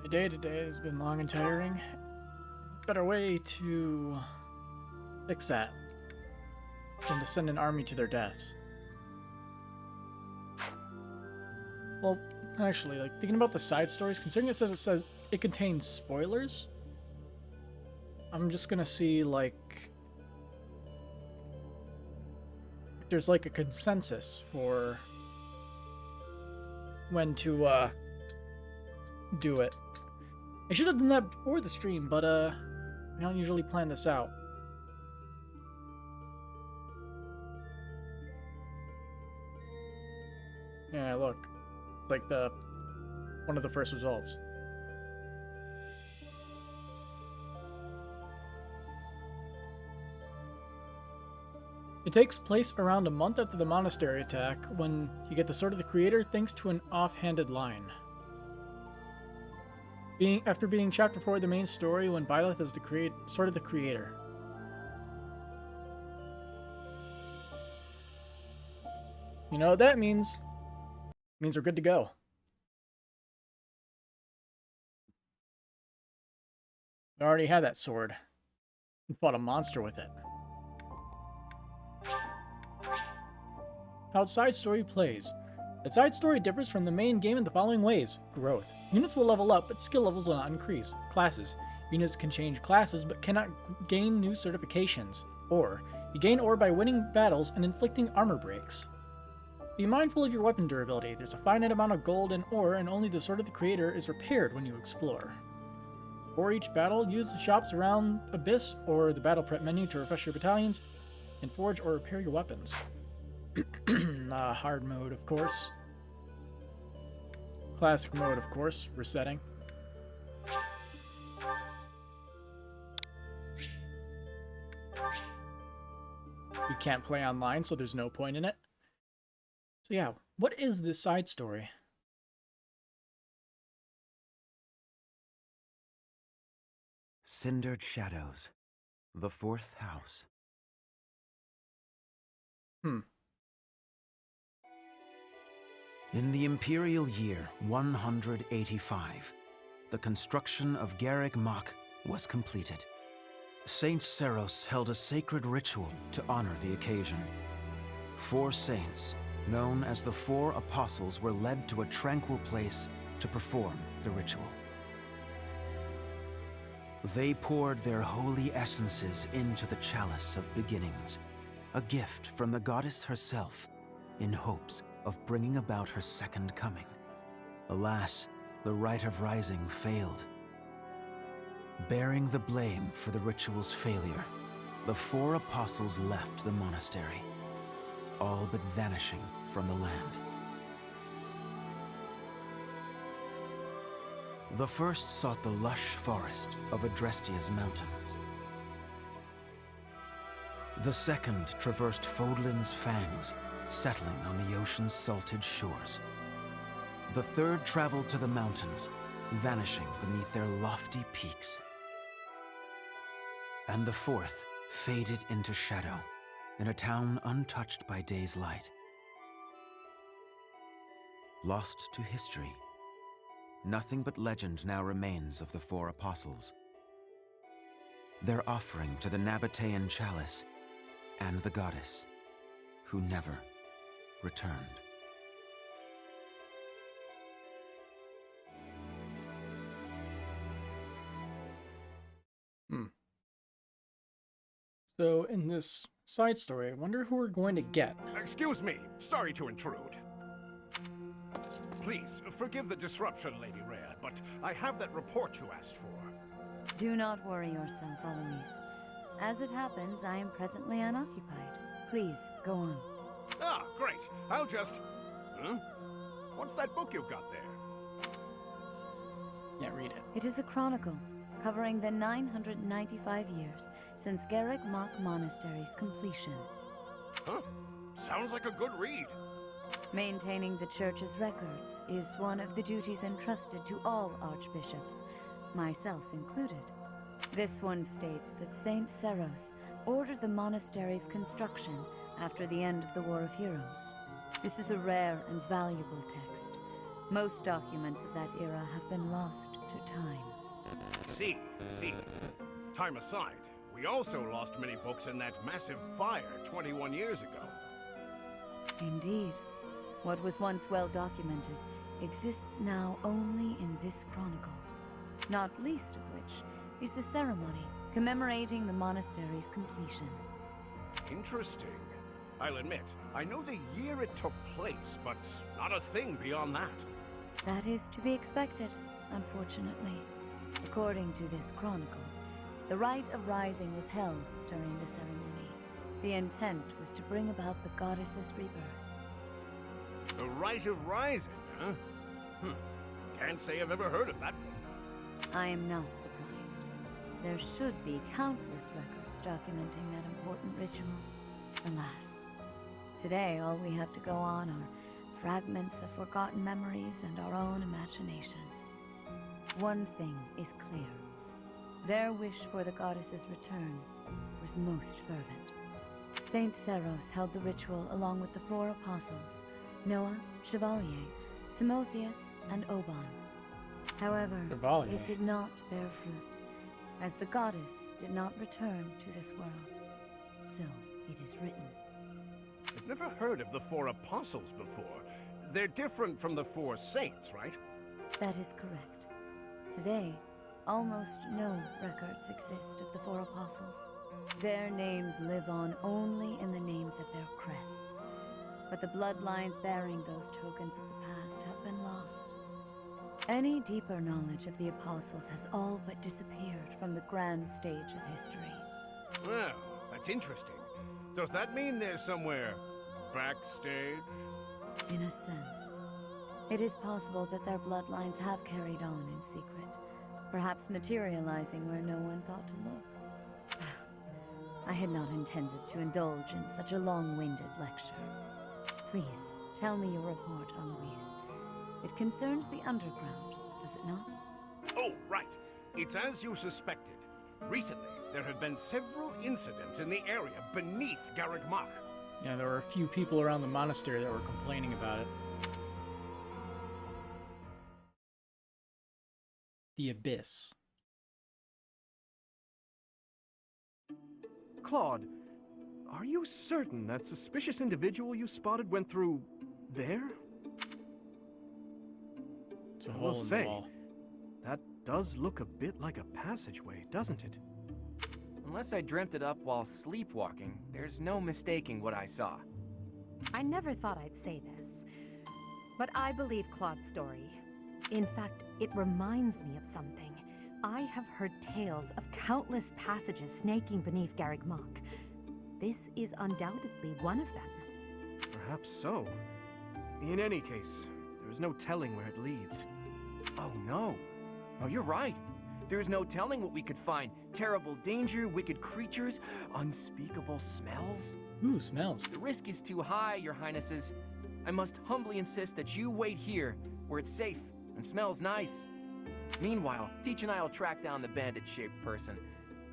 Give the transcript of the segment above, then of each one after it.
My day today has been long and tiring. Better way to fix that than to send an army to their deaths. Well, actually, like thinking about the side stories, considering it says it contains spoilers, I'm just gonna see like if there's like a consensus for when to do it. I should have done that before the stream, but I don't usually plan this out. Yeah, look. It's like one of the first results. It takes place around a month after the monastery attack, when you get the Sword of the Creator thanks to an offhanded line. After being chapter 4 of the main story, when Byleth is the Sword of the Creator. You know what that means? It means we're good to go. I already had that sword. And fought a monster with it. How side story plays. The side story differs from the main game in the following ways. Growth. Units will level up, but skill levels will not increase. Classes. Units can change classes, but cannot gain new certifications. Ore. You gain ore by winning battles and inflicting armor breaks. Be mindful of your weapon durability. There's a finite amount of gold and ore, and only the Sword of the Creator is repaired when you explore. For each battle, use the shops around Abyss or the battle prep menu to refresh your battalions, and forge or repair your weapons. Hard mode, of course. Classic mode, of course. Resetting. You can't play online, so there's no point in it. So yeah, what is this side story? Cindered Shadows, the fourth house. In the imperial year 185, the construction of Garreg Mach was completed. Saint Seros held a sacred ritual to honor the occasion. 4 saints, known as the 4 Apostles, were led to a tranquil place to perform the ritual. They poured their holy essences into the chalice of beginnings, a gift from the goddess herself, in hopes of bringing about her second coming. Alas, the rite of rising failed. Bearing the blame for the ritual's failure, the 4 apostles left the monastery, all but vanishing from the land. The first sought the lush forest of Adrestia's mountains. The second traversed Fodlan's fangs, settling on the ocean's salted shores. The third traveled to the mountains, vanishing beneath their lofty peaks. And the fourth faded into shadow, in a town untouched by day's light. Lost to history, nothing but legend now remains of the 4 apostles. Their offering to the Nabatean chalice and the goddess, who never returned. So in this side story, I wonder who we're going to get. Excuse me, sorry to intrude. Please, forgive the disruption, Lady Rhea, but I have that report you asked for. Do not worry yourself, Alois. As it happens, I am presently unoccupied. Please, go on. Ah, great. I'll just... Huh? What's that book you've got there? Can't read it. It is a chronicle, covering the 995 years since Garreg Mach Monastery's completion. Huh? Sounds like a good read. Maintaining the Church's records is one of the duties entrusted to all archbishops, myself included. This one states that Saint Seros ordered the monastery's construction after the end of the War of Heroes. This is a rare and valuable text, Most documents of that era have been lost to time. See. Time aside, we also lost many books in that massive fire 21 years ago. Indeed. What was once well documented exists now only in this chronicle. Not least of which is the ceremony commemorating the monastery's completion. Interesting. I'll admit, I know the year it took place, but not a thing beyond that. That is to be expected, unfortunately. According to this chronicle, the rite of rising was held during the ceremony. The intent was to bring about the goddess's rebirth. The Rite of Rising, huh? Can't say I've ever heard of that one. I am not surprised. There should be countless records documenting that important ritual. Alas, today all we have to go on are fragments of forgotten memories and our own imaginations. One thing is clear. Their wish for the goddess's return was most fervent. Saint Seros held the ritual along with the 4 apostles, Noah, Chevalier, Timotheus, and Oban. However, Chevalier. it did not bear fruit, as the goddess did not return to this world. So it is written. I've never heard of the 4 apostles before. They're different from the 4 saints, right? That is correct. Today, almost no records exist of the 4 apostles. Their names live on only in the names of their crests, but the bloodlines bearing those tokens of the past have been lost. Any deeper knowledge of the apostles has all but disappeared from the grand stage of history. Well, that's interesting. Does that mean they're somewhere backstage? In a sense. It is possible that their bloodlines have carried on in secret, perhaps materializing where no one thought to look. I had not intended to indulge in such a long-winded lecture. Please, tell me your report, Alois. It concerns the underground, does it not? Oh, right. It's as you suspected. Recently, there have been several incidents in the area beneath Garreg Mach. Yeah, there were a few people around the monastery that were complaining about it. The Abyss. Claude, are you certain that suspicious individual you spotted went through there? It's a I hole will in the say, wall. that does look a bit like a passageway, doesn't it? Unless I dreamt it up while sleepwalking, there's no mistaking what I saw. I never thought I'd say this, but I believe Claude's story. In fact, it reminds me of something. I have heard tales of countless passages snaking beneath Garreg Mach. This is undoubtedly one of them. Perhaps so. In any case, there is no telling where it leads. Oh no. Oh, you're right. There's no telling what we could find. Terrible danger, wicked creatures, unspeakable smells. Ooh, smells. The risk is too high, your highnesses. I must humbly insist that you wait here, where it's safe and smells nice. Meanwhile, Teach and I will track down the bandit-shaped person.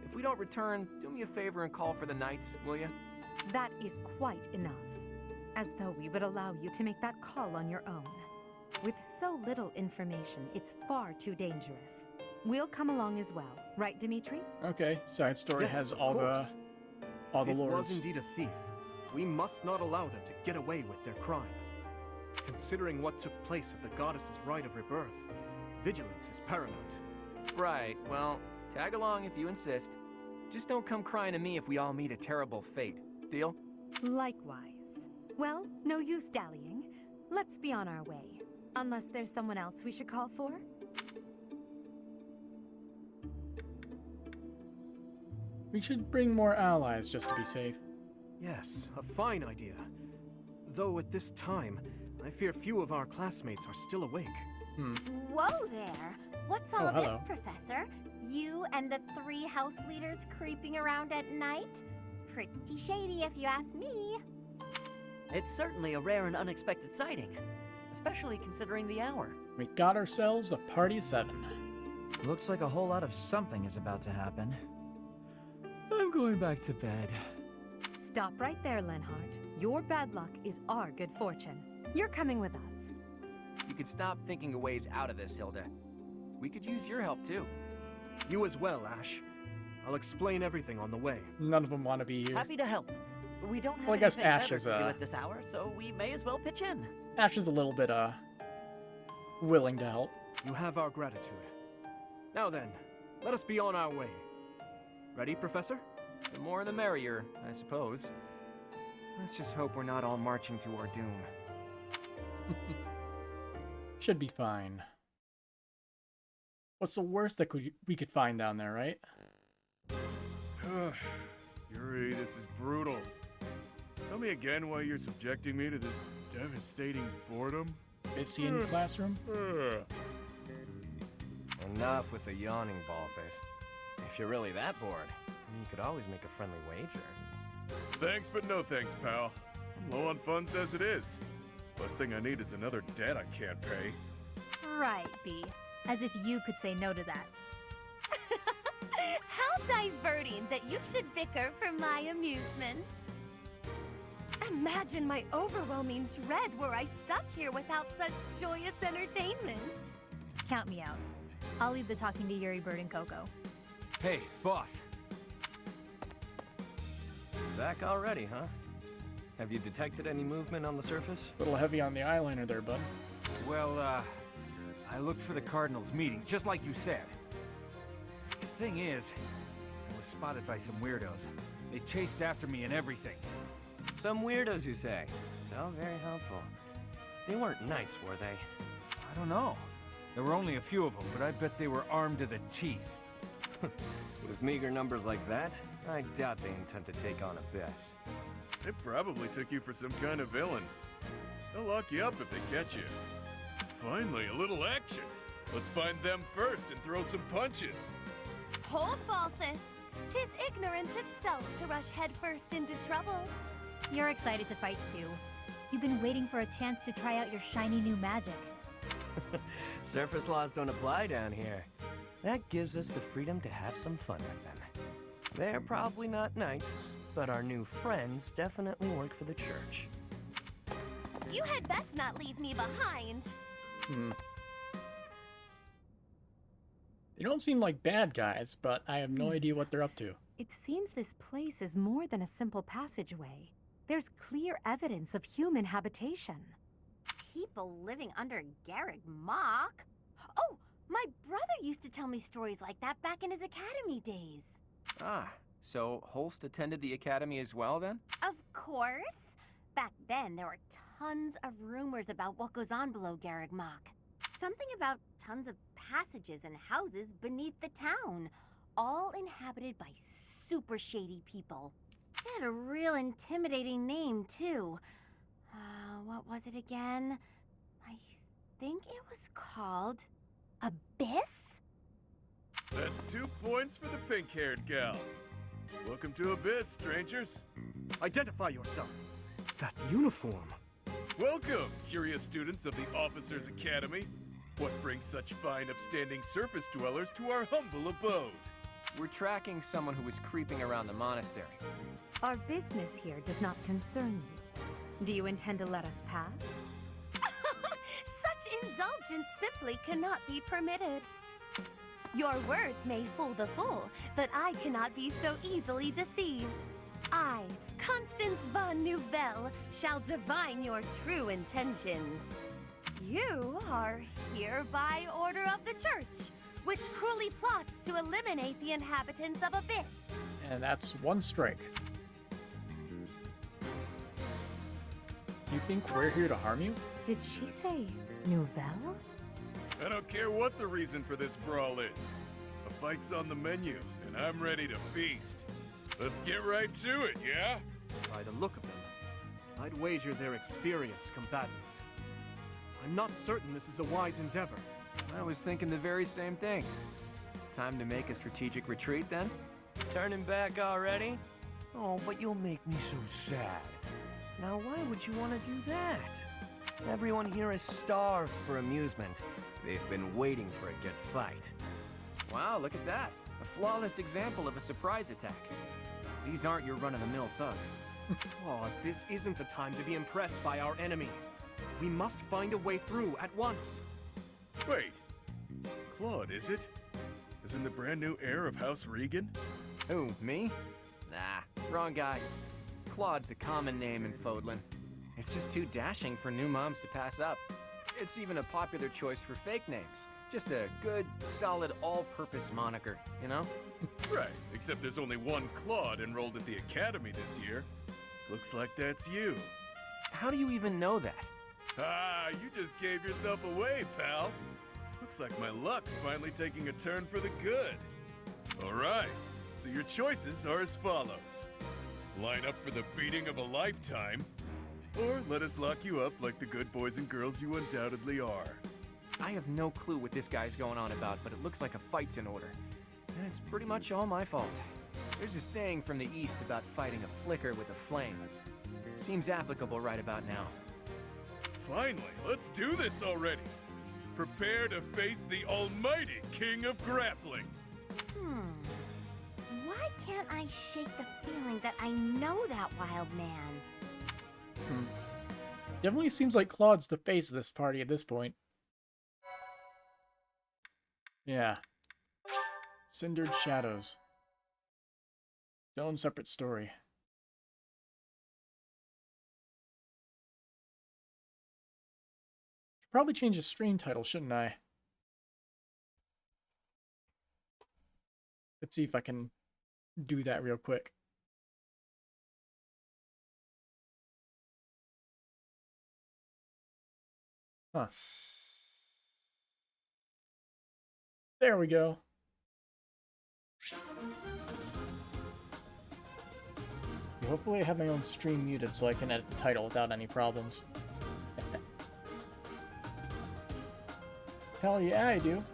If we don't return, do me a favor and call for the knights, will you? That is quite enough. As though we would allow you to make that call on your own. With so little information, it's far too dangerous. We'll come along as well, right, Dimitri? Okay, side story Yes, has of all course. the If it lords. was indeed a thief, we must not allow them to get away with their crime. Considering what took place at the goddess's rite of rebirth, vigilance is paramount. Right, well, tag along if you insist. Just don't come crying to me if we all meet a terrible fate. Deal? Likewise. Well, no use dallying. Let's be on our way. Unless there's someone else we should call for? We should bring more allies just to be safe. Yes, a fine idea. Though at this time, I fear few of our classmates are still awake. Whoa there! What's all Oh, this, hello. Professor? You and the 3 house leaders creeping around at night? Pretty shady if you ask me. It's certainly a rare and unexpected sighting, especially considering the hour. We got ourselves a party of 7. Looks like a whole lot of something is about to happen. I'm going back to bed. Stop right there, Lenhart. Your bad luck is our good fortune. You're coming with us. you could stop thinking of ways out of this, Hilda. We could use your help, too. You as well, Ash. I'll explain everything on the way. None of them want to be here. Happy to help. We don't have Well, I guess anything Ash better is, to do at this hour, so we may as well pitch in. Ash is a little bit, willing to help. You have our gratitude. Now then, let us be on our way. Ready, Professor? The more the merrier, I suppose. Let's just hope we're not all marching to our doom. Should be fine. What's the worst that we could find down there, right? Yuri, this is brutal. Tell me again why you're subjecting me to this devastating boredom. Busy in the classroom? Enough with the yawning, Ballface. If you're really that bored, you could always make a friendly wager. Thanks, but no thanks, pal. I'm low on funds as it is. Last thing I need is another debt I can't pay. Right, B. As if you could say no to that. How diverting that you should bicker for my amusement. Imagine my overwhelming dread were I stuck here without such joyous entertainment. Count me out. I'll leave the talking to Yuri, Bird, and Coco. Hey, boss. Back already, huh? Have you detected any movement on the surface? A little heavy on the eyeliner there, bud. Well, I looked for the Cardinals meeting, just like you said. The thing is, I was spotted by some weirdos. They chased after me and everything. Some weirdos, you say? So very helpful. They weren't knights, were they? I don't know. There were only a few of them, but I bet they were armed to the teeth. With meager numbers like that, I doubt they intend to take on Abyss. They probably took you for some kind of villain. They'll lock you up if they catch you. Finally, a little action. Let's find them first and throw some punches. Hold, Balthus. 'Tis ignorance itself to rush headfirst into trouble. You're excited to fight too. You've been waiting for a chance to try out your shiny new magic. Surface laws don't apply down here. That gives us the freedom to have some fun with them. They're probably not knights, but our new friends definitely work for the church. You had best not leave me behind. They don't seem like bad guys, but I have no idea what they're up to. It seems this place is more than a simple passageway. There's clear evidence of human habitation. People living under Garrick Mock? Oh, my brother used to tell me stories like that back in his academy days. Ah, so Holst attended the academy as well, then? Of course. Back then, there were tons of rumors about what goes on below Garrick Mock. Something about tons of passages and houses beneath the town, all inhabited by super shady people. It had a real intimidating name, too. What was it again? I think it was called Abyss? That's 2 points for the pink-haired gal. Welcome to Abyss, strangers. Identify yourself. That uniform. Welcome, curious students of the Officers' Academy. What brings such fine, upstanding surface dwellers to our humble abode? We're tracking someone who was creeping around the monastery. Our business here does not concern you. Do you intend to let us pass? Such indulgence simply cannot be permitted. Your words may fool the fool, but I cannot be so easily deceived. I, Constance von Nouvelle, shall divine your true intentions. You are here by order of the church, which cruelly plots to eliminate the inhabitants of Abyss. And that's 1 strike. You think we're here to harm you? Did she say Nouvelle? I don't care what the reason for this brawl is. A fight's on the menu, and I'm ready to feast. Let's get right to it, yeah? By the look of them, I'd wager they're experienced combatants. I'm not certain this is a wise endeavor. I was thinking the very same thing. Time to make a strategic retreat, then? Turning back already? Oh, but you'll make me so sad. Now, why would you want to do that? Everyone here is starved for amusement. They've been waiting for a good fight. Wow, look at that. A flawless example of a surprise attack. These aren't your run-of-the-mill thugs. Oh, this isn't the time to be impressed by our enemy. We must find a way through at once. Wait. Claude, is it? As in the brand new heir of House Regan? Who, me? Nah, wrong guy. Claude's a common name in Fodlan. It's just too dashing for new moms to pass up. It's even a popular choice for fake names. Just a good, solid, all-purpose moniker, you know? Right, except there's only one Claude enrolled at the academy this year. Looks like that's you. How do you even know that? Ah, you just gave yourself away, pal. Looks like my luck's finally taking a turn for the good. All right, so your choices are as follows. Line up for the beating of a lifetime, or let us lock you up like the good boys and girls you undoubtedly are. I have no clue what this guy's going on about, but it looks like a fight's in order. And it's pretty much all my fault. There's a saying from the East about fighting a flicker with a flame. Seems applicable right about now. Finally, let's do this already. Prepare to face the almighty King of Grappling. Why can't I shake the feeling that I know that wild man? Definitely seems like Claude's the face of this party at this point. Yeah. Cindered Shadows. Its own separate story. Should probably change the stream title, shouldn't I? Let's see if I can do that real quick. Huh. There we go. So hopefully I have my own stream muted so I can edit the title without any problems. Hell yeah, I do.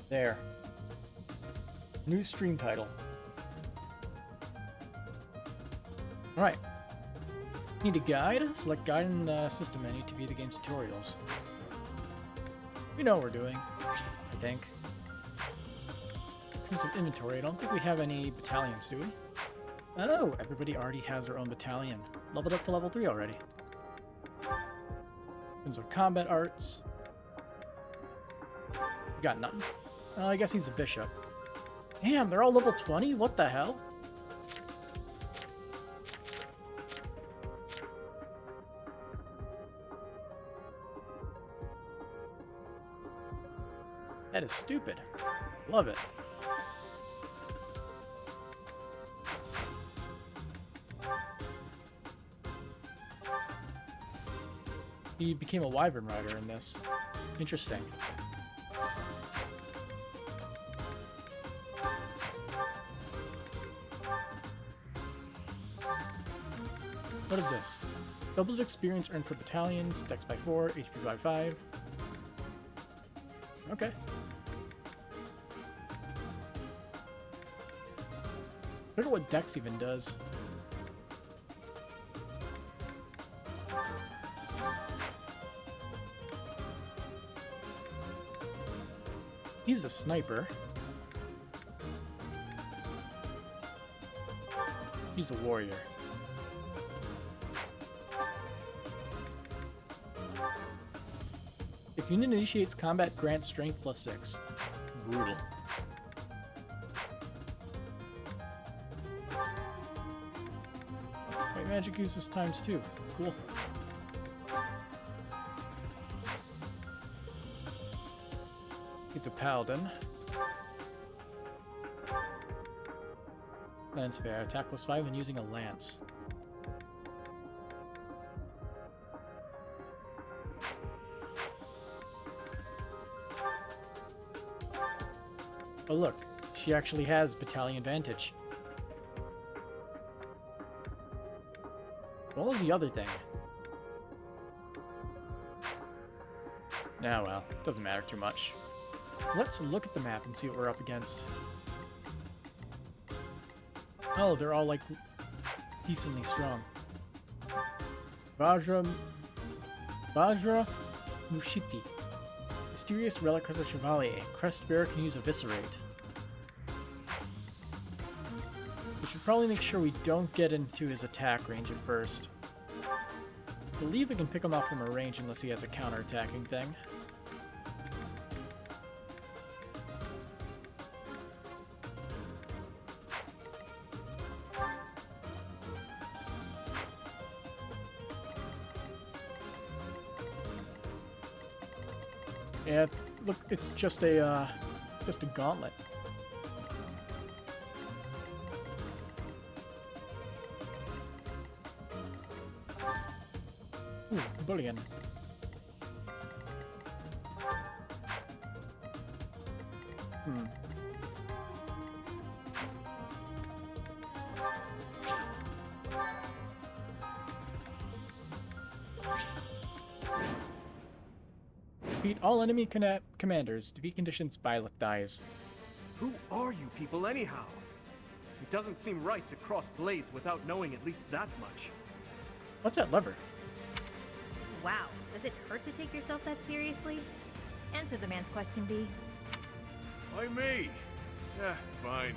There. New stream title. Alright. Need a guide? Select guide in the system menu to view the game's tutorials. We know what we're doing, I think. In terms of inventory, I don't think we have any battalions, do we? Oh, everybody already has their own battalion. Leveled up to level 3 already. In terms of combat arts, we got nothing. I guess he's a bishop. Damn, they're all level 20? What the hell? That is stupid. Love it. He became a wyvern rider in this. Interesting. What is this? Doubles experience earned per battalions, dex by 4, HP by 5. Okay. I wonder what dex even does. He's a sniper. He's a warrior. If unit initiates combat, grant strength plus 6. Brutal. White magic uses times 2. Cool. He's a paladin. Lance bear, attack plus 5 when using a lance. Oh look, she actually has battalion advantage. What was the other thing? Nah, well, doesn't matter too much. Let's look at the map and see what we're up against. Oh, they're all like decently strong. Vajra Mushiti. Mysterious relic as a chevalier. Crest bearer can use eviscerate. We should probably make sure we don't get into his attack range at first. I believe we can pick him off from a range unless he has a counter-attacking thing. Yeah, look, it's just a gauntlet. Ooh, bullion. Defeat all enemy commanders. Defeat conditions, Byleth dies. Who are you people anyhow? It doesn't seem right to cross blades without knowing at least that much. What's that lever? Wow, does it hurt to take yourself that seriously? Answer the man's question, B. Why me? Yeah, fine.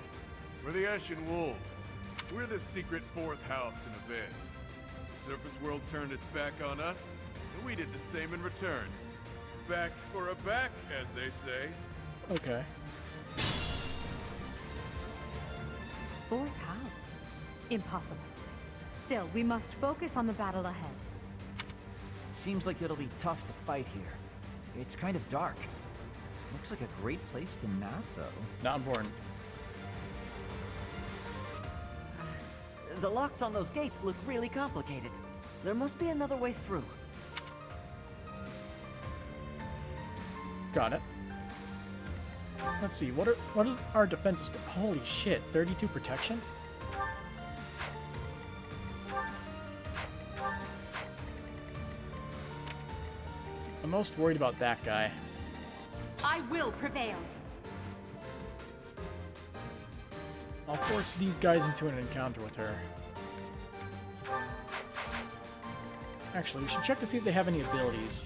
We're the Ashen Wolves. We're the secret fourth house in Abyss. The surface world turned its back on us, and we did the same in return. Back for a back, as they say. Okay. Fourth house? Impossible. Still, we must focus on the battle ahead. Seems like it'll be tough to fight here. It's kind of dark. Looks like a great place to nap, though. Not important. The locks on those gates look really complicated. There must be another way through. Got it. Let's see, what is our defenses? Holy shit, 32 protection? I'm most worried about that guy. I will prevail. I'll force these guys into an encounter with her. Actually, we should check to see if they have any abilities.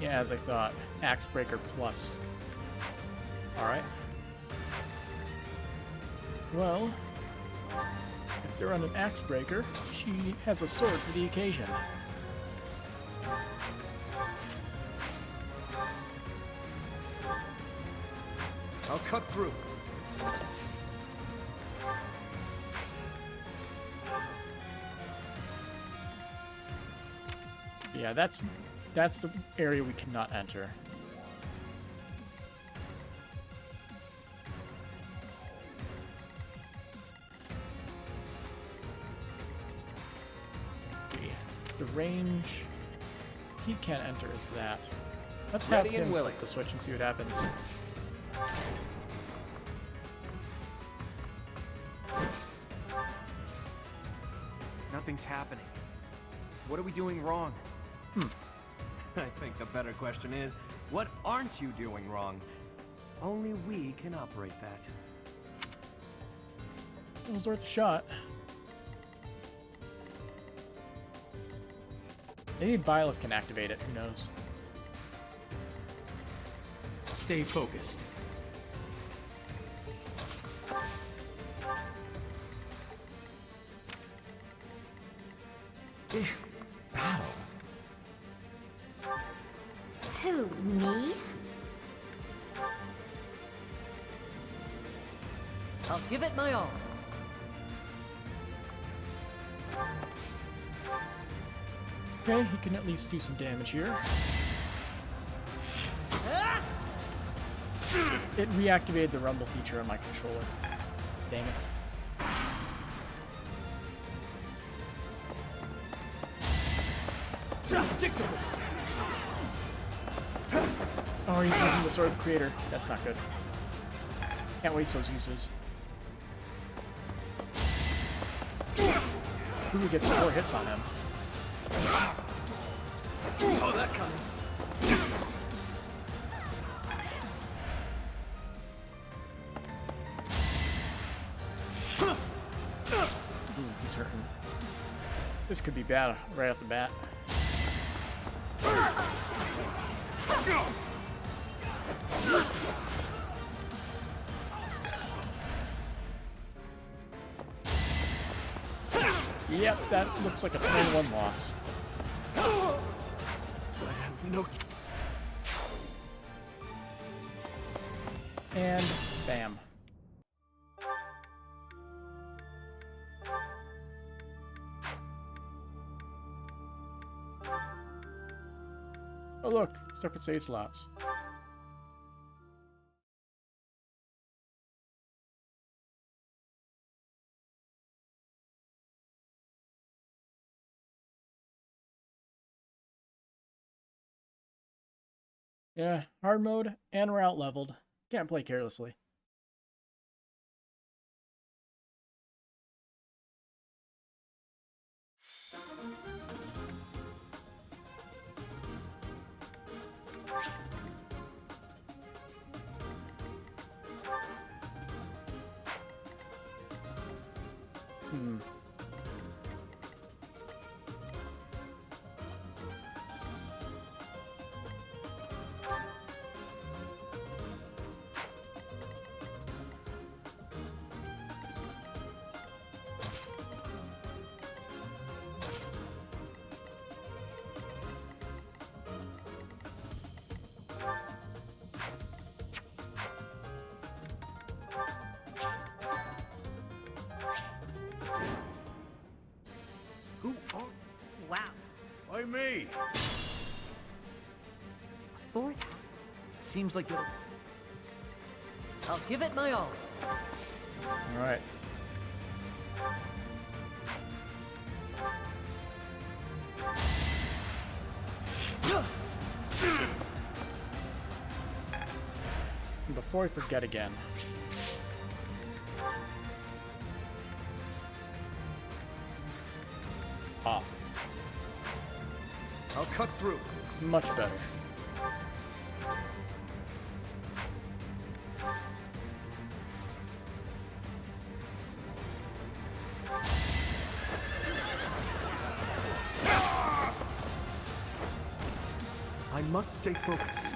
Yeah, as I thought. Axe Breaker Plus. Alright. Well, if they're on an Axe Breaker, she has a sword for the occasion. I'll cut through. Yeah, that's the area we cannot enter. Let's see. The range he can't enter is that. Let's have Ready and him willing. flip the switch and see what happens. Nothing's happening. What are we doing wrong? I think the better question is, what aren't you doing wrong? Only we can operate that. It was worth a shot. Maybe Byleth can activate it, who knows? Stay focused. Battle. Who, me? I'll give it my all. Okay, he can at least do some damage here. It reactivated the rumble feature on my controller. Dang it. Oh, he's using the Sword of the Creator. That's not good. Can't waste those uses. Ooh, gets 4 hits on him. Saw that coming. certain. This could be bad right off the bat. Yep, that looks like a 21 loss. I have no... And bam. Oh look, separate save slots. Yeah, hard mode, and we're out leveled. Can't play carelessly. Who are... Wow. Why me? Fourth. Seems like it'll... I'll give it my all. Alright. Before I forget again. Off. I'll cut through. Much better. I must stay focused.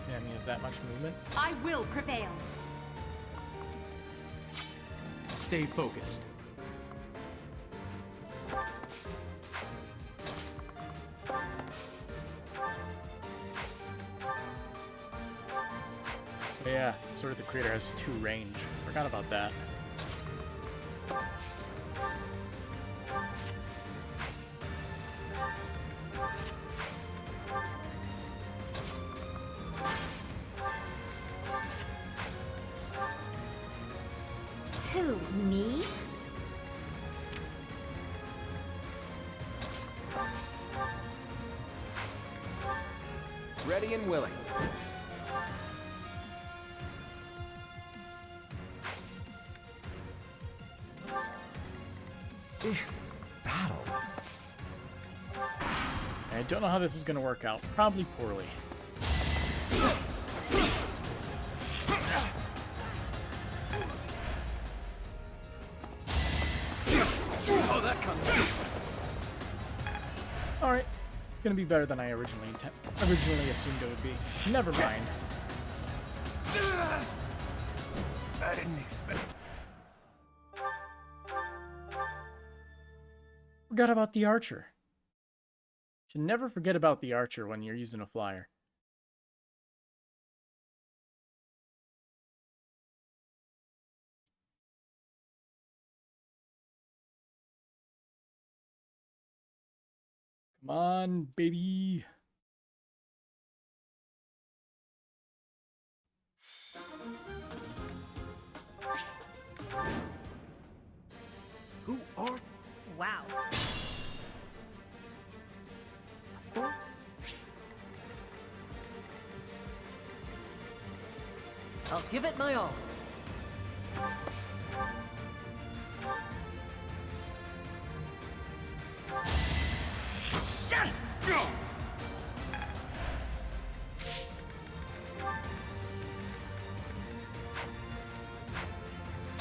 Yeah, I mean, is that much movement? I will prevail. Stay focused. Yeah, Sword of the Creator has 2 range. Forgot about that. Who, me? Ready and willing. Battle. I don't know how this is going to work out. Probably poorly. Saw that coming. Alright. It's going to be better than I originally assumed it would be. Never mind. I didn't expect... Forgot about the archer. Should never forget about the archer when you're using a flyer. Come on, baby. Who are... Wow. Four. I'll give it my all.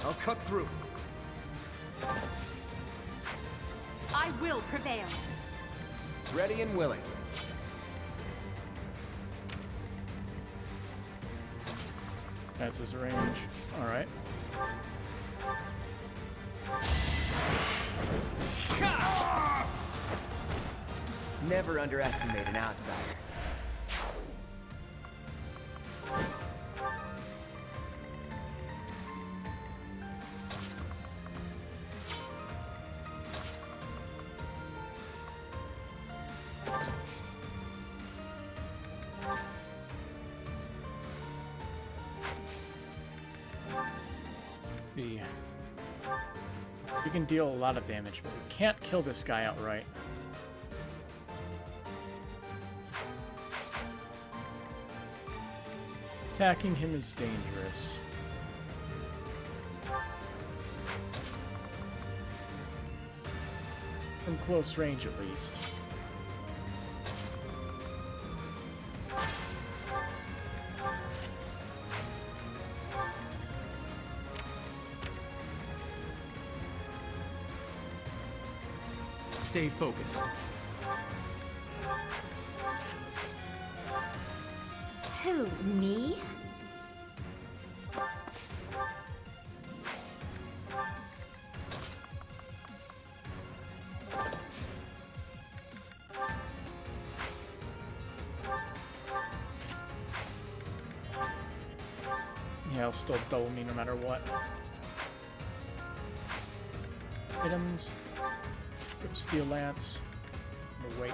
I'll cut through. I will prevail. Ready and willing. That's his range. Alright. Never underestimate an outsider. We can deal a lot of damage, but we can't kill this guy outright. Attacking him is dangerous. From close range, at least. Stay focused. Who, me? Yeah, it'll still double me no matter what. Items. Steel Lance. No, wait.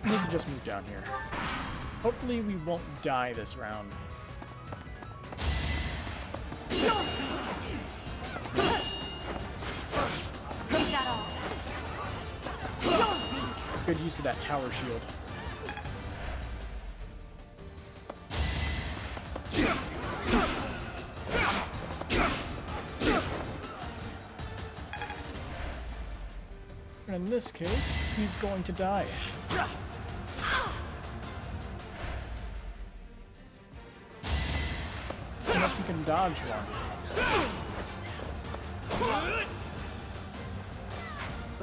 I need to just move down here. Hopefully we won't die this round. Good use of that tower shield. And in this case, he's going to die. Unless he can dodge one.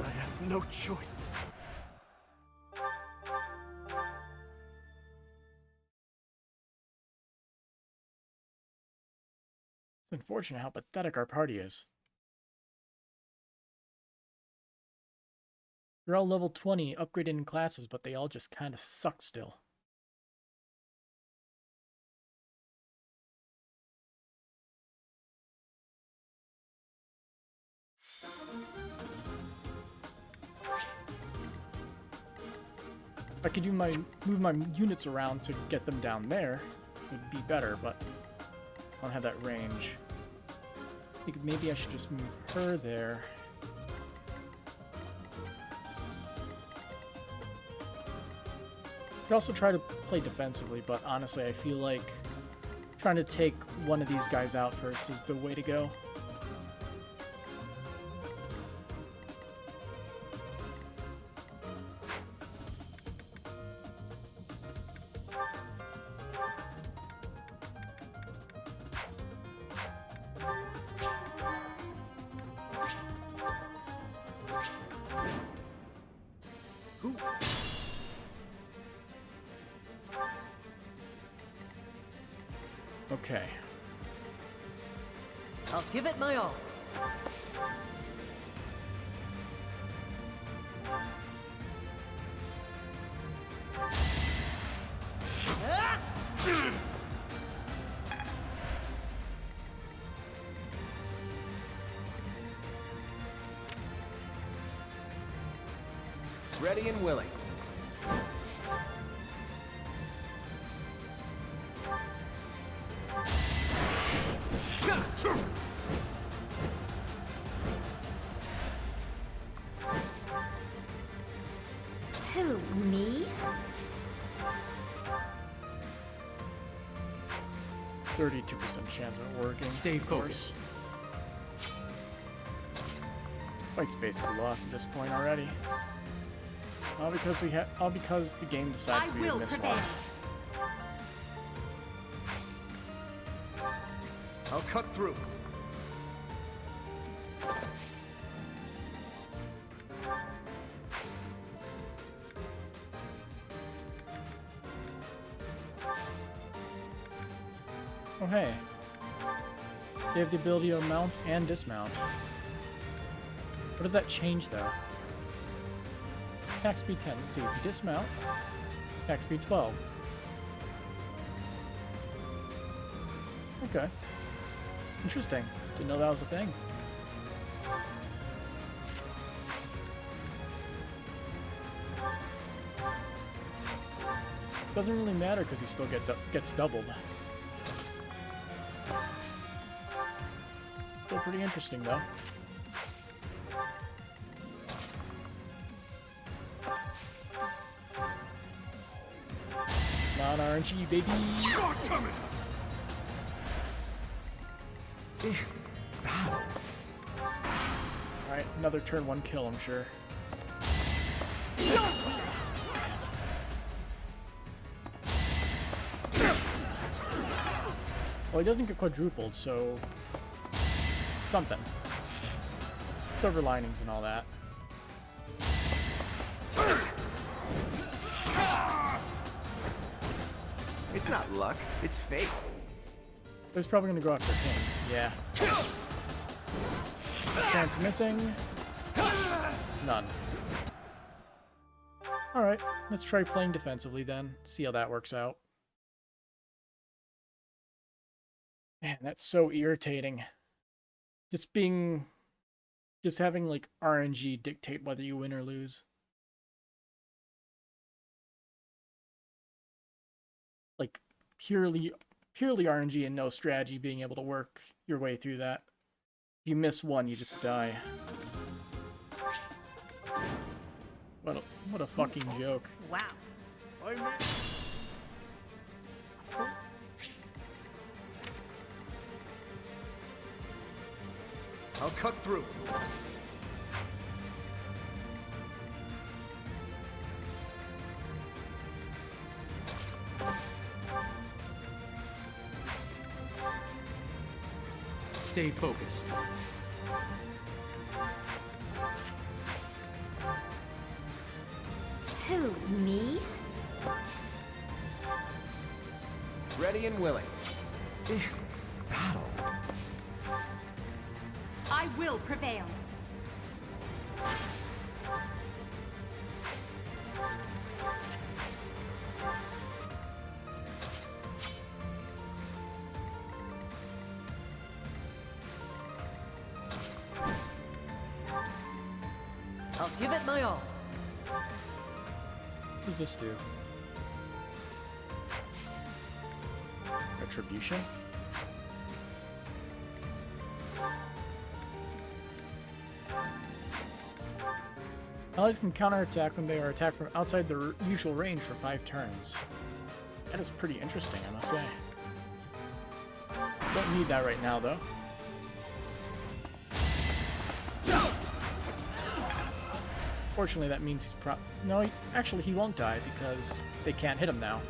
I have no choice. It's unfortunate how pathetic our party is. They're all level 20, upgraded in classes, but they all just kind of suck still. If I could move my units around to get them down there, it would be better, but I don't have that range. I think maybe I should just move her there. I could also try to play defensively, but honestly I feel like trying to take one of these guys out first is the way to go. Okay. I'll give it my all. Ready and willing. Who, me? 32% chance of it working. Stay focused. Fight's basically lost at this point already. All because the game decides for you to miss one. I'll cut through. Oh hey. They have the ability to mount and dismount. What does that change though? Attack speed 10. Let's see. If you dismount, attack speed 12. Okay. Interesting. Didn't know that was a thing. Doesn't really matter because he still gets doubled. Still pretty interesting though. Non-RNG, baby! Coming. Battle. Alright, another turn 1 kill, I'm sure. Well, he doesn't get quadrupled, so... something. Silver linings and all that. It's not luck, it's fate. He's probably gonna go after him. Yeah. Chance missing. None. Alright, let's try playing defensively then. See how that works out. Man, that's so irritating. Just having like RNG dictate whether you win or lose. Like purely RNG and no strategy being able to work your way through that. If you miss one, you just die. What a fucking joke. Wow. I'll cut through. Stay focused. Who, me? Ready and willing. Battle. I will prevail. I'll give it my all. What does this do? Retribution? Allies can counterattack when they are attacked from outside their usual range for 5 turns. That is pretty interesting, I must say. Don't need that right now, though. Fortunately, that means he's no, actually he won't die because they can't hit him now.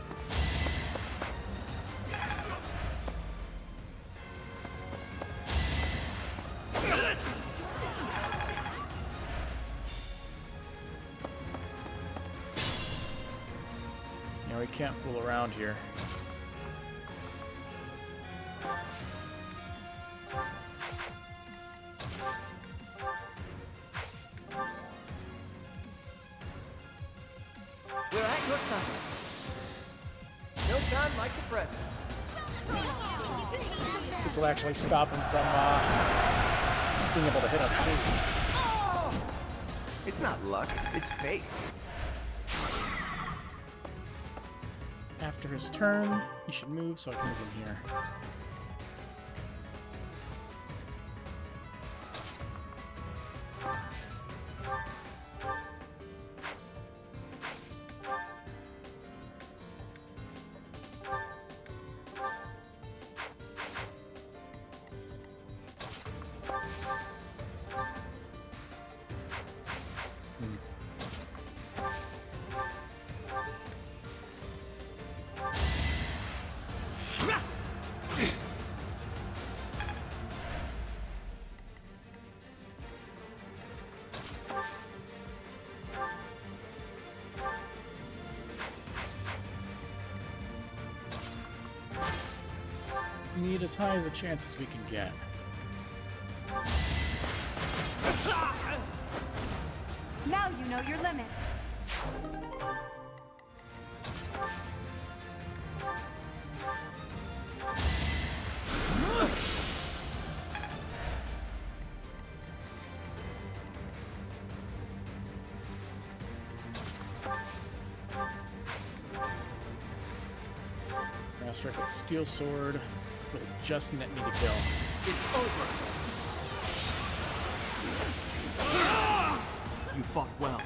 No, he can't fool around here. We're at your side. No time like the present. This will actually stop him from being able to hit us too. It's not luck, it's fate. After his turn, he should move so I can move him here. We need as high as a chance as we can get. Now you know your limits. Now strike with the steel sword. Will just net me to kill. It's over. You fought well.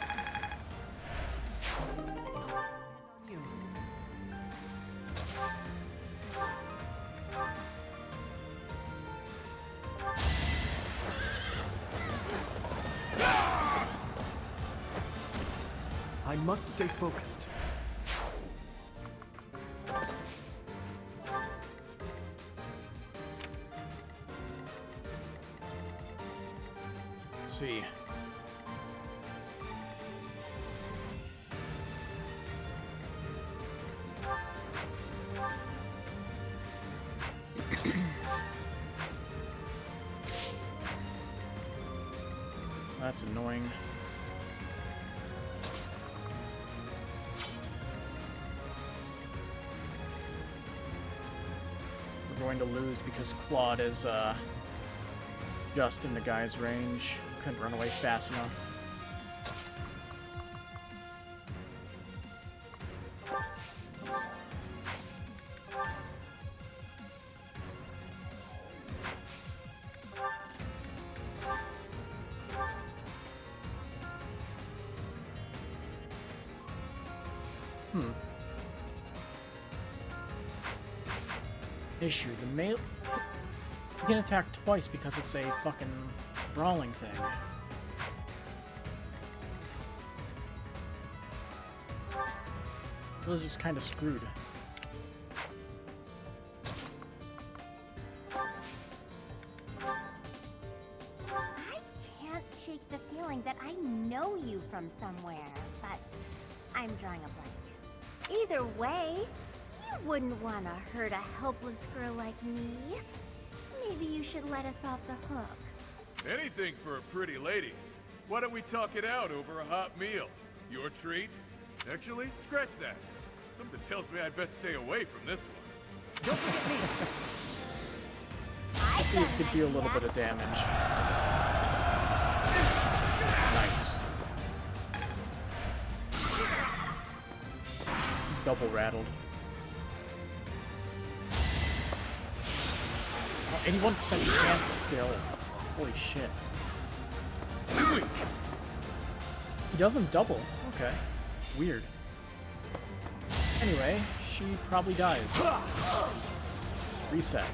I must stay focused. Let's see. That's annoying. We're going to lose because Claude is just in the guy's range. Couldn't run away fast enough. Issue. The melee... You can attack twice because it's a fucking brawling thing. Those are just kind of screwed. I can't shake the feeling that I know you from somewhere, but I'm drawing a blank. Either way, you wouldn't want to hurt a helpless girl like me. Maybe you should let us off the hook. Anything for a pretty lady. Why don't we talk it out over a hot meal? Your treat? Actually, scratch that. Something tells me I'd best stay away from this one. Don't forget me. Let's see if we could do a little bit of damage. Nice. Double rattled. 81% chance still. Holy shit. Too weak. He doesn't double. Okay. Weird. Anyway, she probably dies. Reset.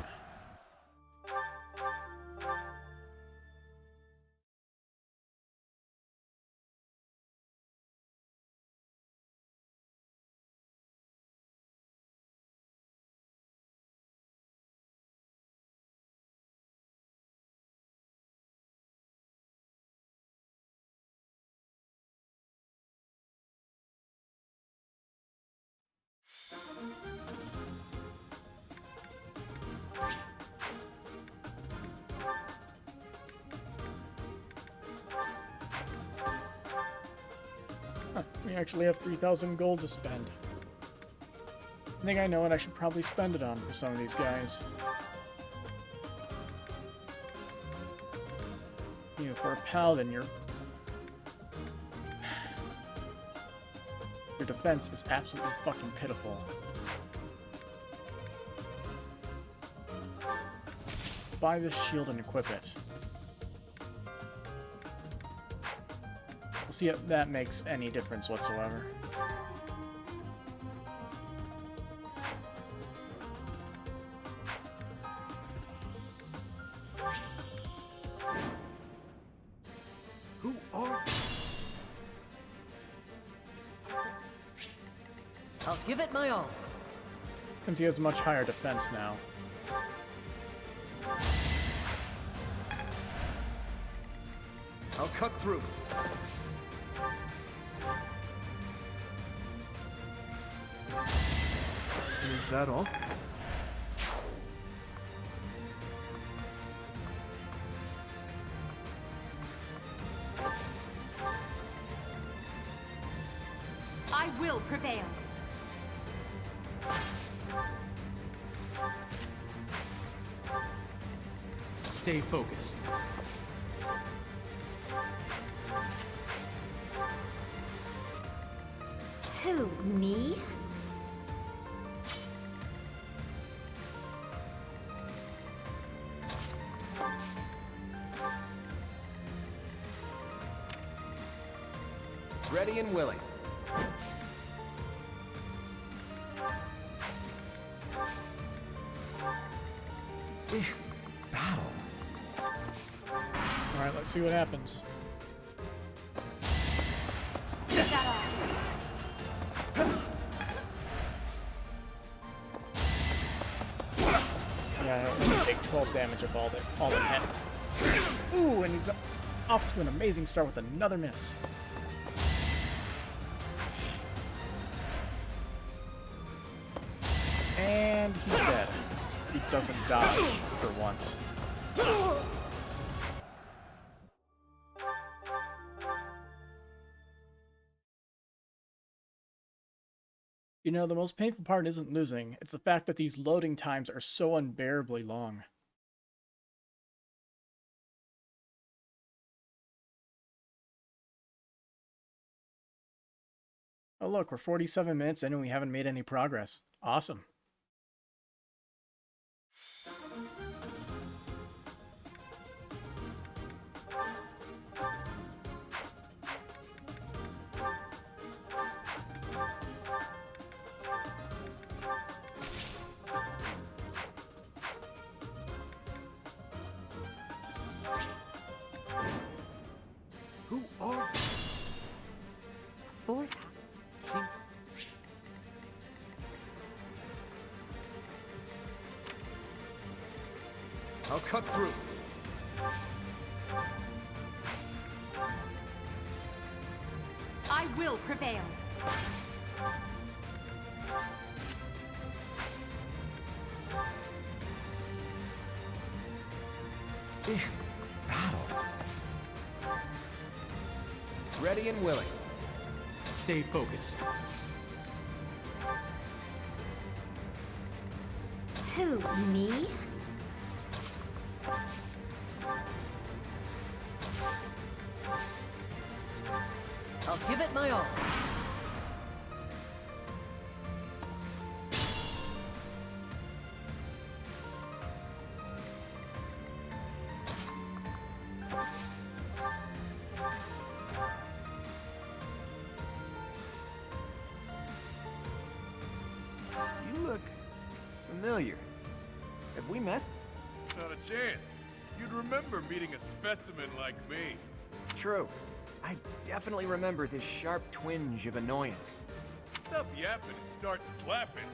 We actually have 3,000 gold to spend. I think I know what I should probably spend it on for some of these guys. You know, for a paladin, your defense is absolutely fucking pitiful. Buy this shield and equip it. We'll see if that makes any difference whatsoever. Who are... I'll give it my all. Since he has much higher defense now. I'll cut through. Is that all? will prevail. Stay focused. Who, me? Ready and willing. Battle. Alright, let's see what happens. Yeah, I'm gonna take 12 damage of all the hit. Ooh, and he's off to an amazing start with another miss. And he's dead. He doesn't dodge for once. You know, the most painful part isn't losing, it's the fact that these loading times are so unbearably long. Oh look, we're 47 minutes in and we haven't made any progress. Awesome. Who are you? Fourth. See? I'll cut through. I will prevail. Battle. Ready and willing. Stay focused. Who, me? I'll give it my all. You look familiar. Have we met? Not a chance. You'd remember meeting a specimen like me. True. I definitely remember this sharp twinge of annoyance. Stop yapping and start slapping.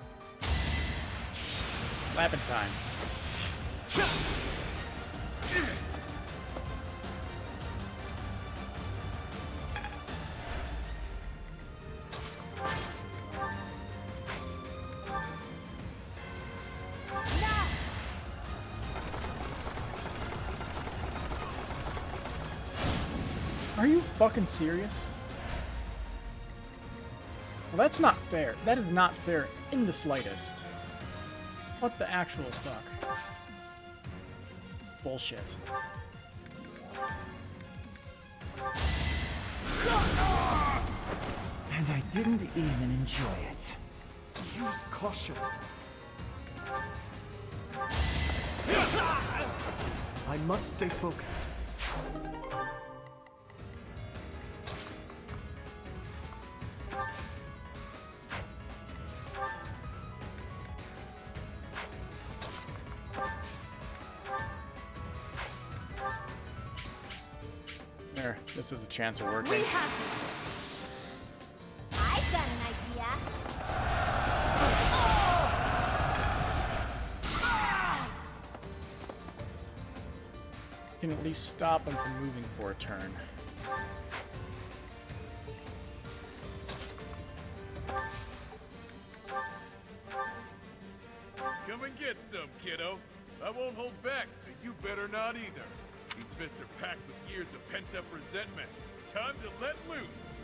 Slapping time. Are you fucking serious? Well, that's not fair. That is not fair in the slightest. What the actual fuck? Bullshit. And I didn't even enjoy it. Use caution. I must stay focused. There, this is a chance of working. We have this. I've got an idea. Can at least stop him from moving for a turn. Come and get some, kiddo. I won't hold back, so you better not either. These fists are packed with years of pent-up resentment. Time to let loose.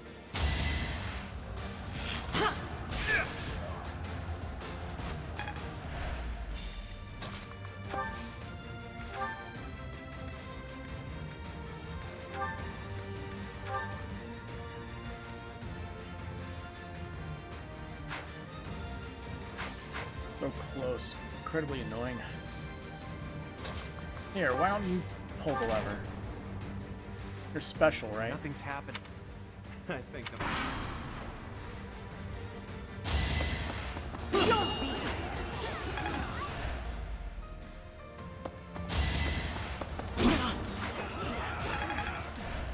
So close. Incredibly annoying. Here, why don't you pull the lever? You're special, right? Nothing's happening. I think I'm...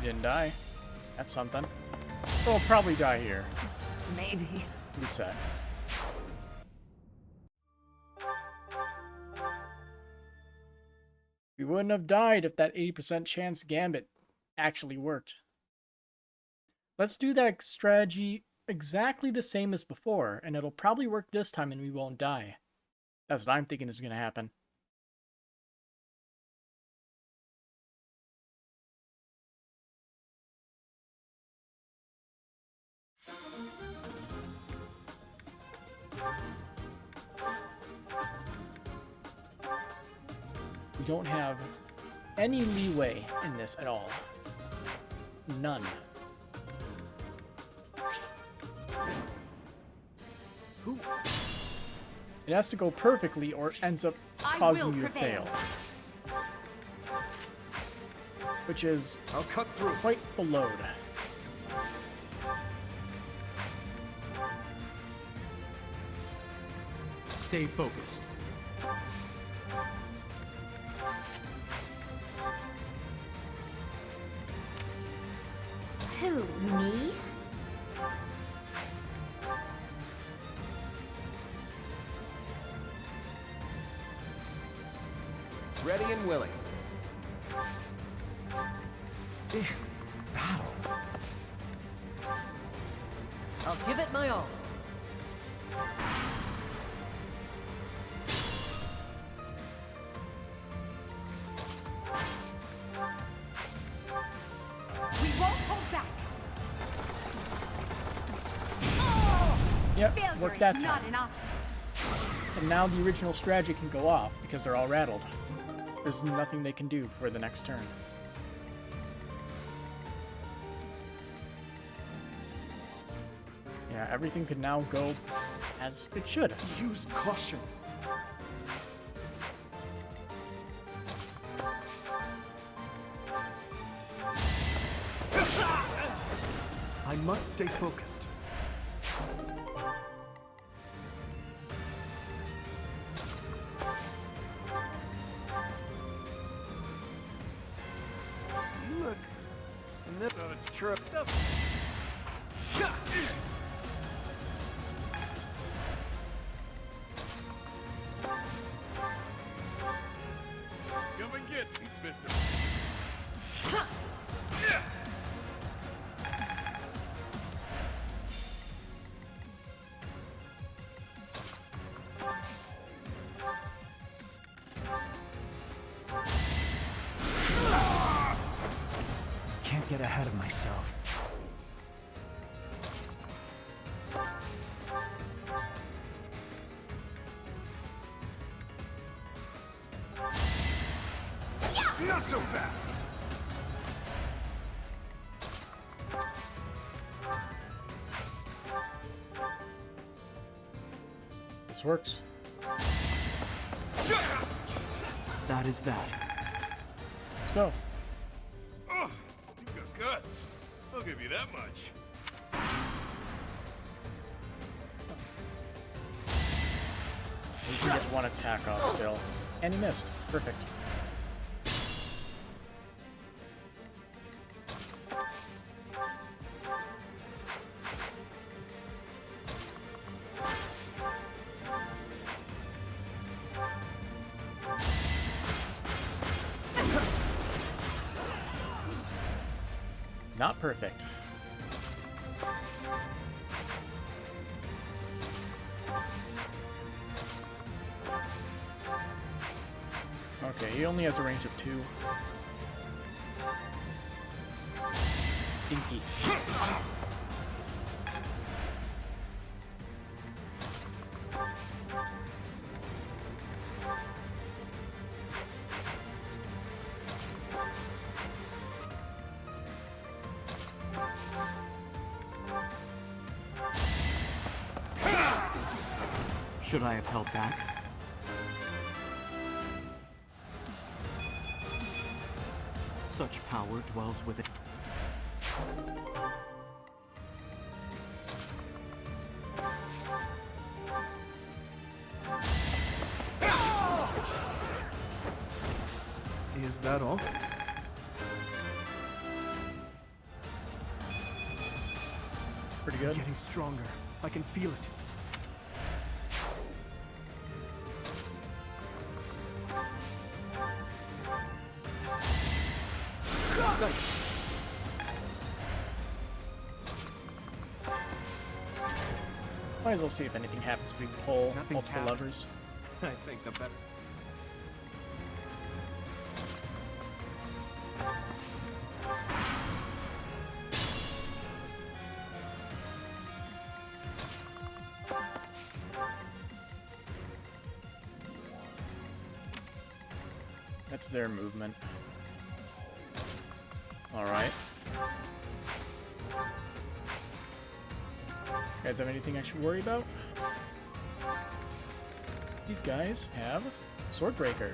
You didn't die. That's something. We'll probably die here. Maybe. Reset. We wouldn't have died if that 80% chance gambit actually worked. Let's do that strategy exactly the same as before, and it'll probably work this time and we won't die. That's what I'm thinking is going to happen. We don't have any leeway in this at all. None. It has to go perfectly or it ends up causing you to fail. Which is quite the load. Stay focused. Who, me? Ready and willing. Big battle. I'll give it my all. We won't hold back. Yep, Failure worked that is time. not an option. And now the original strategy can go off because they're all rattled. There's nothing they can do for the next turn. Yeah, everything could now go as it should. Use caution. I must stay focused. You look familiar. It's tripped up. Come and get me, Smisser. Can't get ahead of myself. Not so fast! This works. That is that. So, Oh, you've got guts. I'll give you that much. we can get one attack off still. And he missed. Perfect. Not perfect. Okay, he only has a range of 2. Inky. Should I have held back? Such power dwells within. Is that all? Pretty good. Getting stronger. I can feel it. Nice. Might as well see if anything happens if we pull Nothing's multiple happened. levers. I think I'm better. That's their movement. Alright. Guys have anything I should worry about? These guys have Swordbreaker.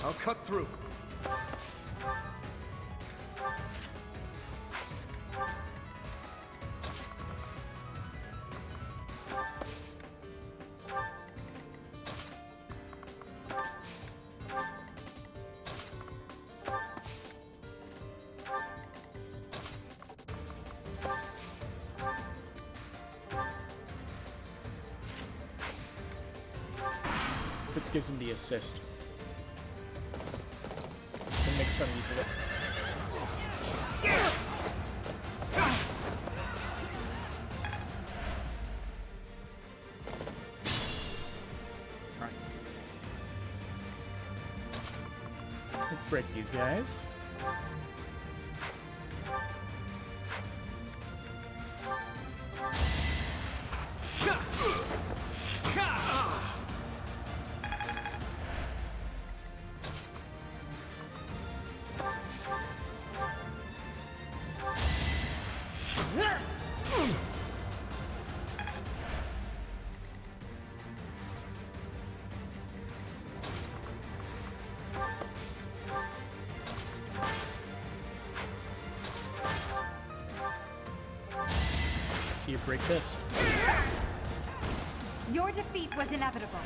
I'll cut through. This gives him the assist. Can make some use of it. Alright. Let's break these guys. See you break this. Your defeat was inevitable.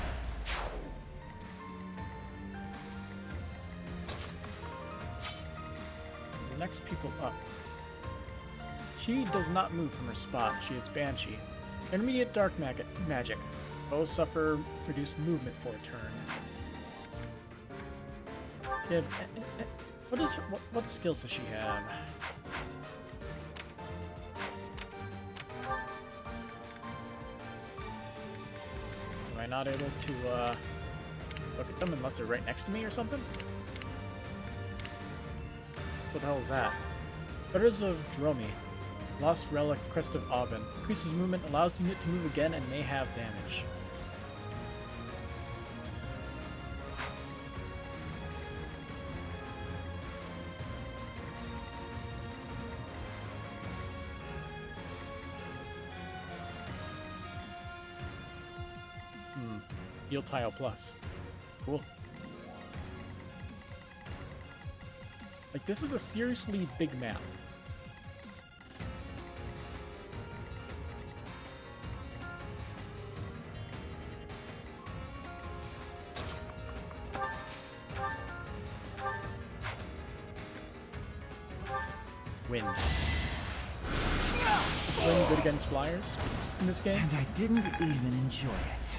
The next people up. She does not move from her spot. She is Banshee. Intermediate dark magic. Both suffer reduced movement for a turn. Yeah, what skills does she have? Am I not able to look at them unless they're right next to me or something? What the hell is that? Fetters of Dromi. Lost Relic, Crest of Aubin. Increases movement, allows the unit to move again, and may have damage. Heal Tile Plus. Cool. Like, this is a seriously big map. Wind. Wind good against flyers in this game. And I didn't even enjoy it.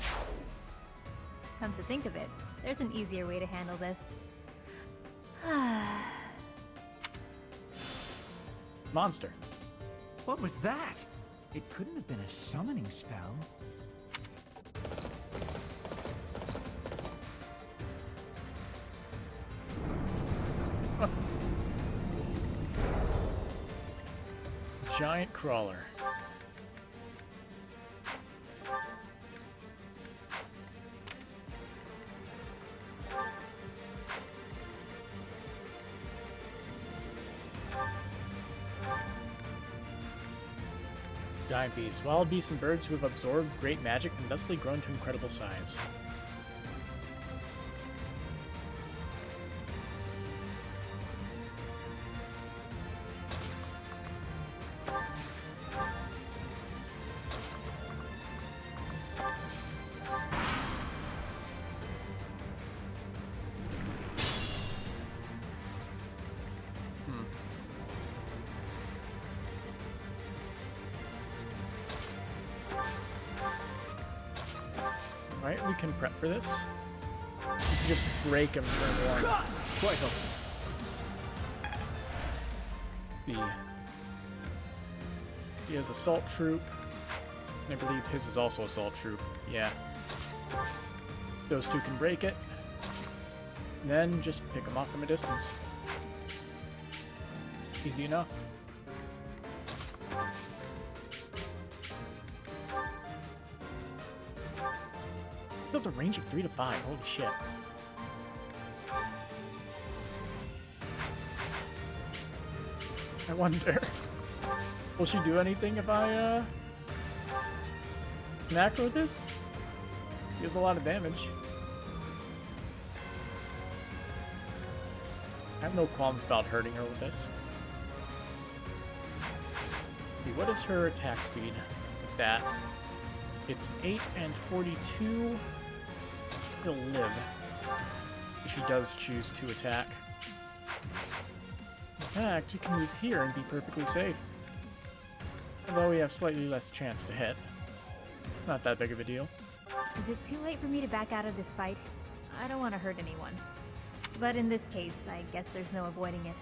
Come to think of it, there's an easier way to handle this. Monster. What was that? It couldn't have been a summoning spell. Giant crawler. giant beasts. Wild beasts and birds who have absorbed great magic and thusly grown to incredible size. Alright, we can prep for this. We can just break him turn one. Quite helpful. He has Assault Troop. And I believe his is also Assault Troop. Yeah. Those two can break it. Then just pick them off from a distance. Easy enough. This has a range of 3 to 5. Holy shit. I wonder, will she do anything if I macro this? He has a lot of damage. I have no qualms about hurting her with this. See, what is her attack speed with that? It's 8 and 42. He'll live if she does choose to attack. In fact, you can move here and be perfectly safe. Although we have slightly less chance to hit. It's not that big of a deal. Is it too late for me to back out of this fight? I don't want to hurt anyone. But in this case, I guess there's no avoiding it.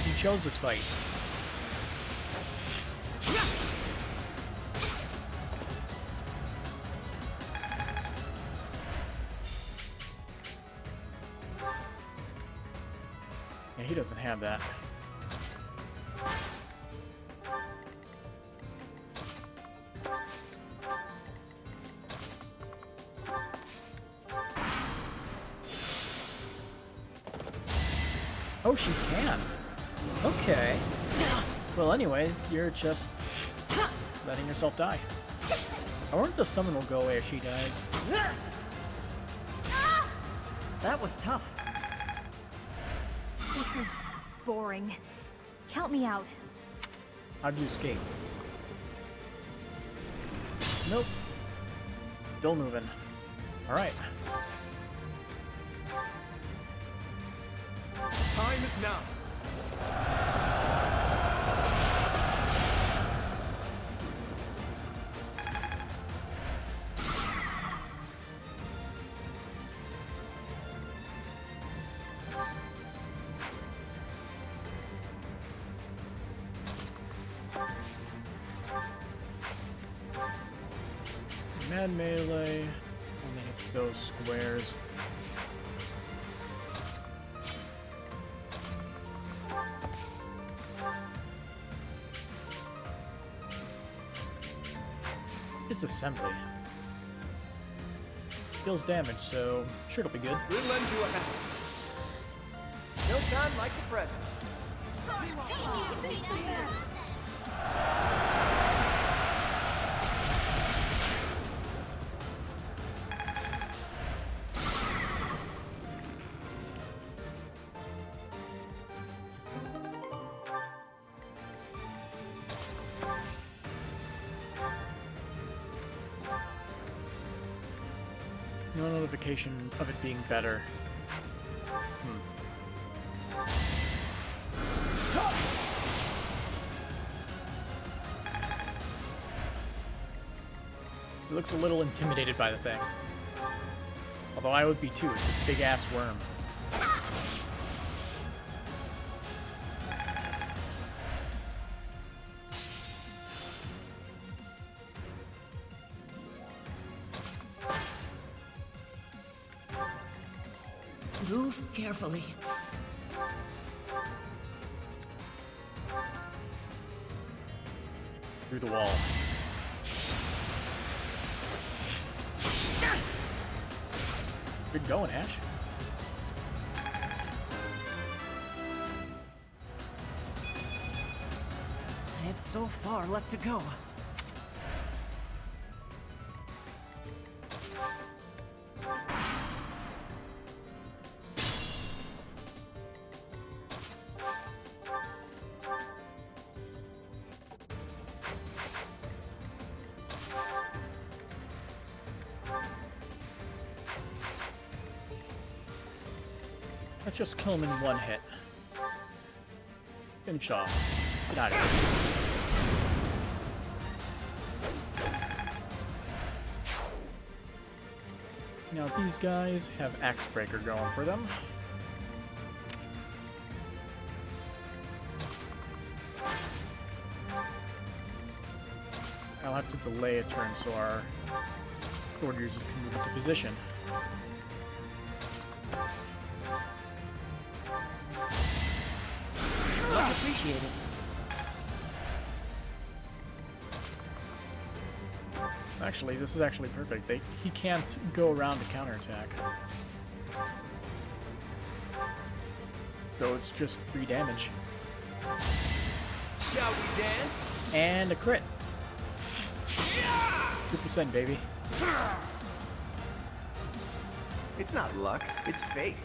You chose this fight. Yeah, he doesn't have that. Oh, she can. Okay. Well, anyway, you're just letting yourself die. I wonder if the summon will go away if she dies. That was tough. This is boring. Count me out. How'd you escape? Nope. Still moving. Alright. Time is now. Mad melee. Only hits those squares. Assembly. Deals damage, so sure it'll be good. We'll lend you a hand. No time like the present. No notification of it being better. He looks a little intimidated by the thing. Although I would be too, it's a big-ass worm. Move carefully. Through the wall. Good going, Ash. I have so far left to go. Let's just kill him in one hit. Finish off. Get out of here. Now these guys have Axe Breaker going for them. I'll have to delay a turn so our cord users can move into position. Much appreciated. Actually, this is actually perfect. He can't go around to counterattack. So it's just free damage. Shall we dance? And a crit. 2%, baby. It's not luck, it's fate.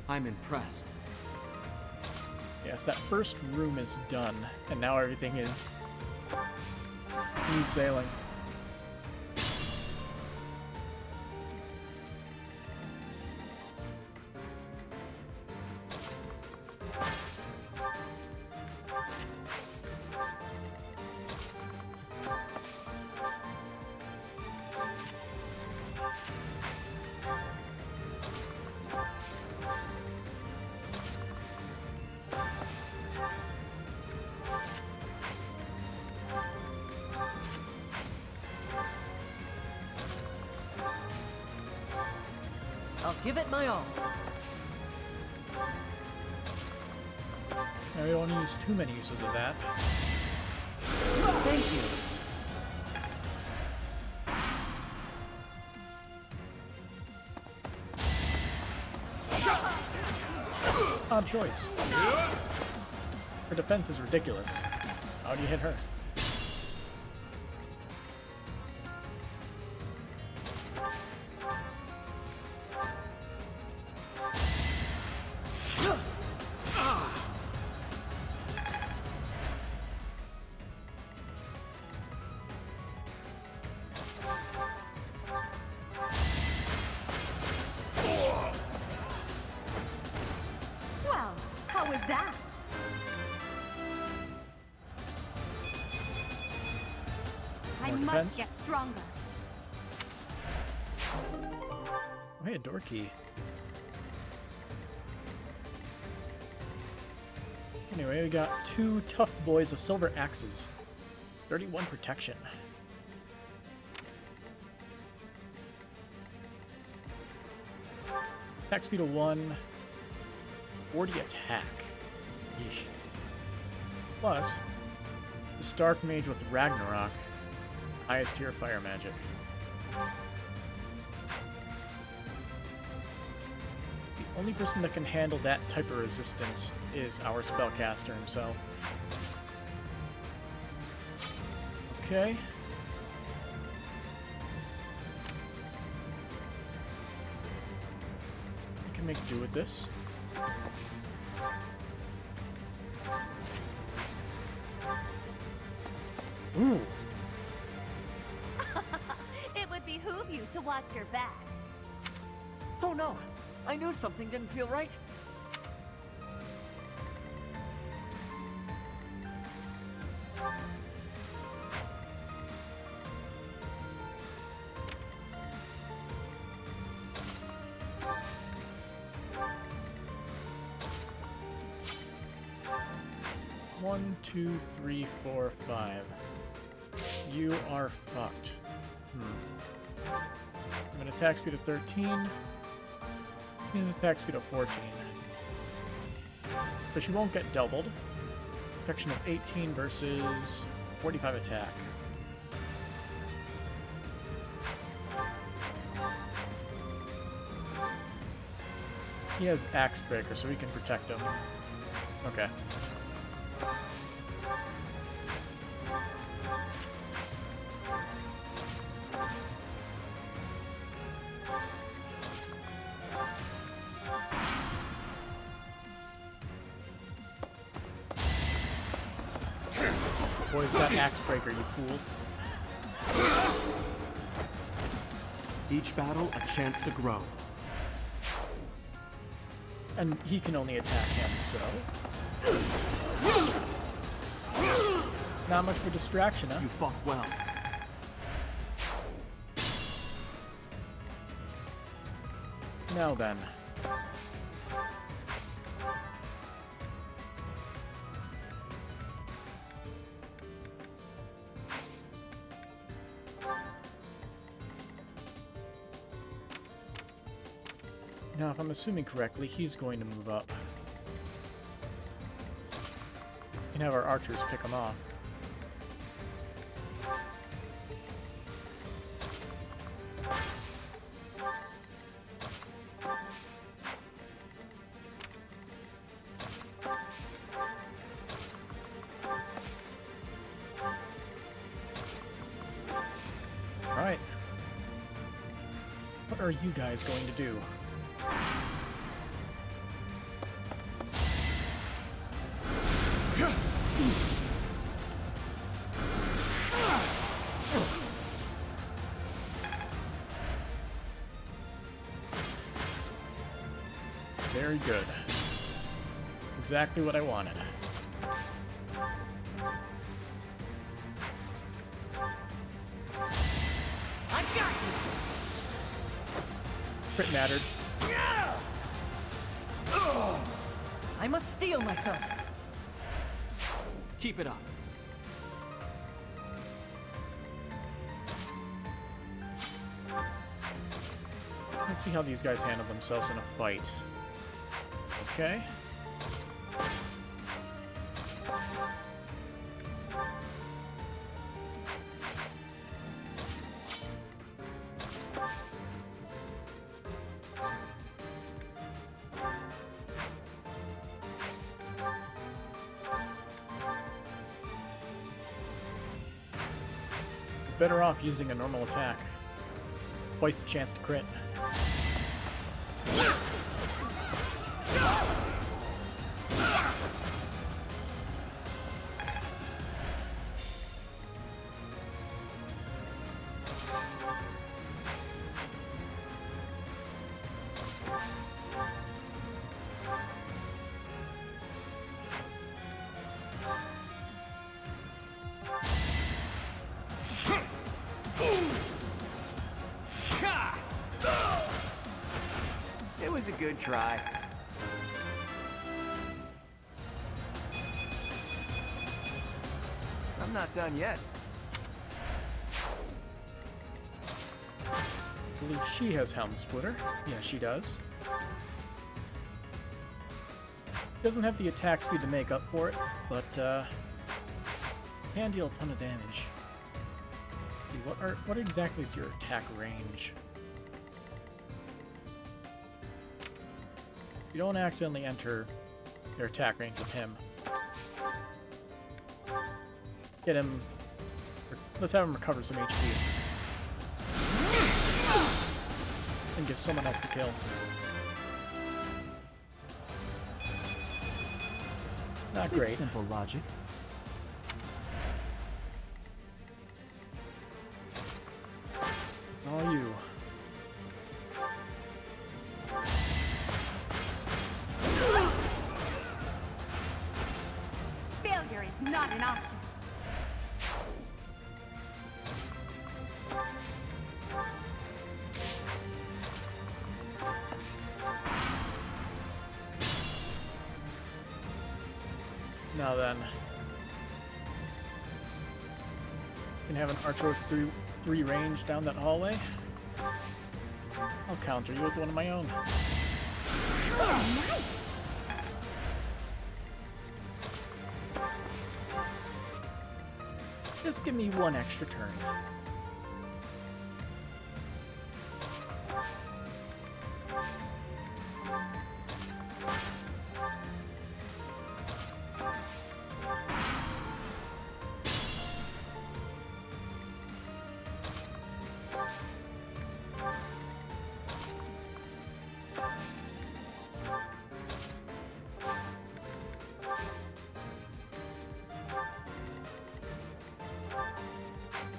I'm impressed. Yes, that first room is done, and now everything is smooth sailing. I'll give it my all. Now we don't want to use too many uses of that. Thank you. Odd choice. Her defense is ridiculous. How do you hit her? Well, how was that? I More must defense? get stronger. Oh, hey, a door key. Anyway, we got two tough boys with silver axes. 31 protection. Attack speed of 1. 40 attack. Yeesh. Plus, the Stark Mage with Ragnarok. Highest tier fire magic. The only person that can handle that type of resistance is our spellcaster himself. Okay. We can make do with this. Ooh. It would behoove you to watch your back. Oh no! I knew something didn't feel right. One, two, three, four, 5. You are fucked. I'm an attack speed of 13. He's an attack speed of 14. So she won't get doubled. Protection of 18 versus 45 attack. He has Axe Breaker, so we can protect him. Okay. Boy's got Axe Breaker, you fool. Each battle a chance to grow. And he can only attack him, so... Not much for distraction, huh? You fought well. Now then. Now, if I'm assuming correctly, he's going to move up. We can have our archers pick him off. Alright. What are you guys going to do? Very good. Exactly what I wanted. I got you. Crit mattered. I must steel myself. Keep it up. Let's see how these guys handle themselves in a fight. Okay. Better off using a normal attack. Twice the chance to crit. It was a good try. I'm not done yet. I believe she has Helm Splitter. Yeah, she does. She doesn't have the attack speed to make up for it, but can deal a ton of damage. See, what exactly is your attack range? You don't accidentally enter their attack range with him. Get him. Let's have him recover some HP. And give someone else to kill. Not great. Simple logic. All you. Failure is not an option. Now then. Can have an archer with three range down that hallway. I'll counter you with one of my own. Oh, nice. Just give me one extra turn.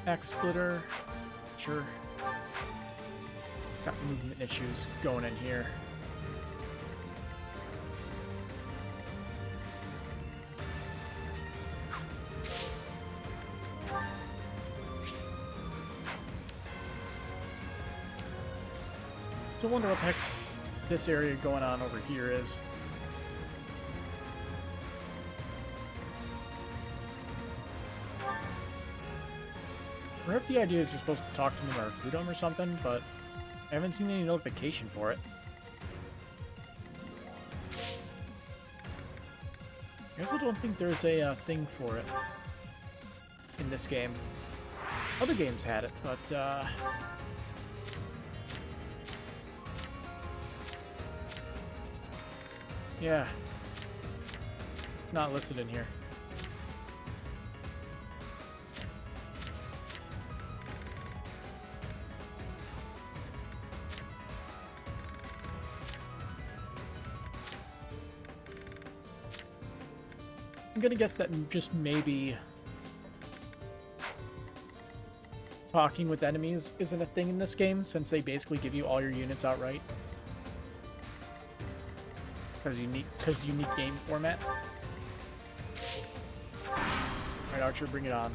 Axe splitter, sure. Got movement issues going in here. still wonder what the heck this area going on over here is. Or if the idea is you're supposed to talk to them or recruit them or something, but I haven't seen any notification for it. I also don't think there's a thing for it in this game. Other games had it, but yeah, it's not listed in here. I'm gonna guess that just maybe talking with enemies isn't a thing in this game, since they basically give you all your units outright. Because unique game format. Alright, Archer, bring it on.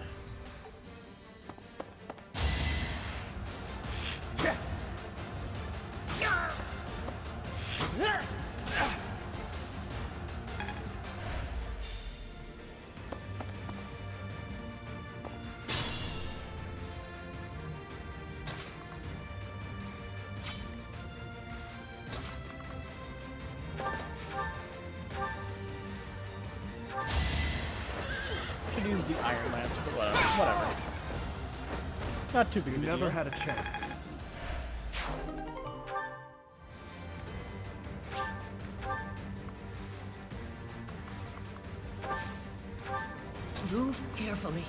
Should use the Iron Lance, but whatever. Not too big of a deal. Never had a chance. Move carefully.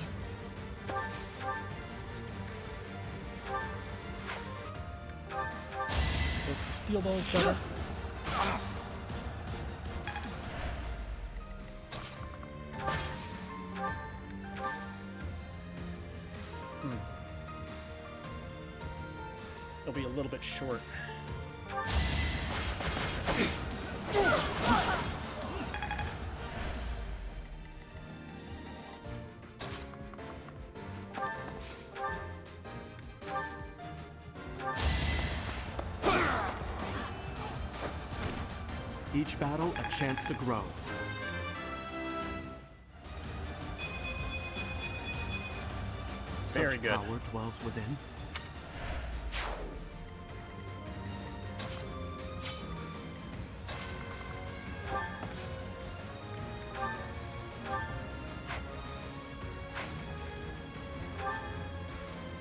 This steel ball is better. It'll be a little bit short. Each battle a chance to grow. Very Such good. Power dwells within.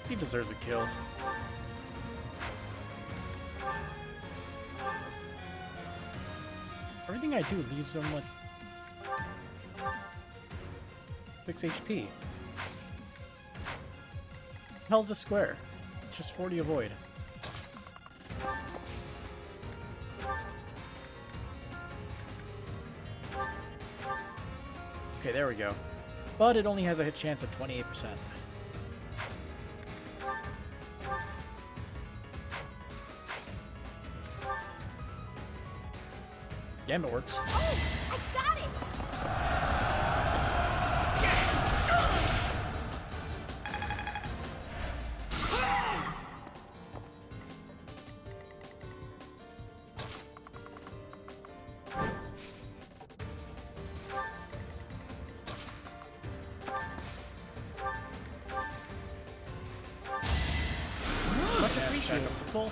He deserves a kill. Everything I do leaves him with 6 HP. Hell's a square. It's just 40 avoid. Okay, there we go. But it only has a hit chance of 28%. Damn, it works. Oh, I got it! Much appreciated. Full.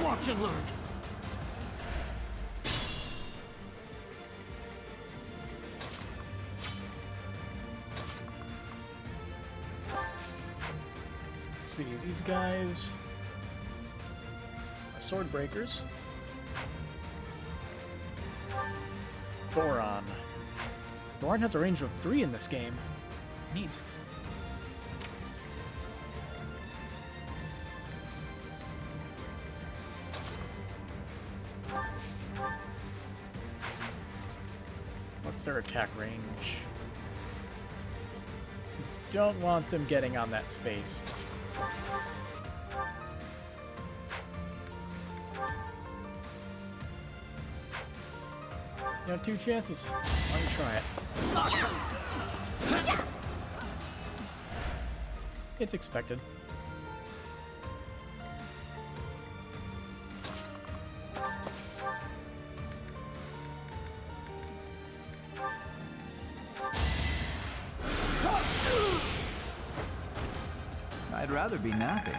Watch and learn. Let's see, these guys are sword breakers. Thoron. Thoron has a range of 3 in this game. Neat. What's their attack range? Don't want them getting on that space. You have 2 chances. Why don't you try it? It's expected. I'd rather be napping.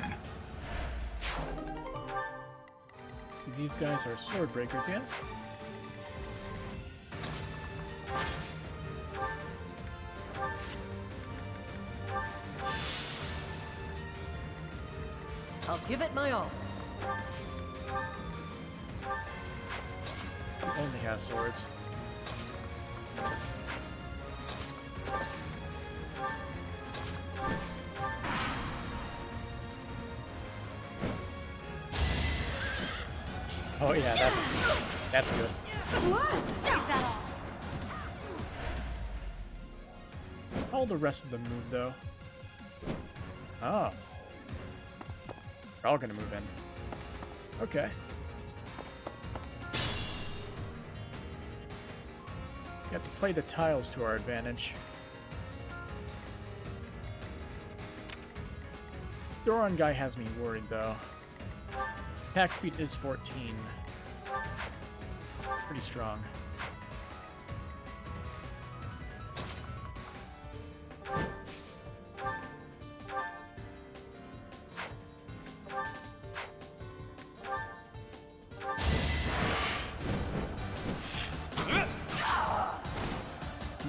These guys are sword breakers, yes? I'll give it my all. He only has swords. Oh yeah, that's good. How the rest of them move though? Oh. They're all gonna move in. Okay. We have to play the tiles to our advantage. Doron guy has me worried though. Attack speed is 14. Pretty strong.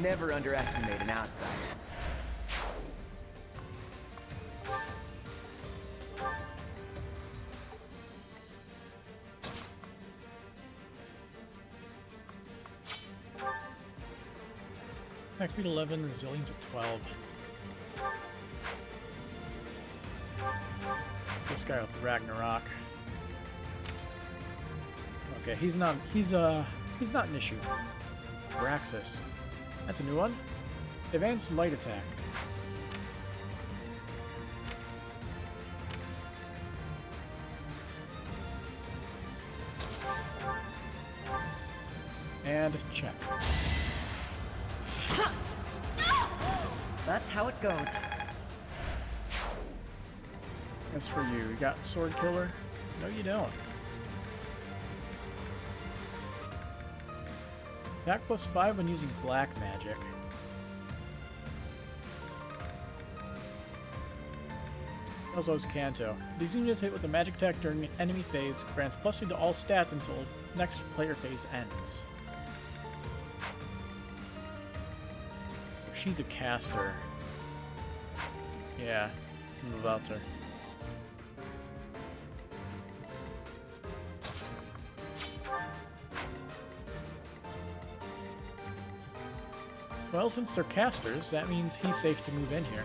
Never underestimate an outsider. Attack speed 11, resilience at 12. This guy with Ragnarok. Okay, he's not an issue. Braxis. That's a new one. Advanced light attack. And check. That's how it goes. As for you, you got Sword Killer? No, you don't. Attack +5 when using black magic. Elzo's Kanto. These units hit with a magic attack during the enemy phase, grants +2 to all stats until next player phase ends. She's a caster. Yeah, move out her. Well, since they're casters, that means he's safe to move in here.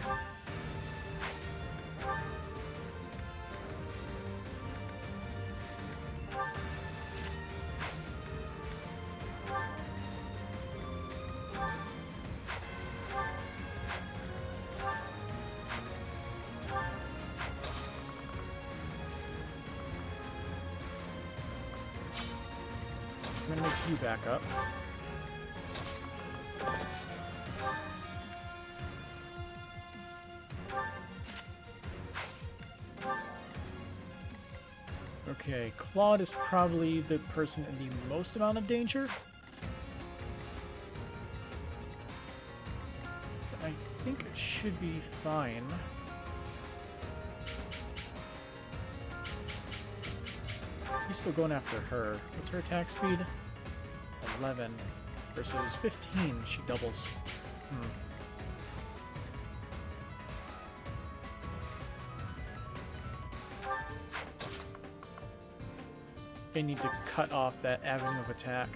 I'm gonna make you back up. Okay, Claude is probably the person in the most amount of danger. I think it should be fine. He's still going after her. What's her attack speed? 11 versus 15. She doubles. They need to cut off that avenue of attack.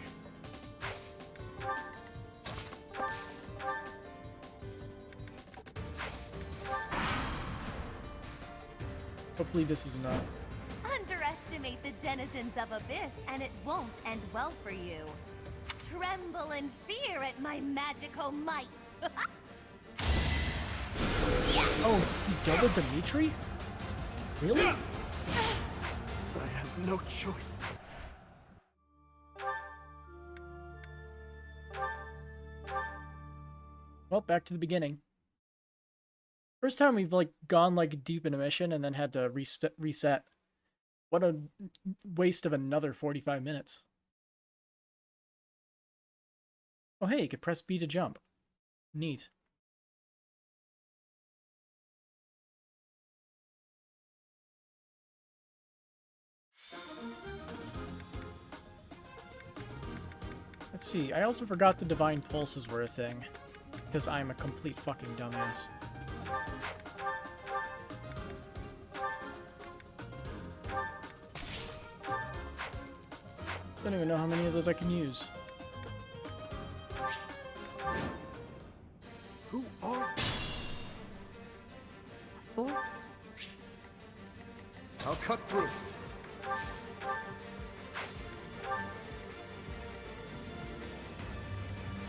Hopefully this is enough. Underestimate the denizens of Abyss, and it won't end well for you. Tremble in fear at my magical might. Oh, he doubled Dimitri? Really? I have no choice. Well, back to the beginning. First time we've like gone like deep in a mission and then had to reset. What a waste of another 45 minutes. Oh hey, you could press B to jump. Neat. Let's see, I also forgot the divine pulses were a thing. Because I'm a complete fucking dumbass. Don't even know how many of those I can use. Who are... Four? I'll cut through.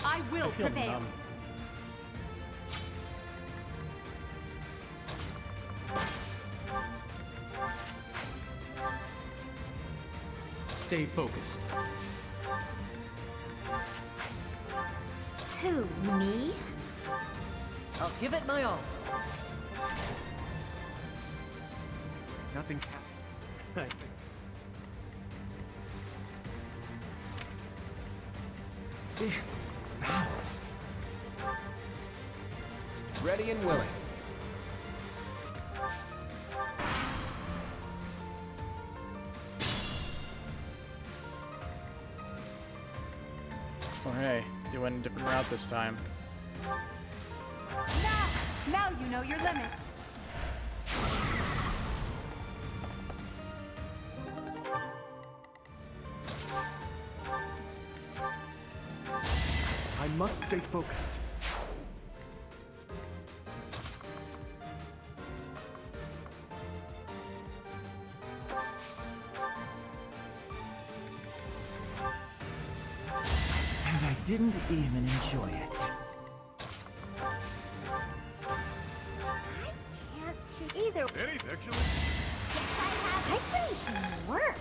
I will feel prevail. numb. Stay focused. Who, me? I'll give it my all. Nothing's happening. Ready and willing. Oh hey, they went a different route this time. Now you know your limits. I must stay focused. And I didn't even enjoy it. Can't she either? Any, actually. I bring some work.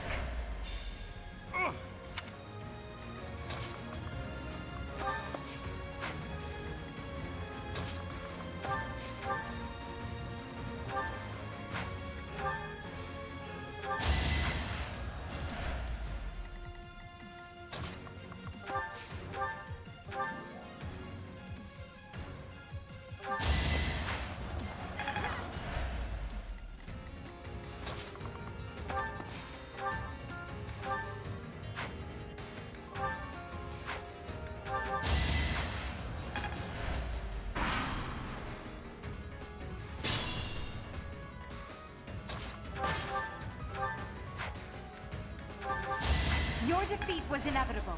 Your defeat was inevitable.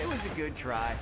It was a good try.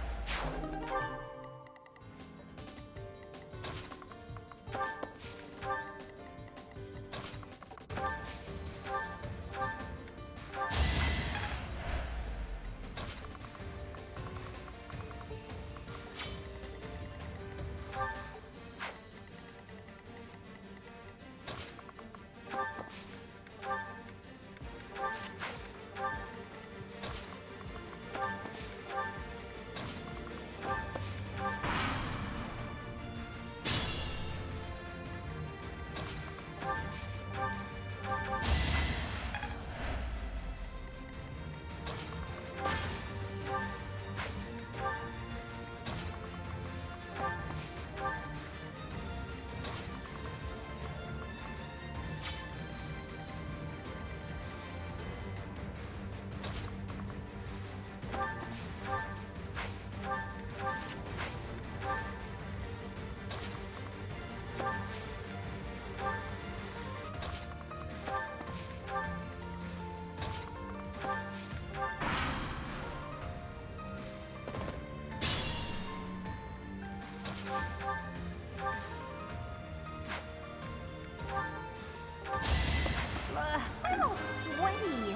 I'm all sweaty.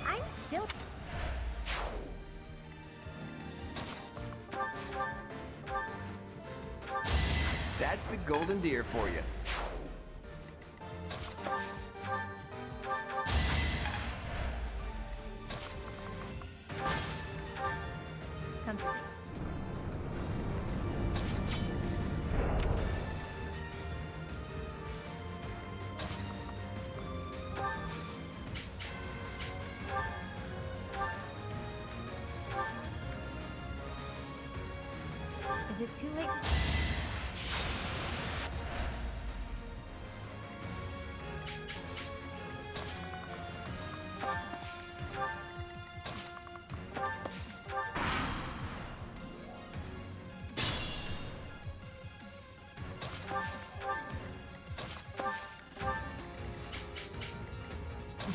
I'm still... That's the golden deer for you. Is it too late?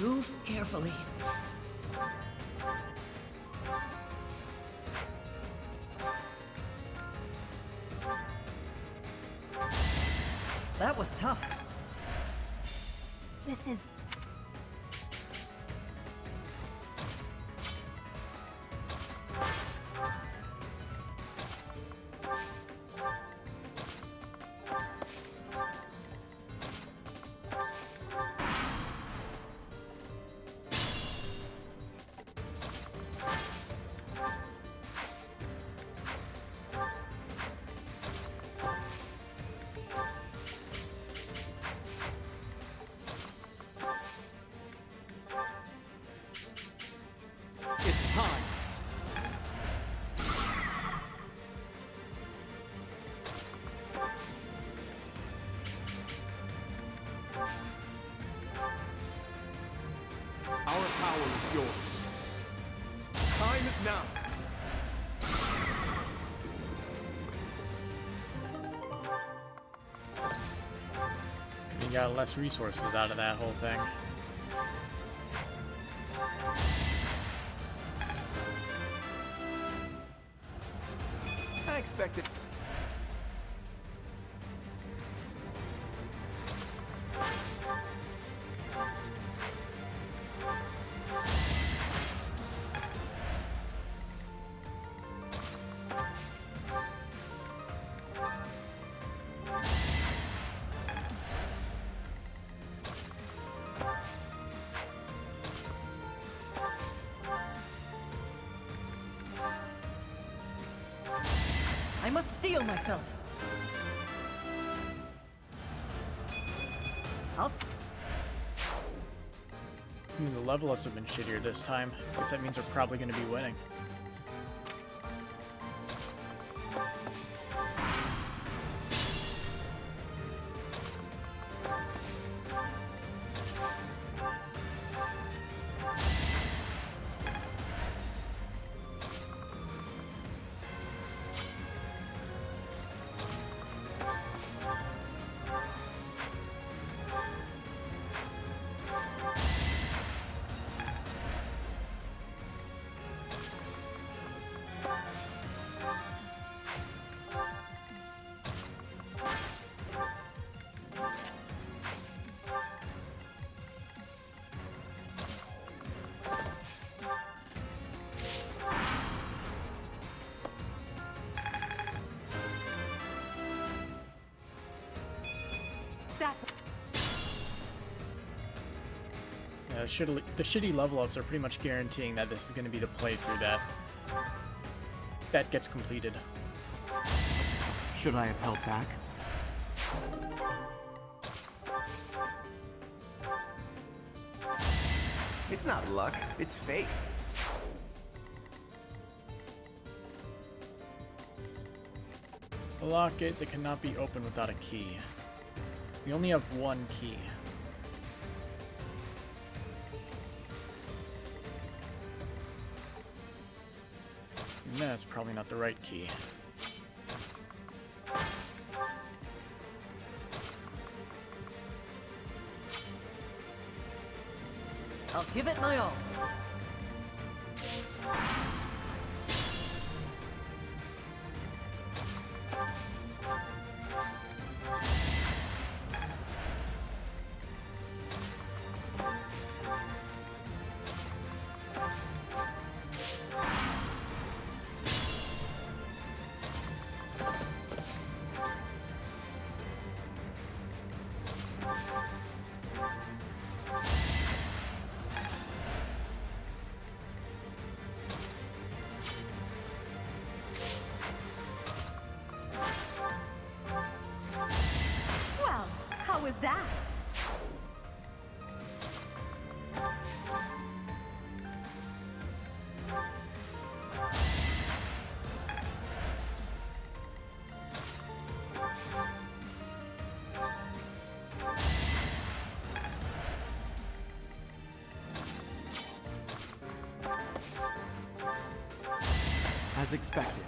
Move carefully. That was tough. This is... It's time. Our power is yours. Time is now. You got less resources out of that whole thing. I expected. I must steel myself. The level ups have been shittier this time. Guess that means we're probably going to be winning. The shitty level ups are pretty much guaranteeing that this is going to be the playthrough that gets completed. Should I have held back? It's not luck, it's fate. A locket that cannot be opened without a key. We only have one key. And that's probably not the right key. I'll give it my all. Well, how was that? as expected.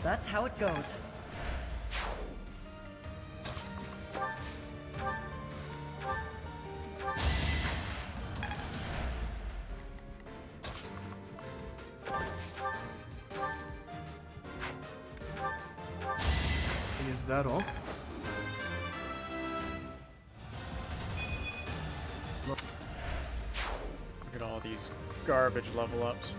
That's how it goes. Is that all? Look at all these garbage level ups.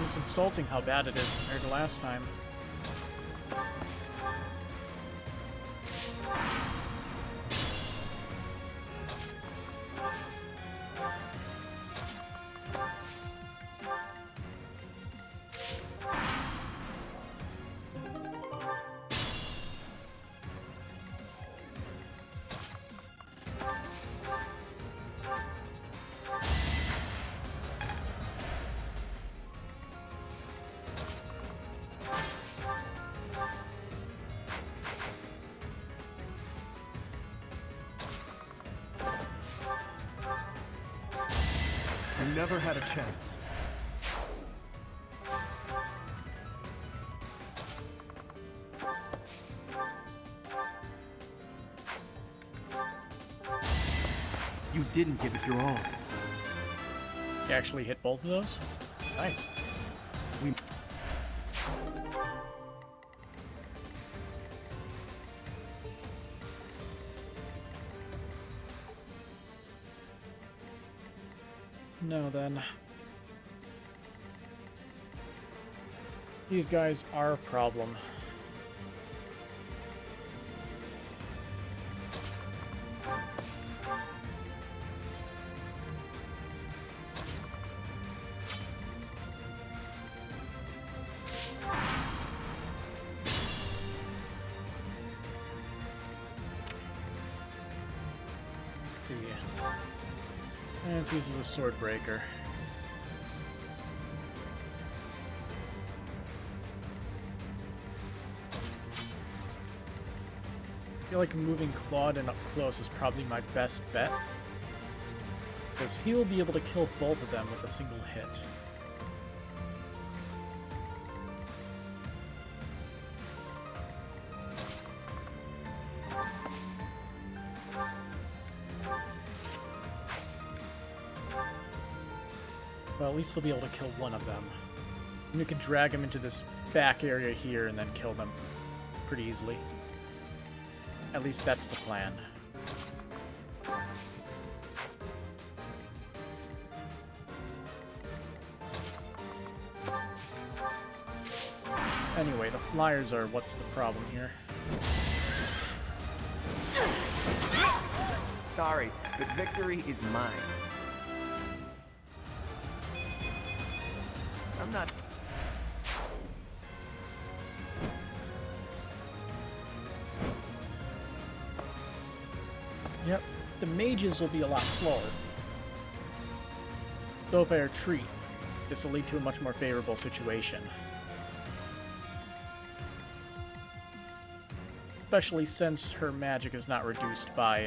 It's insulting how bad it is compared to last time. You never had a chance. You didn't give it your all. You actually hit both of those? Nice. We... No, then. These guys are a problem. And let's use the sword breaker. feel like moving Claude up close is probably my best bet, because he will be able to kill both of them with a single hit. Well, at least he'll be able to kill one of them. And we can drag him into this back area here and then kill them pretty easily. At least that's the plan. Anyway, the flyers are what's the problem here. Sorry, but victory is mine. I'm not... Yep, the mages will be a lot slower. So if I retreat, this will lead to a much more favorable situation. Especially since her magic is not reduced by,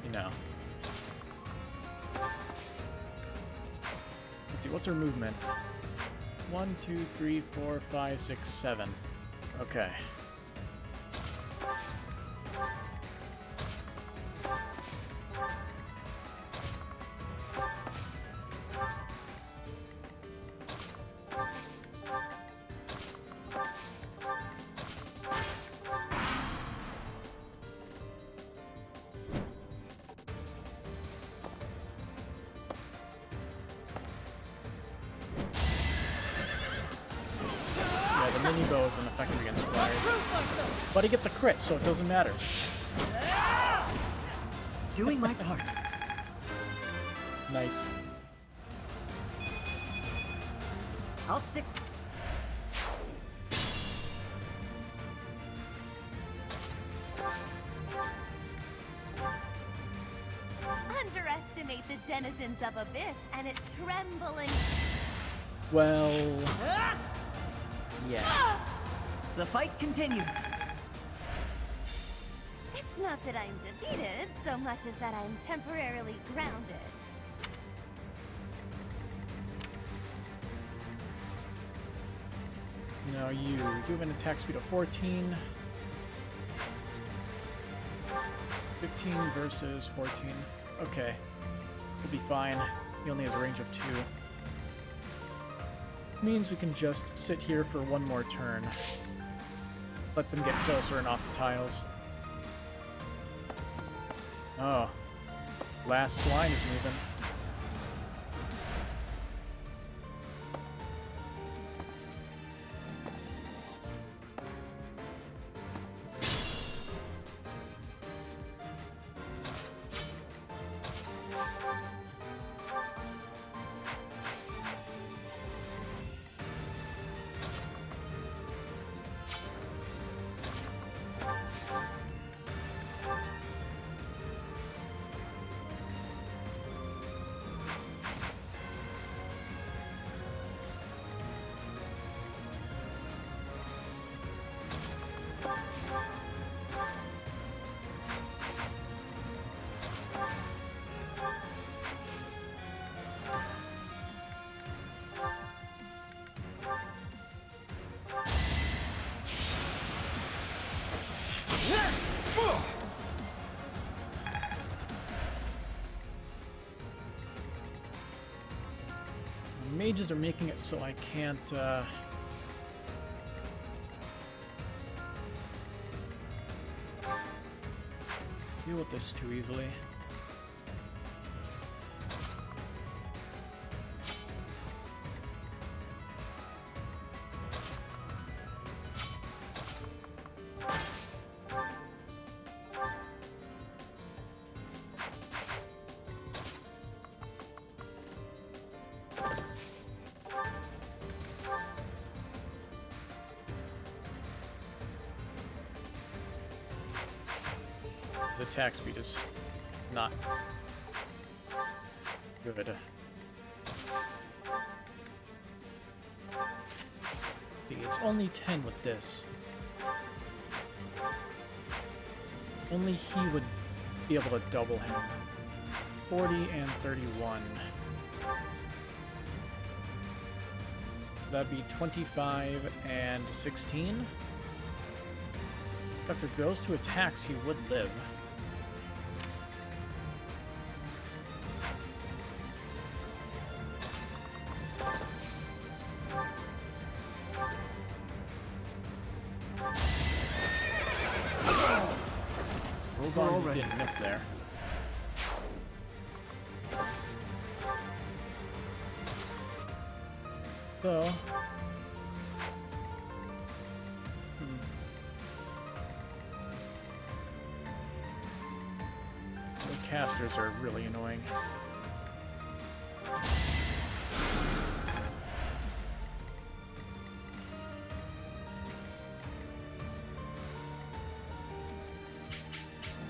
you know. Let's see, what's her movement? 1, 2, 3, 4, 5, 6, 7. Okay. The mini bow is ineffective against flyers. But he gets a crit, so it doesn't matter. Doing my part. Nice. I'll stick. Underestimate the denizens of Abyss, and it trembling. Well... yeah. The fight continues. It's not that I'm defeated, so much as that I'm temporarily grounded. Now you have an attack speed of 14. 15 versus 14. Okay. We'll be fine. He only has a range of 2. Means we can just sit here for one more turn. Let them get closer and off the tiles. Oh. Last line is moving. Mages are making it so I can't, deal with this too easily. His attack speed is not Good. See, it's only 10 with this. Only he would be able to double him. 40 and 31. That'd be 25 and 16. So after goes to attacks, he would live. Over already. Didn't miss there. So, the casters are really annoying.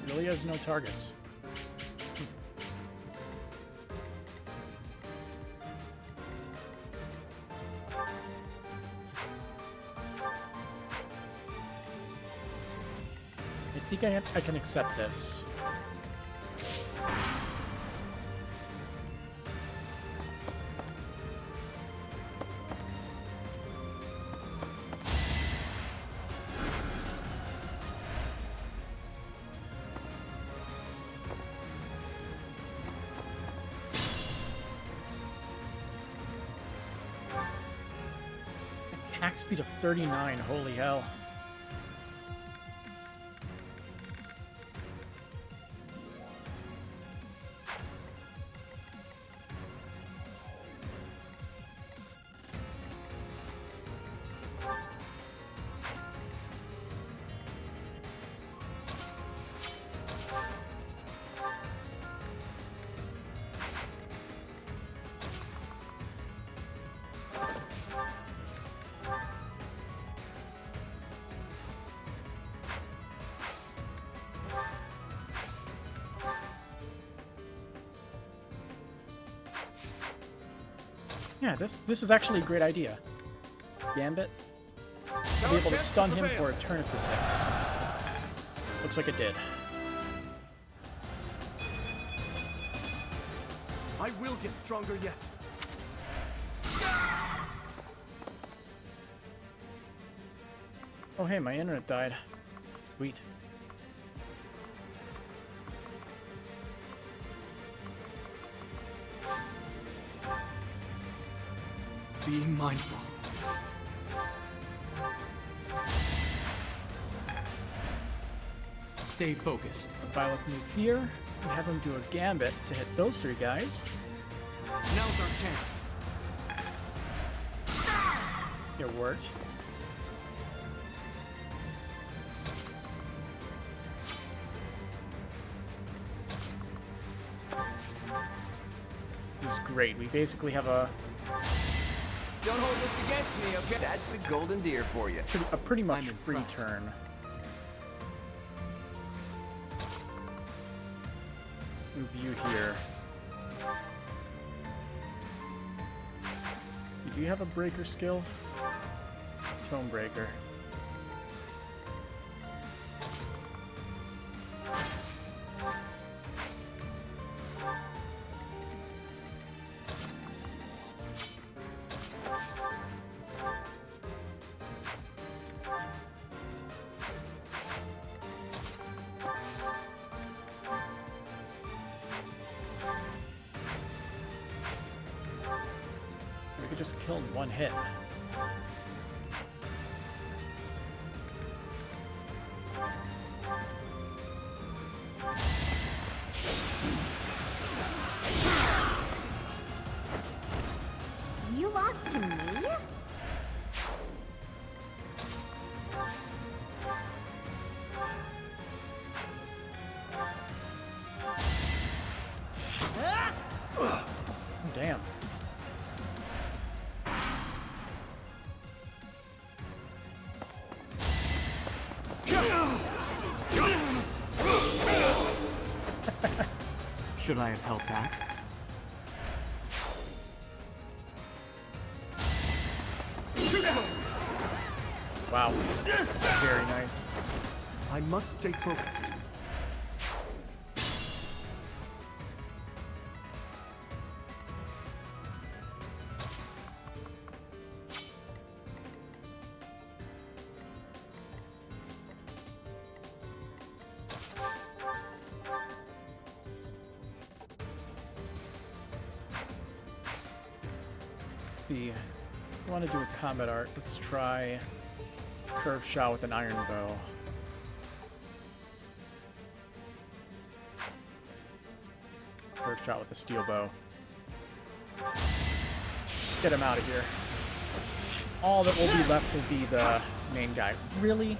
Really has no targets. I think I can accept this. Attack speed of 39, holy hell. Yeah, this is actually a great idea. Gambit. I'll be able to stun him for a turn if this hits. Looks like it did. I will get stronger yet. Oh hey, my internet died. Sweet. Be mindful. Stay focused. Violet move here, and have him do a gambit to hit those three guys. Now's our chance. It worked. This is great. We basically have a Don't hold this against me, okay? That's the golden deer for you. a pretty much free turn. Move you here. So do you have a breaker skill? Tone breaker. We could just kill in one hit. You lost to me? Oh, damn. Should I have held back? Wow. Very nice. I must stay focused. I want to do a combat art. Let's try curved shot with an iron bow. Curved shot with a steel bow. Get him out of here. All that will be left will be the main guy. Really?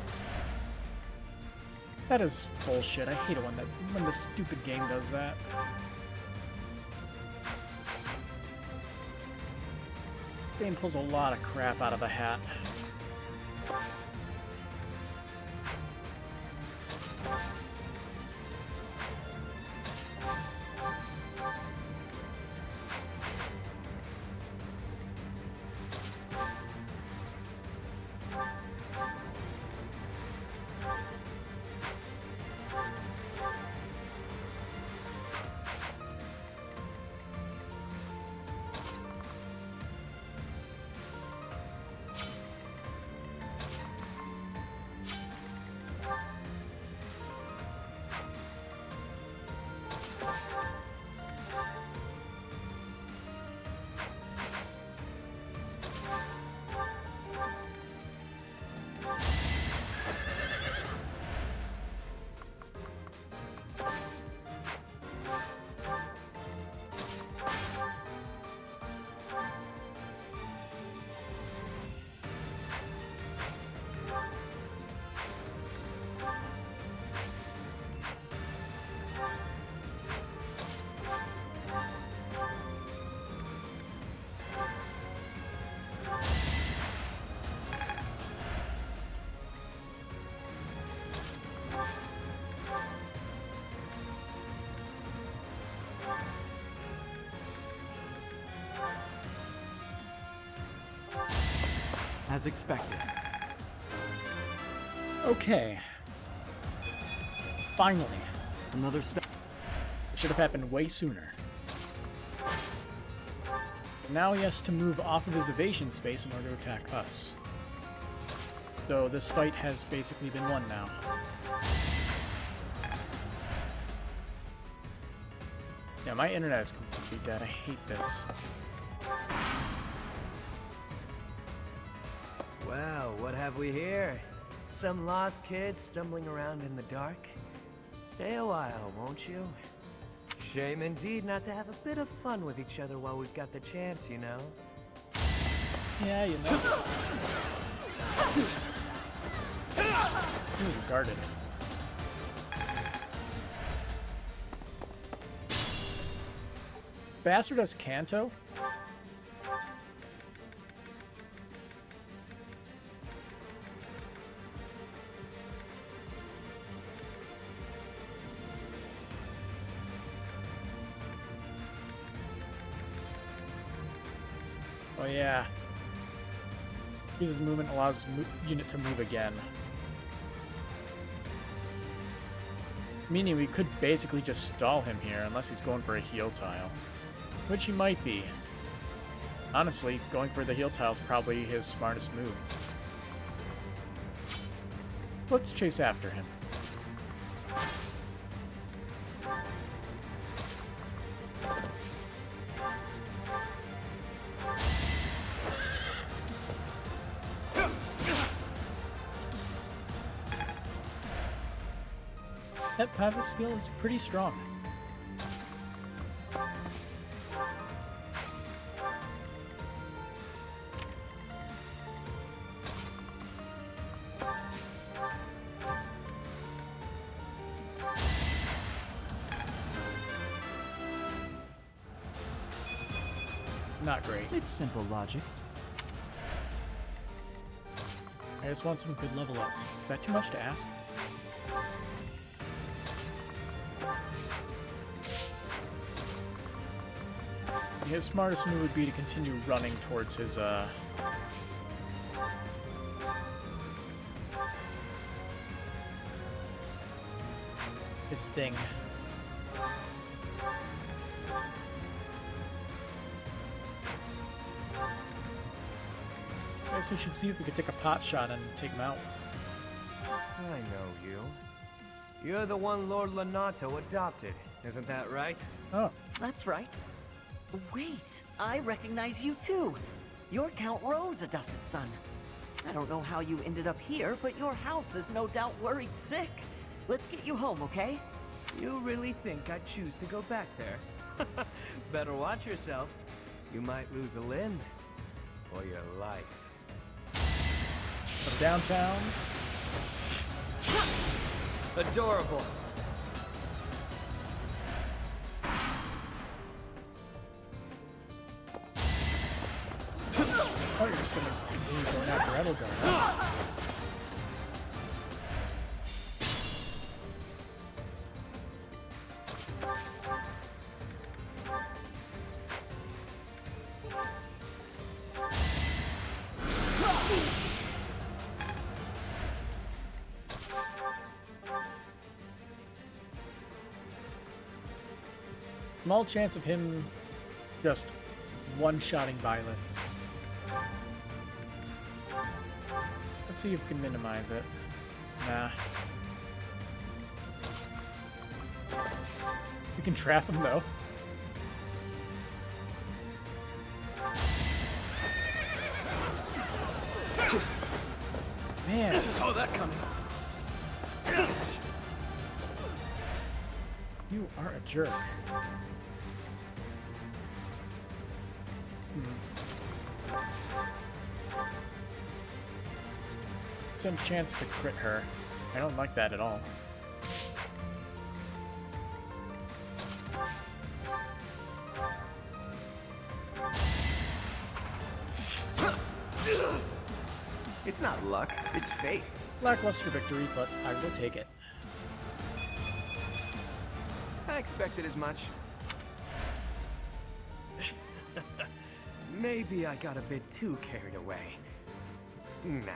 That is bullshit. I hate it when the stupid game does that. Game pulls a lot of crap out of a hat. As expected. Okay. Finally. Another step. Should have happened way sooner. Now he has to move off of his evasion space in order to attack us. So this fight has basically been won now. Yeah, my internet is completely dead. I hate this. Well, what have we here? Some lost kids stumbling around in the dark? Stay a while, won't you? Shame indeed not to have a bit of fun with each other while we've got the chance, you know? Yeah, you know. Ooh, guarded. Bastard has Kanto? Oh yeah. Uses movement, allows unit to move again. Meaning we could basically just stall him here unless he's going for a heal tile. Which he might be. Honestly, going for the heal tile is probably his smartest move. Let's chase after him. That passive skill is pretty strong. Not great. It's simple logic. I just want some good level ups. Is that too much to ask? His smartest move would be to continue running towards his this thing. I guess we should see if we could take a pot shot and take him out. I know you. You're the one Lord Lonato adopted, isn't that right? Oh. That's right. Wait, I recognize you too. You're Count Rowe's adopted son. I don't know how you ended up here, but your house is no doubt worried sick. Let's get you home, okay? You really think I'd choose to go back there? Better watch yourself. You might lose a limb. Or your life. From downtown. Adorable. Oh, you're just gonna continue going after Edelgard, huh? Small chance of him just one-shotting Violet. Let's see if we can minimize it. Nah. We can trap him though. Man. Saw that coming. You are a jerk. Some chance to crit her. I don't like that at all. It's not luck, it's fate. Lackluster victory, but I will take it. I expected as much. Maybe I got a bit too carried away. Nah.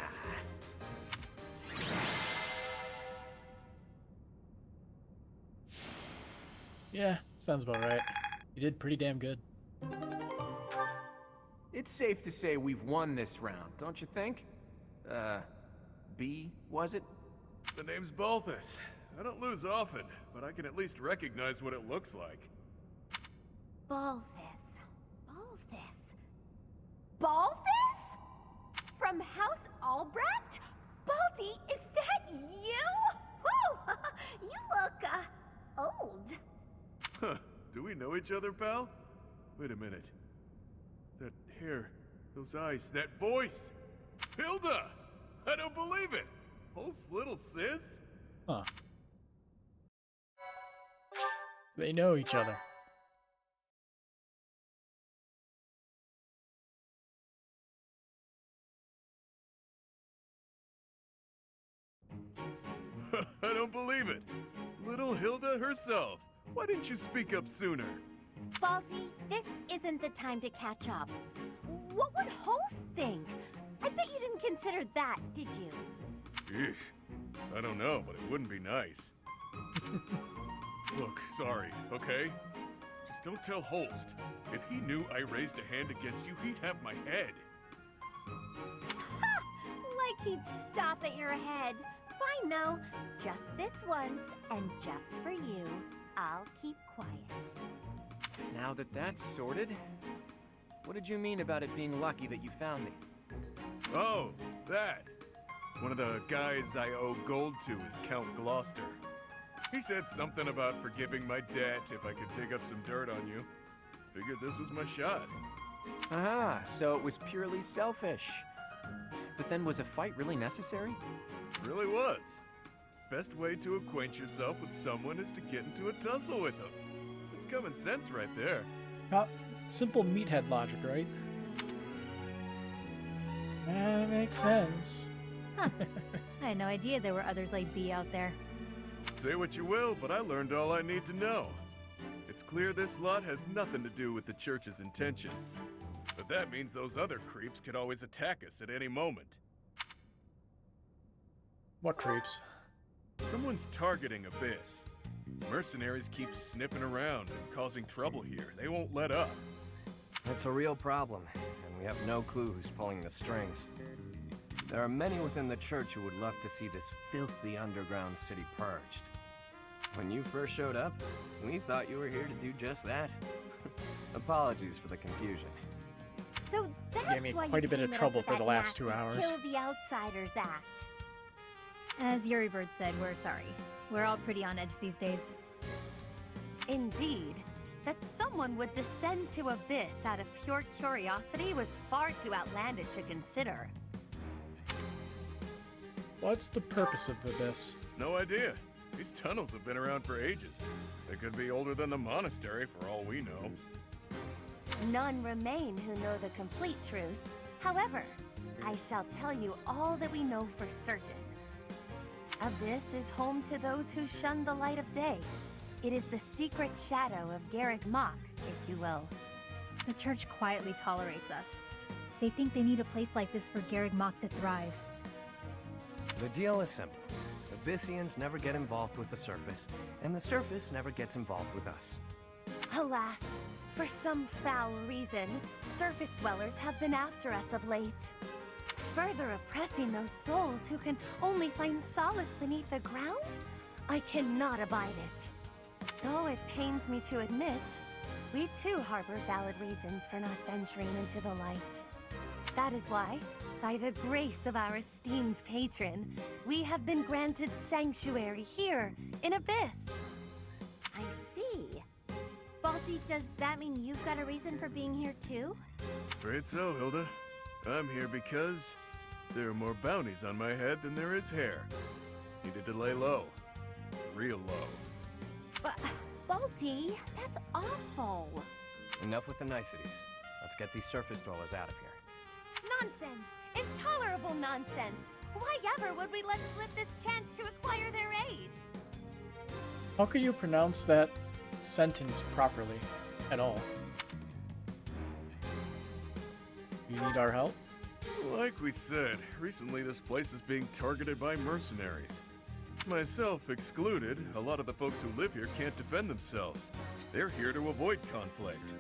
Yeah, sounds about right. You did pretty damn good. It's safe to say we've won this round, don't you think? B, was it? The name's Balthus. I don't lose often, but I can at least recognize what it looks like. Balthus. Balthus. Balthus? From House Albrecht? Baldy, is that you? Whew! You look, old. Huh. Do we know each other, pal? Wait a minute. That hair, those eyes, that voice! Hilda! I don't believe it! Oh, little sis? Huh. They know each other. I don't believe it. Little Hilda herself. Why didn't you speak up sooner? Baldy, this isn't the time to catch up. What would Holst think? I bet you didn't consider that, did you? Eesh. I don't know, but it wouldn't be nice. Look, sorry, okay? Just don't tell Holst. If he knew I raised a hand against you, he'd have my head. Ha! Like he'd stop at your head. Fine, though. Just this once, and just for you, I'll keep quiet. Now that that's sorted, what did you mean about it being lucky that you found me? Oh, that. One of the guys I owe gold to is Count Gloucester. He said something about forgiving my debt if I could dig up some dirt on you. Figured this was my shot. Ah, so it was purely selfish. But then was a fight really necessary? Really was. Best way to acquaint yourself with someone is to get into a tussle with them. It's common sense right there. Simple meathead logic, right? That makes sense. Huh. I had no idea there were others like B out there. Say what you will, but I learned all I need to know. It's clear this lot has nothing to do with the church's intentions. But that means those other creeps could always attack us at any moment. What creeps? Someone's targeting Abyss. Mercenaries keep sniffing around and causing trouble here. They won't let up. It's a real problem, and we have no clue who's pulling the strings. There are many within the church who would love to see this filthy underground city purged. When you first showed up, we thought you were here to do just that. Apologies for the confusion. So that's Gave me why quite you a bit of came at us trouble with for the that last 2 nasty hours. Kill the Outsiders Act. As Yuribird said, we're sorry. We're all pretty on edge these days. Indeed. That someone would descend to Abyss out of pure curiosity was far too outlandish to consider. What's the purpose of this? No idea. These tunnels have been around for ages. They could be older than the monastery for all we know. None remain who know the complete truth. However, I shall tell you all that we know for certain. Abyss is home to those who shun the light of day. It is the secret shadow of Garrick Mach, if you will. The church quietly tolerates us. They think they need a place like this for Garrick Mach to thrive. The deal is simple. Abyssians never get involved with the surface, and the surface never gets involved with us. Alas, for some foul reason, surface dwellers have been after us of late. Further oppressing those souls who can only find solace beneath the ground? I cannot abide it. Though it pains me to admit, we too harbor valid reasons for not venturing into the light. That is why, by the grace of our esteemed patron, we have been granted sanctuary here in Abyss. I see. Balti, does that mean you've got a reason for being here too? Afraid so, Hilda. I'm here because there are more bounties on my head than there is hair. Needed to lay low. Real low. But, Balti, that's awful. Enough with the niceties. Let's get these surface dwellers out of here. Nonsense! Intolerable nonsense! Why ever would we let slip this chance to acquire their aid? How could you pronounce that sentence properly at all? You need our help? Like we said, recently this place is being targeted by mercenaries. Myself excluded, a lot of the folks who live here can't defend themselves. They're here to avoid conflict.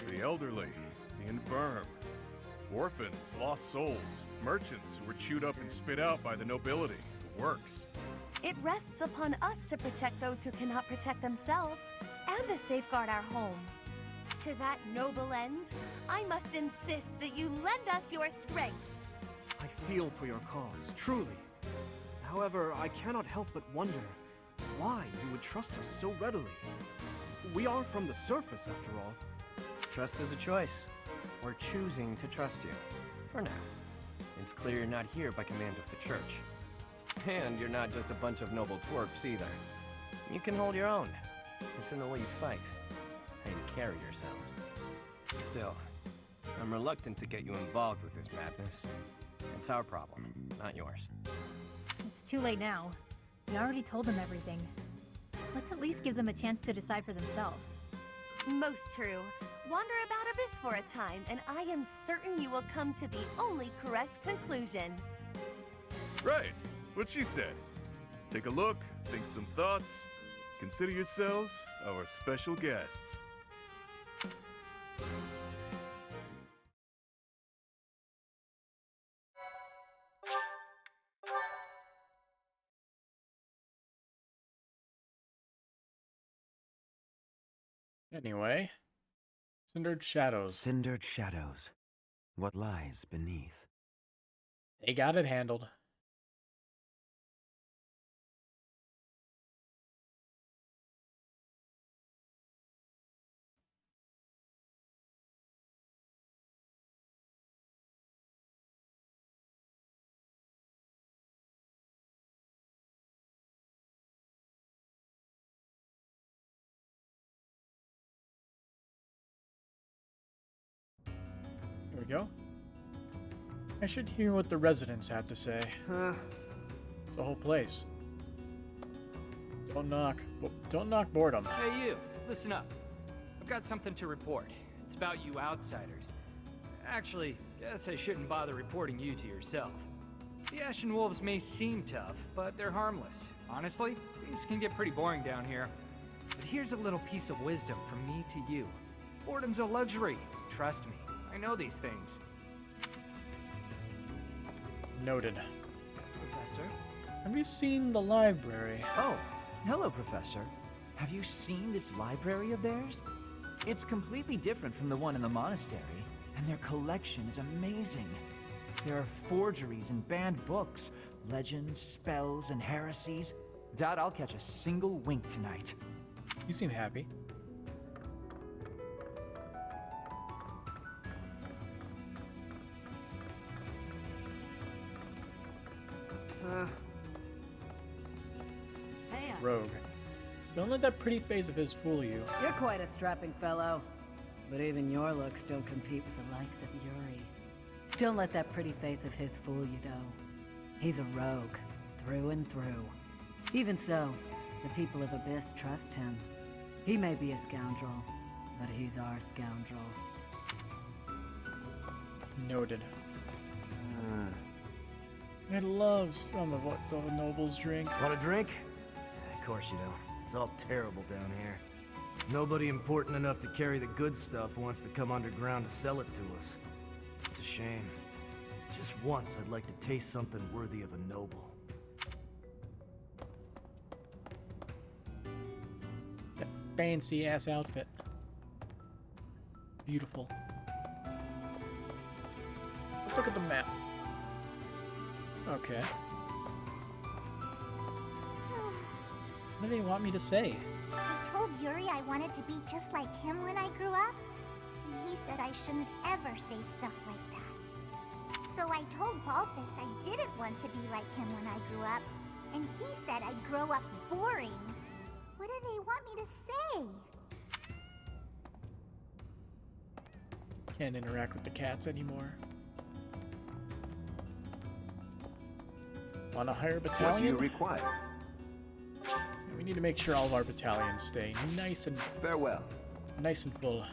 The elderly, the infirm, orphans, lost souls, merchants who were chewed up and spit out by the nobility, the works. It rests upon us to protect those who cannot protect themselves, and to safeguard our home. To that noble end, I must insist that you lend us your strength. I feel for your cause, truly. However, I cannot help but wonder why you would trust us so readily. We are from the surface, after all. Trust is a choice. We're choosing to trust you. For now. It's clear you're not here by command of the church. And you're not just a bunch of noble twerps either. You can hold your own. It's in the way you fight, how you carry yourselves. Still, I'm reluctant to get you involved with this madness. It's our problem, not yours. It's too late now. We already told them everything. Let's at least give them a chance to decide for themselves. Most true. Wander about Abyss for a time, and I am certain you will come to the only correct conclusion. Right, what she said. Take a look, think some thoughts. Consider yourselves our special guests. Anyway, Cindered Shadows. Cindered Shadows. What lies beneath? They got it handled. There we go. I should hear what the residents have to say. It's a whole place. Don't knock boredom. Hey you, listen up. I've got something to report. It's about you outsiders. Actually, guess I shouldn't bother reporting you to yourself. The Ashen Wolves may seem tough, but they're harmless. Honestly, things can get pretty boring down here. But here's a little piece of wisdom from me to you. Boredom's a luxury. Trust me, I know these things. Noted. Professor? Have you seen the library? Oh, hello, Professor. Have you seen this library of theirs? It's completely different from the one in the monastery, and their collection is amazing. There are forgeries and banned books, legends, spells, and heresies. Doubt I'll catch a single wink tonight. You seem happy. Hey, Rogue. Don't let that pretty face of his fool you. you're quite a strapping fellow. But even your looks don't compete with the likes of Yuri. Don't let that pretty face of his fool you, though. He's a rogue, through and through. Even so, the people of Abyss trust him. He may be a scoundrel, but he's our scoundrel. Noted. I love some of what the nobles drink. Want a drink? Of course you don't. It's all terrible down here. Nobody important enough to carry the good stuff wants to come underground to sell it to us. It's a shame. Just once I'd like to taste something worthy of a noble. That fancy ass outfit. Beautiful. Let's look at the map. Okay. What do they want me to say? I told Yuri I wanted to be just like him when I grew up, and he said I shouldn't ever say stuff like that. So I told Balthus I didn't want to be like him when I grew up, and he said I'd grow up boring. What do they want me to say? Can't interact with the cats anymore. Want to hire a battalion? What do you require? We need to make sure all of our battalions stay nice and farewell. Nice and full.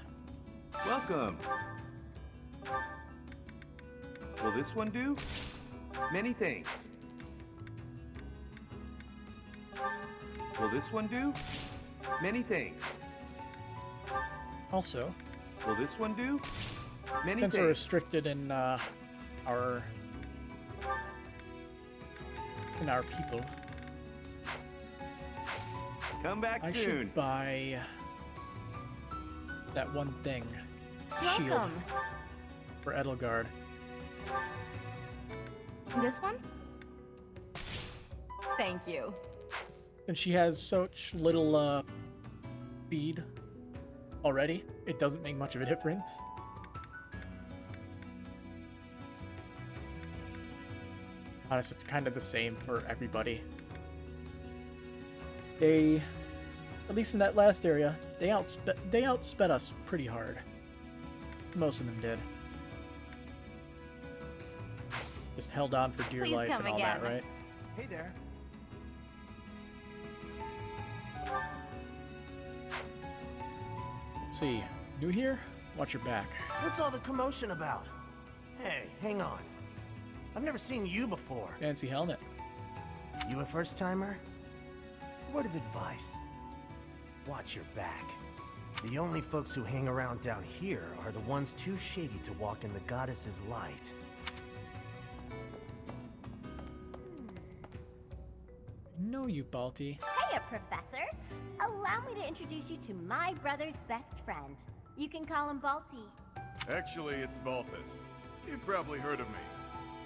Welcome. Will this one do? Many thanks. Will this one do? Many thanks. Also, will this one do? Many since thanks. we're restricted in our people, come back I soon. should buy that one thing. Shield Welcome. for Edelgard. This one? Thank you. And she has such little speed already, it doesn't make much of a difference. Honestly, it's kind of the same for everybody. They, at least in that last area, they outsped us pretty hard. Most of them did. Just held on for dear Please life come and all again. that, right? Hey there. Let's see. New here? Watch your back. What's all the commotion about? Hey, hang on. I've never seen you before. Fancy helmet. You a first-timer? Word of advice. Watch your back. The only folks who hang around down here are the ones too shady to walk in the goddess's light. Know you, Balti. Hiya, Professor. Allow me to introduce you to my brother's best friend. You can call him Balti. Actually, it's Balthus. You've probably heard of me.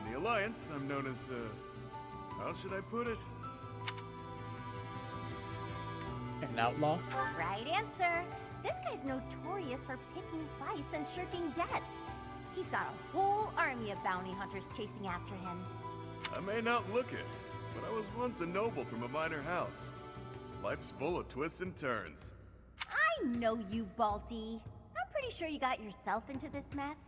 In the Alliance, I'm known as, how should I put it? An outlaw? Right answer. This guy's notorious for picking fights and shirking debts. He's got a whole army of bounty hunters chasing after him. I may not look it, but I was once a noble from a minor house. Life's full of twists and turns. I know you, Balti. I'm pretty sure you got yourself into this mess.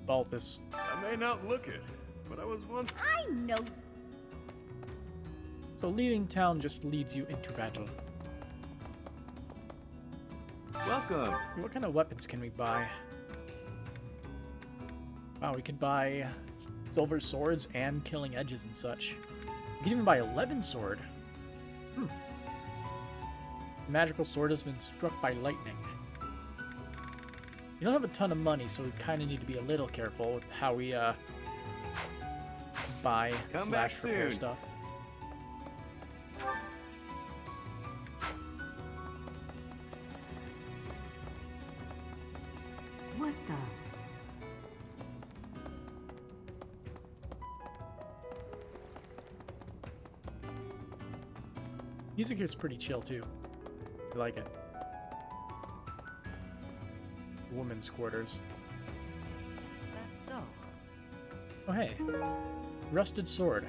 Balthus. I may not look it, but I was once... I know. So leaving town just leads you into battle. Welcome. What kind of weapons can we buy? Wow, we can buy silver swords and killing edges and such. We can even buy a 11 sword. Magical sword has been struck by lightning. You don't have a ton of money, so we kind of need to be a little careful with how we buy Come back slash repair soon. stuff. What the? Music here is pretty chill too. I like it. Women's quarters. Is that so? Oh hey. Rusted sword.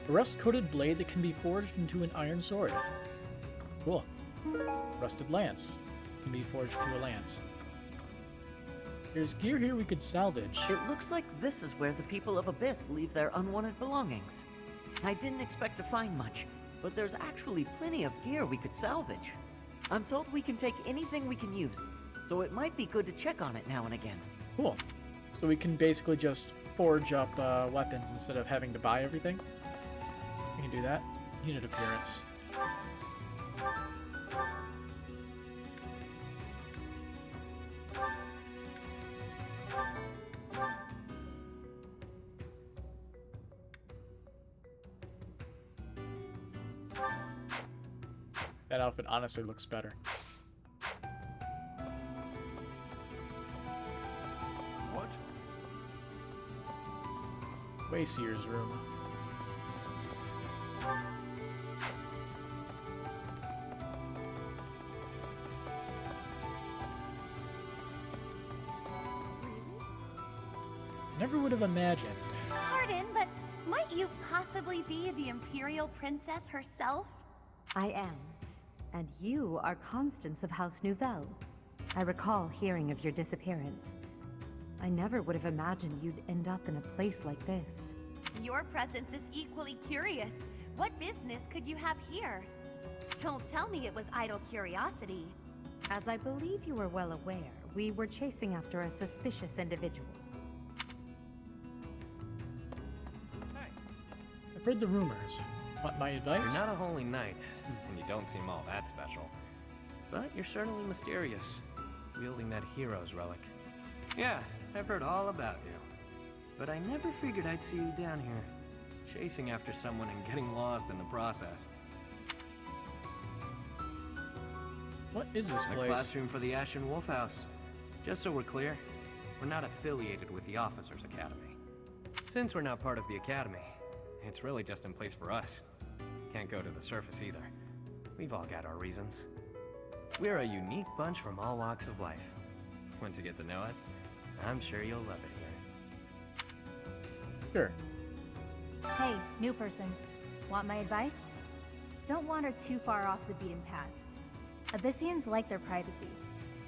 A rust-coated blade that can be forged into an iron sword. Cool. Rusted lance. Can be forged into a lance. There's gear here we could salvage. It looks like this is where the people of Abyss leave their unwanted belongings. I didn't expect to find much, but there's actually plenty of gear we could salvage. I'm told we can take anything we can use, so it might be good to check on it now and again. Cool. So we can basically just forge up weapons instead of having to buy everything. We can do that. Unit appearance. That outfit honestly looks better. What? Wayseer's room. Never would have imagined. Pardon, but might you possibly be the Imperial Princess herself? I am. And you are Constance of House Nouvelle. I recall hearing of your disappearance. I never would have imagined you'd end up in a place like this. Your presence is equally curious. What business could you have here? Don't tell me it was idle curiosity. As I believe you are well aware, we were chasing after a suspicious individual. I've heard the rumors. Want my advice? You're not a holy knight, and you don't seem all that special. But you're certainly mysterious, wielding that hero's relic. Yeah, I've heard all about you. But I never figured I'd see you down here, chasing after someone and getting lost in the process. What is this The place? classroom for the Ashen Wolf House. Just so we're clear, we're not affiliated with the Officers Academy. Since we're not part of the Academy, it's really just in place for us. Can't go to the surface either. We've all got our reasons. We're a unique bunch from all walks of life. Once you get to know us, I'm sure you'll love it here. Sure. Hey, new person. Want my advice? Don't wander too far off the beaten path. Abyssians like their privacy.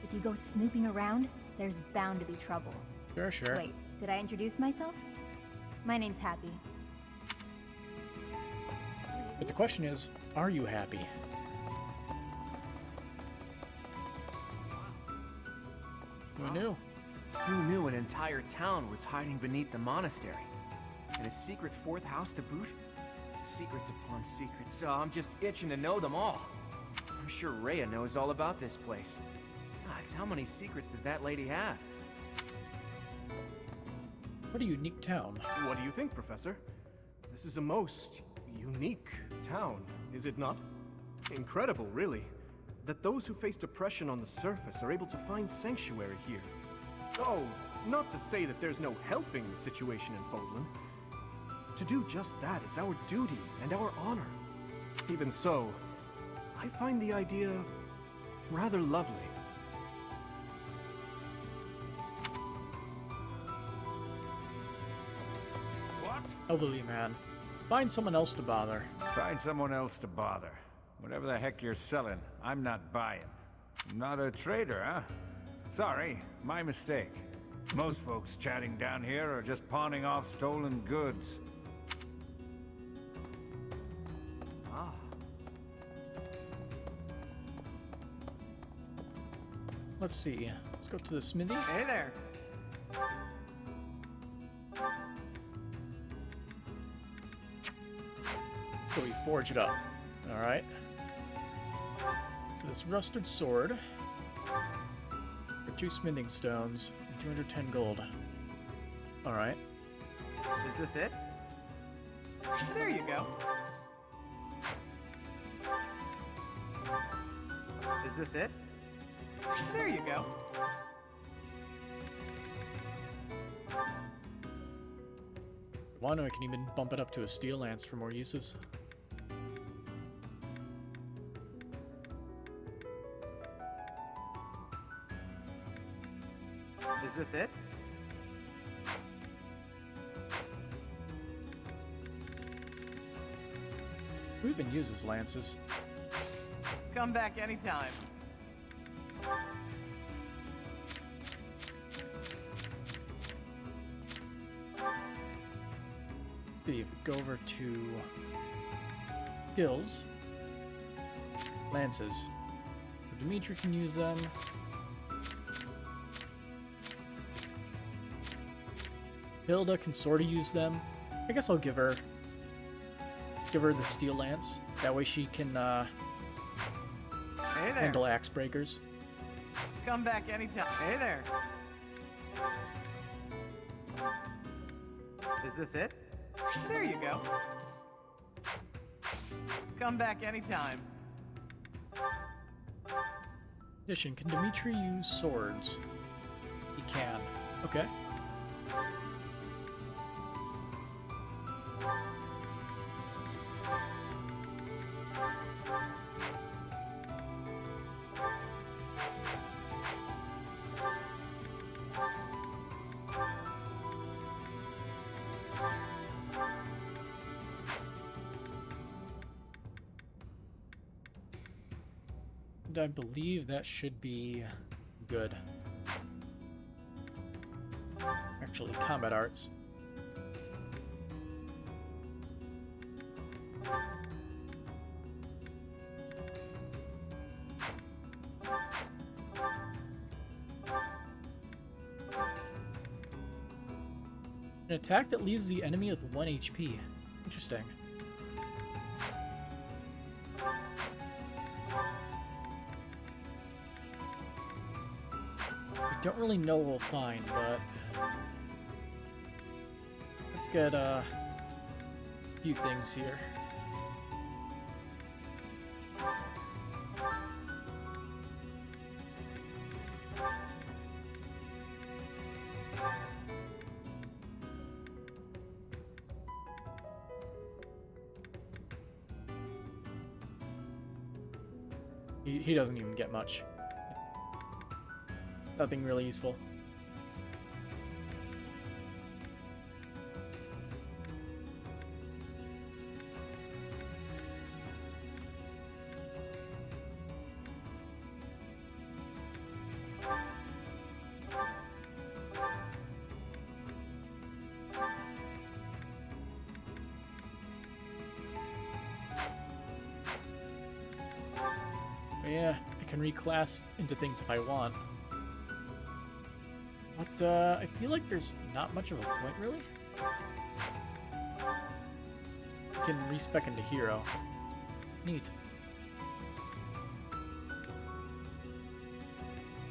If you go snooping around, there's bound to be trouble. Sure, sure. Wait, did I introduce myself? My name's Happy. But the question is, are you happy? Who knew? Who knew an entire town was hiding beneath the monastery? And a secret fourth house to boot? Secrets upon secrets, so I'm just itching to know them all. I'm sure Rhea knows all about this place. Gods, how many secrets does that lady have? What a unique town. What do you think, Professor? This is a most unique town, is it not? Incredible, really, that those who face depression on the surface are able to find sanctuary here. Oh, not to say that there's no helping the situation in Fodlan. To do just that is our duty and our honor. Even so, I find the idea rather lovely. What? Elderly man. Find someone else to bother. Find someone else to bother. Whatever the heck you're selling, I'm not buying. Not a trader, huh? Sorry, my mistake. Most folks chatting down here are just pawning off stolen goods. Ah. Let's see. Let's go to the smithy. Hey there. So we forge it up. Alright. So this rusted sword. For 2 smithing stones and 210 gold. Alright. Is this it? There you go. Is this it? There you go. Well, I can even bump it up to a steel lance for more uses. Is this it? Who even uses lances? Come back anytime. See if we go over to skills, lances. So Dimitri can use them. Hilda can sort of use them. I guess I'll give her the steel lance. That way she can Hey there. handle axe breakers. Come back anytime. Hey there. Is this it? There you go. Come back anytime. Addition, can Dimitri use swords? He can. Okay. And I believe that should be good. Actually, combat arts. An attack that leaves the enemy with 1 HP. Interesting. I don't really know what we'll find, but let's get a few things here. He doesn't even get much. Nothing really useful. Yeah, I can reclass into things if I want. But, I feel like there's not much of a point, really. I can respec into hero. Neat.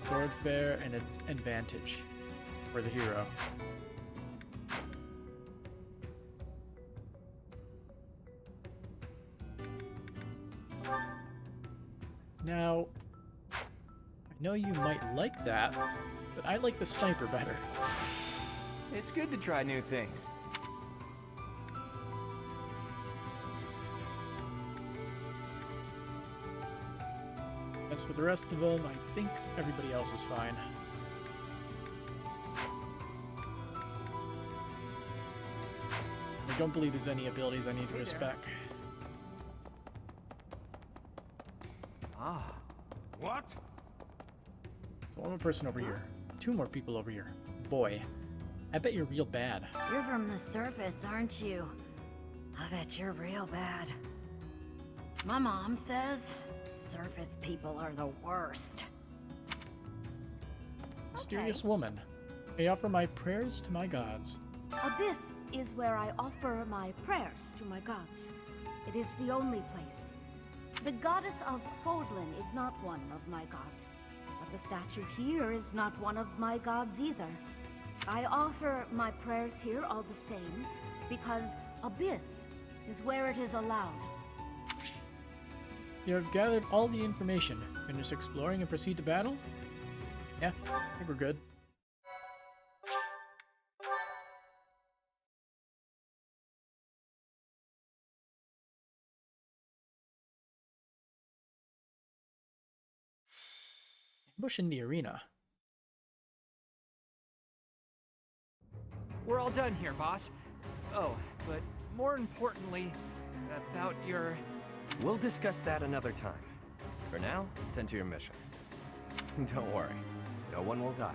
Sword fair and an advantage for the hero. Now, I know you might like that, but I like the sniper better. It's good to try new things. As for the rest of them, I think everybody else is fine. I don't believe there's any abilities I need to respec. Ah. What? So one more person over here. 2 more people over here. Boy, I bet you're real bad. You're from the surface, aren't you? I bet you're real bad. My mom says surface people are the worst. Mysterious woman. I offer my prayers to my gods. Abyss is where I offer my prayers to my gods. It is the only place. The goddess of Fordlin is not one of my gods, but the statue here is not one of my gods either. I offer my prayers here all the same, because Abyss is where it is allowed. You have gathered all the information. Finish exploring and proceed to battle? Yeah, I think we're good. Ambush in the arena. We're all done here, boss. Oh, but more importantly, about your... We'll discuss that another time. For now, tend to your mission. Don't worry, no one will die.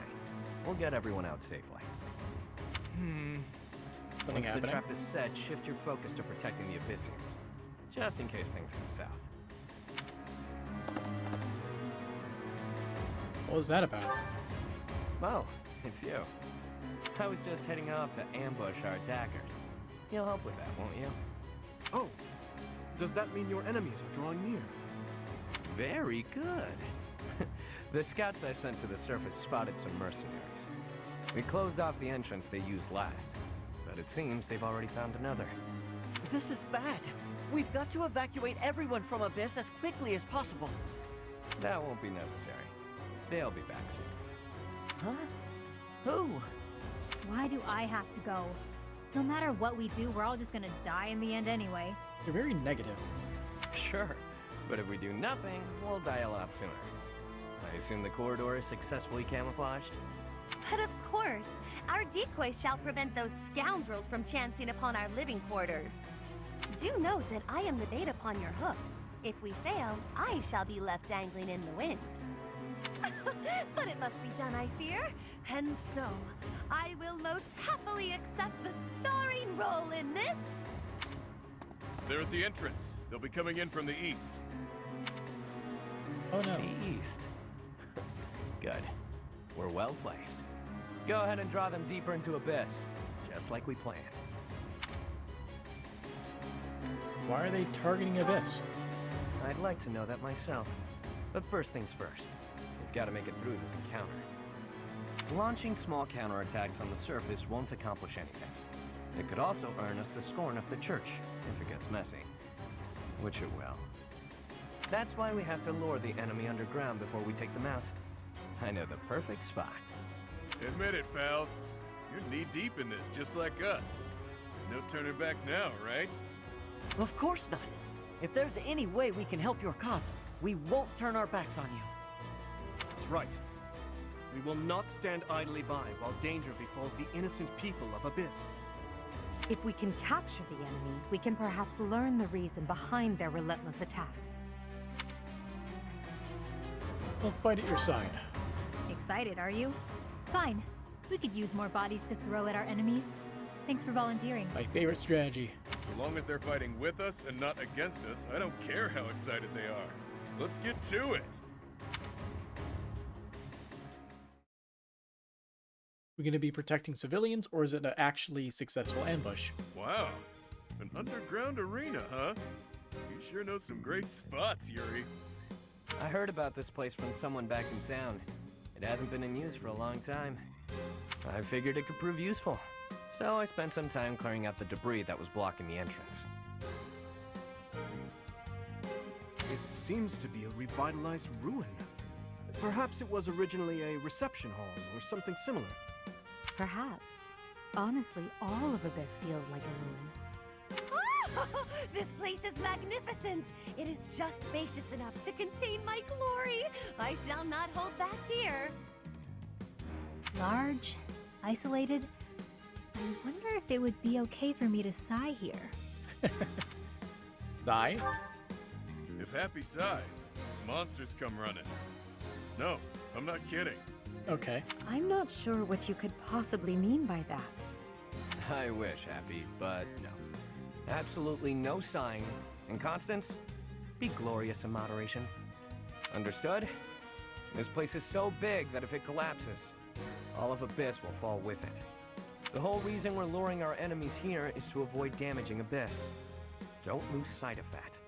We'll get everyone out safely. Once the trap is set, shift your focus to protecting the Abyssians, just in case things go south. What was that about? Oh, it's you. I was just heading off to ambush our attackers. You'll help with that, won't you? Oh, does that mean your enemies are drawing near? Very good. The scouts I sent to the surface spotted some mercenaries. We closed off the entrance they used last, but it seems they've already found another. This is bad. We've got to evacuate everyone from Abyss as quickly as possible. That won't be necessary. They'll be back soon. Huh? Who? Why do I have to go? No matter what we do, we're all just gonna die in the end anyway. You're very negative. Sure, but if we do nothing, we'll die a lot sooner. I assume the corridor is successfully camouflaged? But of course, our decoy shall prevent those scoundrels from chancing upon our living quarters. Do note that I am the bait upon your hook. If we fail, I shall be left dangling in the wind. But it must be done, I fear. And so, I will most happily accept the starring role in this. They're at the entrance. They'll be coming in from the east. Oh no. The east. Good. We're well placed. Go ahead and draw them deeper into Abyss, just like we planned. Why are they targeting Abyss? I'd like to know that myself. But first things first. We've got to make it through this encounter. Launching small counterattacks on the surface won't accomplish anything. It could also earn us the scorn of the church, if it gets messy. Which it will. That's why we have to lure the enemy underground before we take them out. I know the perfect spot. Admit it, pals. You're knee-deep in this, just like us. There's no turning back now, right? Of course not. If there's any way we can help your cause, we won't turn our backs on you. That's right. We will not stand idly by while danger befalls the innocent people of Abyss. If we can capture the enemy, we can perhaps learn the reason behind their relentless attacks. I'll fight at your side. Excited, are you? Fine. We could use more bodies to throw at our enemies. Thanks for volunteering. My favorite strategy. So long as they're fighting with us and not against us, I don't care how excited they are. Let's get to it! We're going to be protecting civilians, or is it an actually successful ambush? Wow, an underground arena, huh? You sure know some great spots, Yuri. I heard about this place from someone back in town. It hasn't been in use for a long time. I figured it could prove useful. So I spent some time clearing out the debris that was blocking the entrance. It seems to be a revitalized ruin. Perhaps it was originally a reception hall or something similar. Perhaps. Honestly, all of Abyss feels like a ruin. This place is magnificent. It is just spacious enough to contain my glory. I shall not hold back here. Large, isolated. I wonder if it would be okay for me to sigh here. Sigh? If Happy sighs, monsters come running. No, I'm not kidding. Okay. I'm not sure what you could possibly mean by that. I wish, Happy, but no. Absolutely no sighing. And Constance, be glorious in moderation. Understood? This place is so big that if it collapses, all of Abyss will fall with it. The whole reason we're luring our enemies here is to avoid damaging Abyss. Don't lose sight of that.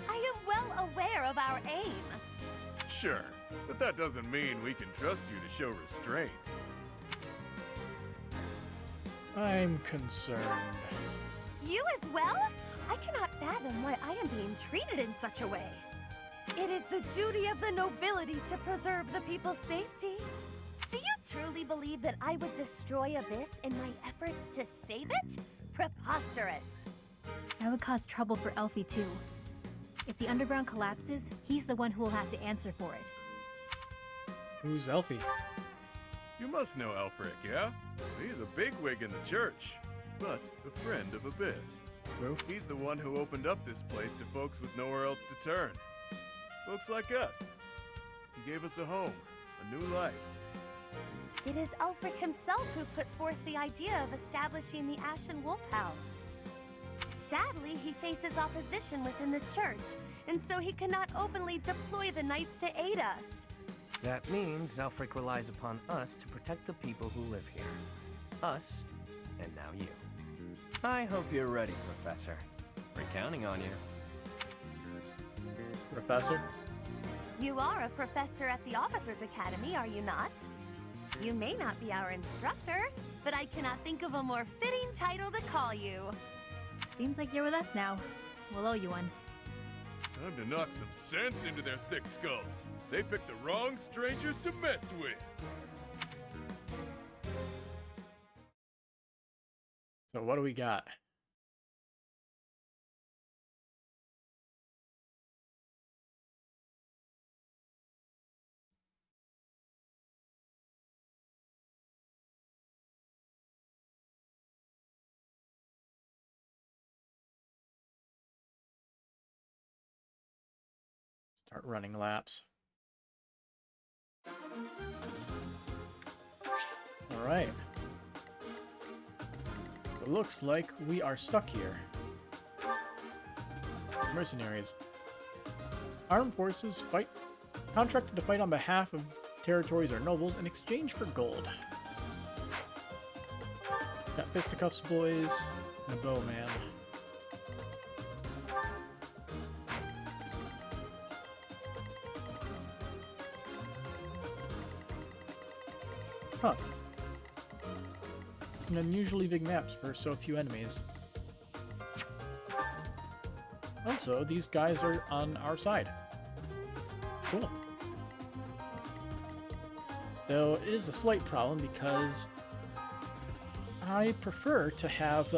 I am well aware of our aim. Sure, but that doesn't mean we can trust you to show restraint. I'm concerned. You as well? I cannot fathom why I am being treated in such a way. It is the duty of the nobility to preserve the people's safety. Do you truly believe that I would destroy Abyss in my efforts to save it? Preposterous. That would cause trouble for Elfie too. If the underground collapses, he's the one who will have to answer for it. Who's Elfie? You must know Elfric, yeah? He's a bigwig in the church, but a friend of Abyss. Who? He's the one who opened up this place to folks with nowhere else to turn. Folks like us. He gave us a home, a new life. It is Ulfric himself who put forth the idea of establishing the Ashen Wolf House. Sadly, he faces opposition within the church, and so he cannot openly deploy the knights to aid us. That means Alfric relies upon us to protect the people who live here. Us, and now you. I hope you're ready, Professor. We're counting on you. Professor? You are a professor at the Officers Academy, are you not? You may not be our instructor, but I cannot think of a more fitting title to call you. Seems like you're with us now. We'll owe you one. Time to knock some sense into their thick skulls. They picked the wrong strangers to mess with. So what do we got? Start running laps. All right. It looks like we are stuck here. Mercenaries. Armed forces fight contracted to fight on behalf of territories or nobles in exchange for gold. Got fisticuffs boys and a bowman. Huh. And unusually big maps for so few enemies. Also, these guys are on our side. Cool. Though it is a slight problem because I prefer to have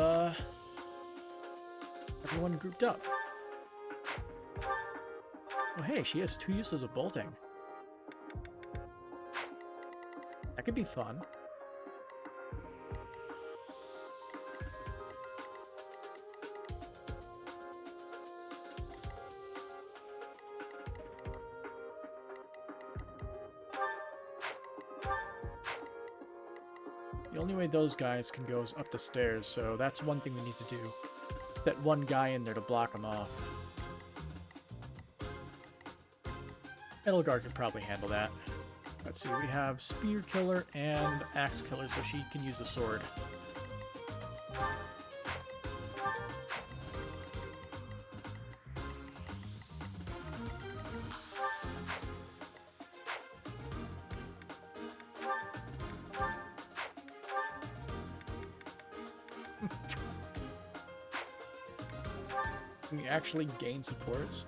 everyone grouped up. Oh hey, she has 2 uses of bolting. That could be fun. The only way those guys can go is up the stairs, so that's one thing we need to do. Set one guy in there to block them off. Edelgard could probably handle that. Let's see, we have Spear Killer and Axe Killer, so she can use a sword. Can we actually gain supports?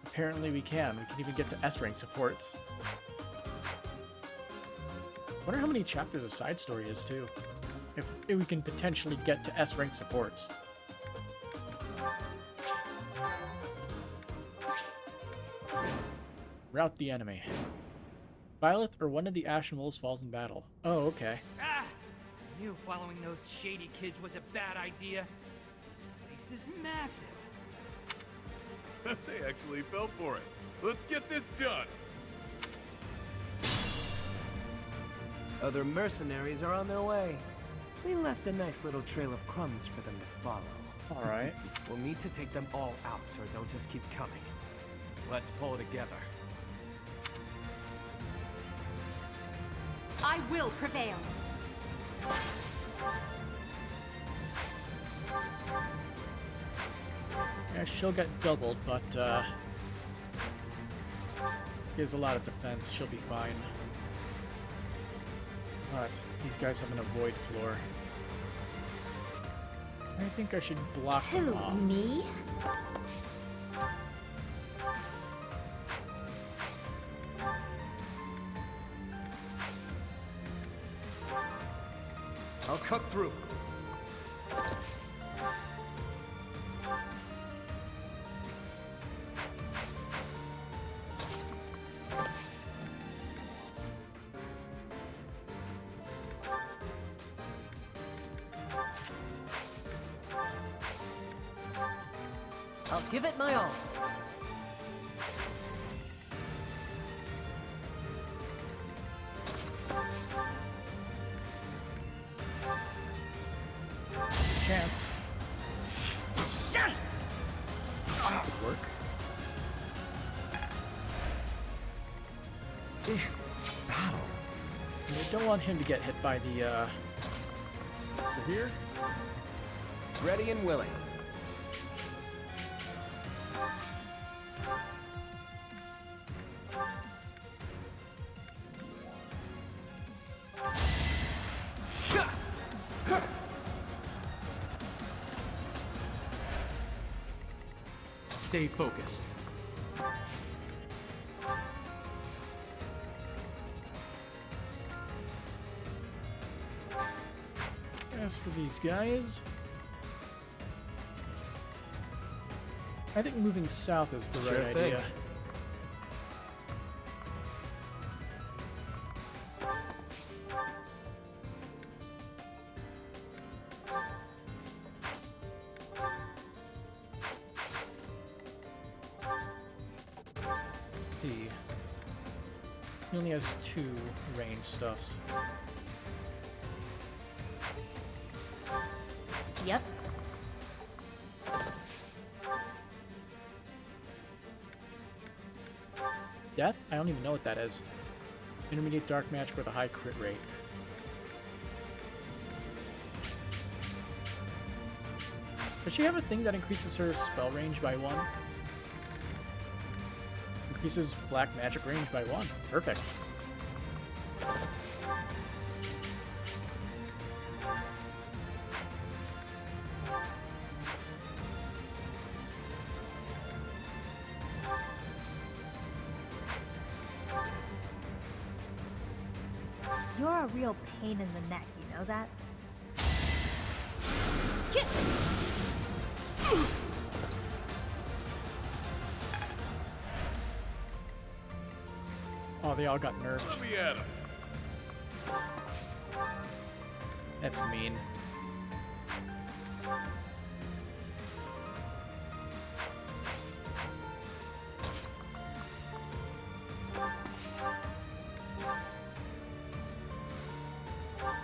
Apparently we can. We can even get to S-rank supports. Wonder how many chapters a side story is, too. If we can potentially get to S-rank supports. Rout the enemy. Violet or one of the Ashen Wolves falls in battle. Oh, okay. Ah! I knew following those shady kids was a bad idea. This place is massive. They actually fell for it. Let's get this done! Other mercenaries are on their way. We left a nice little trail of crumbs for them to follow. Alright. We'll need to take them all out, or they'll just keep coming. Let's pull together. I will prevail. Yeah, she'll get doubled, but gives a lot of defense. She'll be fine. But these guys have an avoid floor. I think I should block them off. Me? I'll cut through. I'll give it my all. Chance. Shut! Could work. Battle. And I don't want him to get hit by the Here? Ready and willing. Stay focused. As for these guys, I think moving south is the Sure right thing. idea. He only has 2 range stuffs. Yep. Death? I don't even know what that is. Intermediate dark magic with a high crit rate. Does she have a thing that increases her spell range by 1? Increases black magic range by 1. Perfect. You're a real pain in the neck, you know that? Oh, they all got nerfed. Let me at him. That's mean.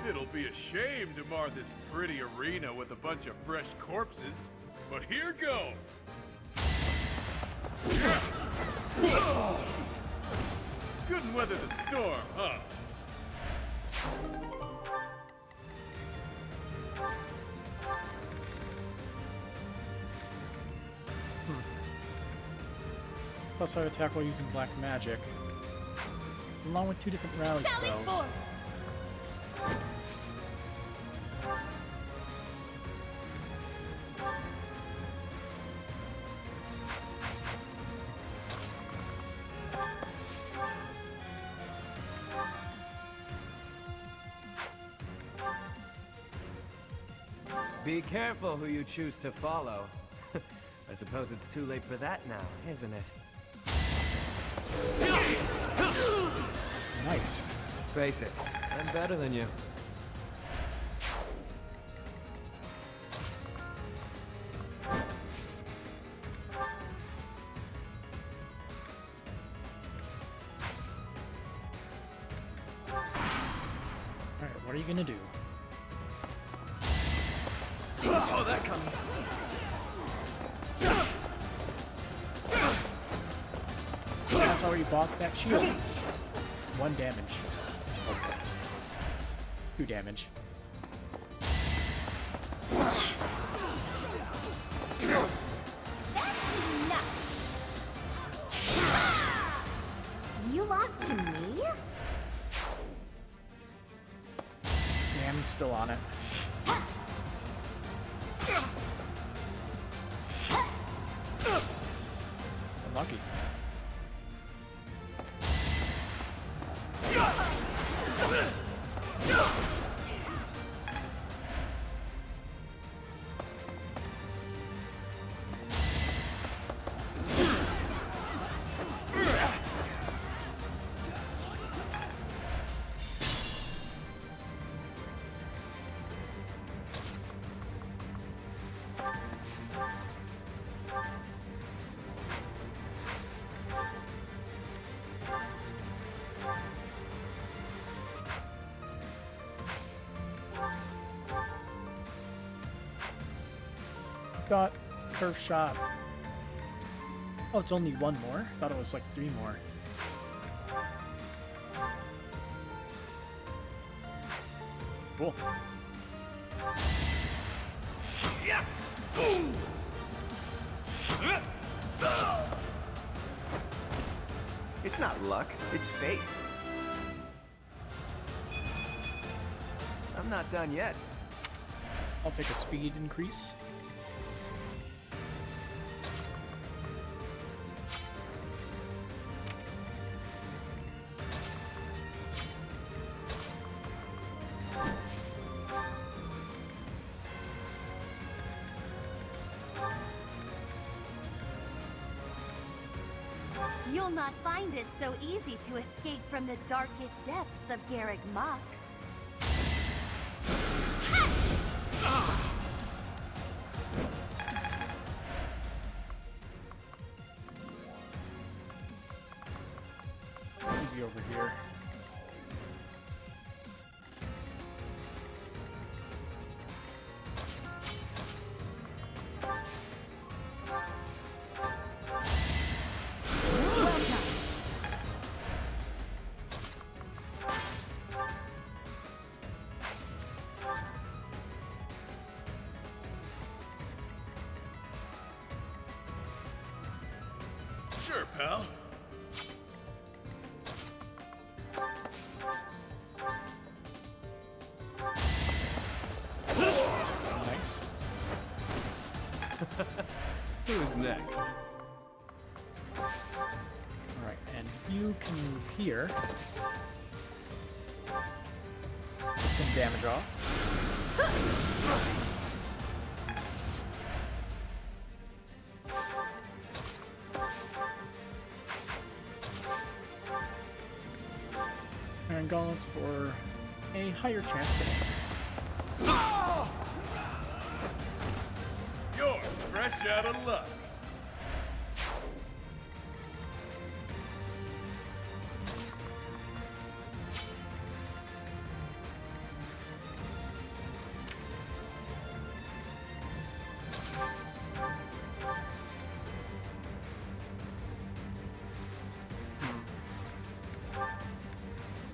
It'll be a shame to mar this pretty arena with a bunch of fresh corpses, but here goes! Couldn't weather the storm, huh? Plus 5 attack while using black magic. Along with 2 different rally Sally spells. forth! Be careful who you choose to follow. I suppose it's too late for that now, isn't it? Nice. Face it, I'm better than you. Alright, what are you gonna do? Saw that coming. That's already bought that shield. 1 damage. Okay. 2 damage. pass to me? Damn, he's still on it. Unlucky. Got curve shot. Oh, it's only one more? Thought it was like 3 more. Cool. Yeah. It's not luck, it's fate. I'm not done yet. I'll take a speed increase. You'll not find it so easy to escape from the darkest depths of Garrick Mach. Easy over here. Sure, pal. Nice. Who's next? Alright, and you can move here. Get some damage off. And gauntlets for a higher chance to hit. You're fresh out of luck.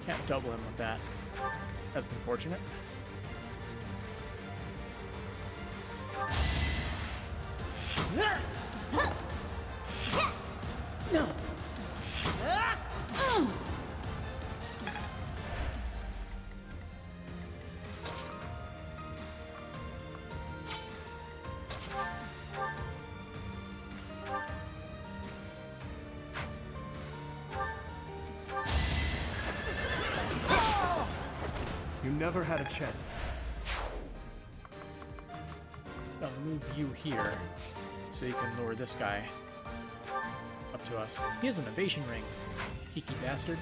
Can't double him with that. That's unfortunate. No. You never had a chance. I'll move you here so you can lure this guy up to us. He has an evasion ring, cheeky bastard.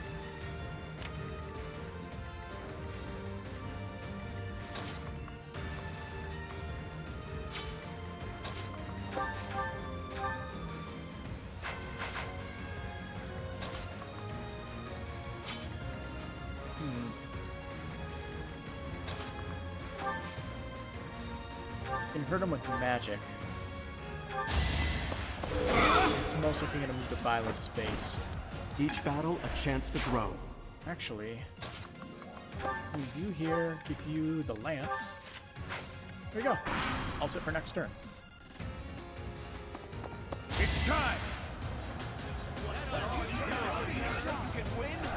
Can hurt him with magic. He's most likely gonna move to Violet's space. Each battle, a chance to grow. Actually, move you here, give you the lance. There you go. I'll sit for next turn. It's time! You can win?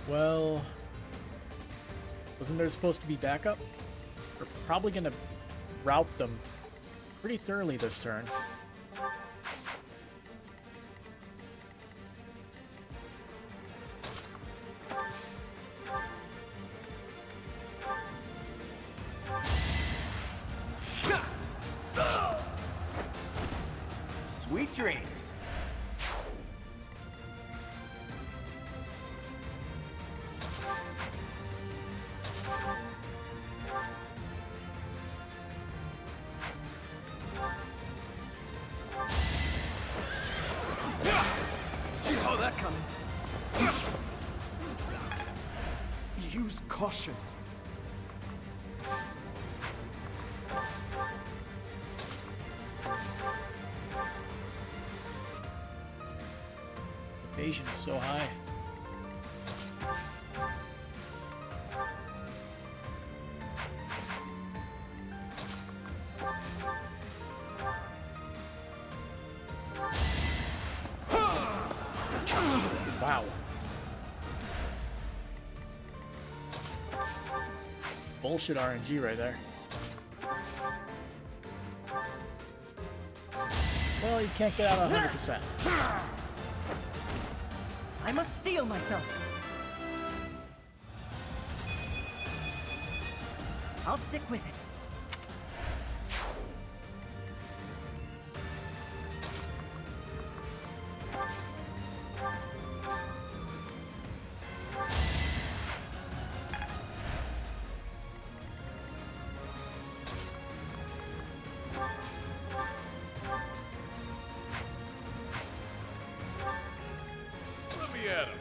Well, wasn't there supposed to be backup? We're probably gonna rout them pretty thoroughly this turn. Sweet dreams. Saw that coming. Use caution. Evasion is so high. Wow. Bullshit RNG right there. Well, you can't get out 100%. I must steel myself. I'll stick with it. Let me at him.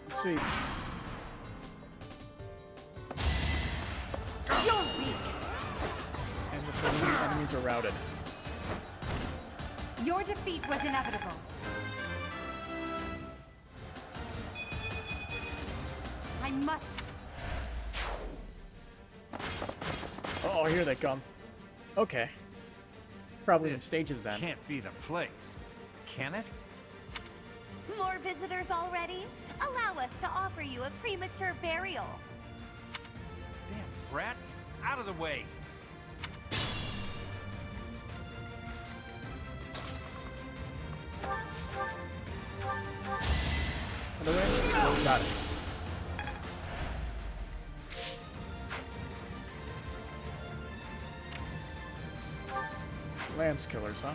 Let's see. You're weak. And the Selene enemies are routed. Your defeat was inevitable. I must. Oh, here they come. Okay. Probably in stages then. Can't be the place, can it? More visitors already? Allow us to offer you a premature burial. Damn brats! Out of the way! Other way? Oh, got it. Lance killers, huh?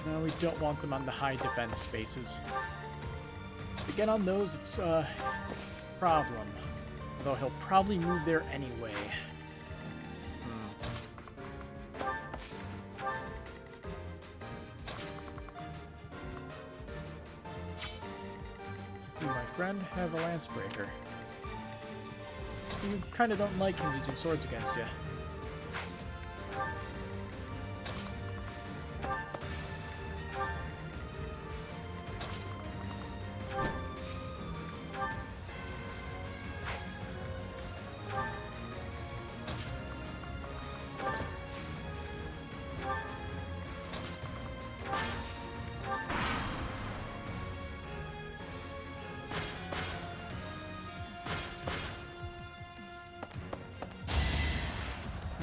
No, we don't want them on the high defense spaces. To get on those, it's a problem. Although he'll probably move there anyway. You, my friend, have a lance breaker. You kind of don't like him using swords against you.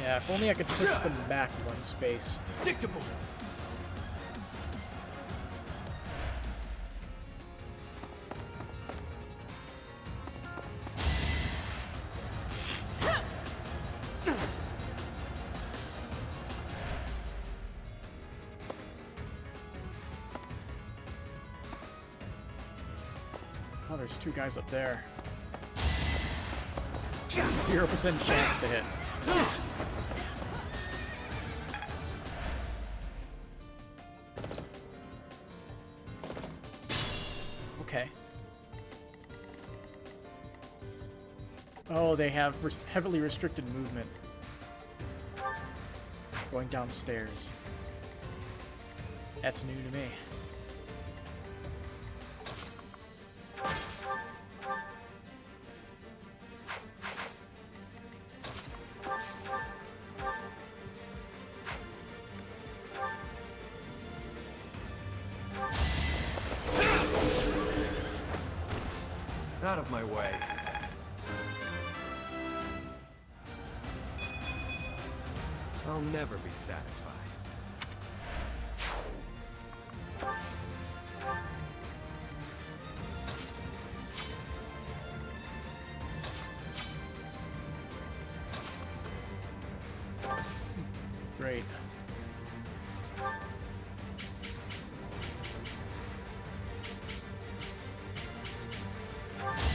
Yeah, if only I could push them back one space. Predictable. there's two guys up there. 0% chance to hit. Okay. Oh, they have heavily restricted movement. Going downstairs. That's new to me. Out of my way. I'll never be satisfied. Great.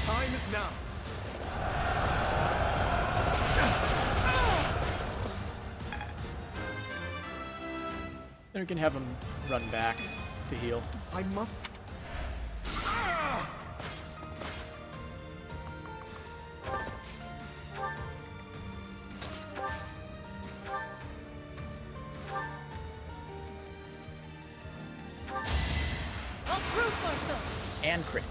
Time is now. Then we can have him run back to heal. I must. I'll prove myself! And crit.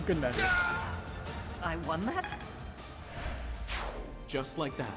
Good measure. I won that? Just like that.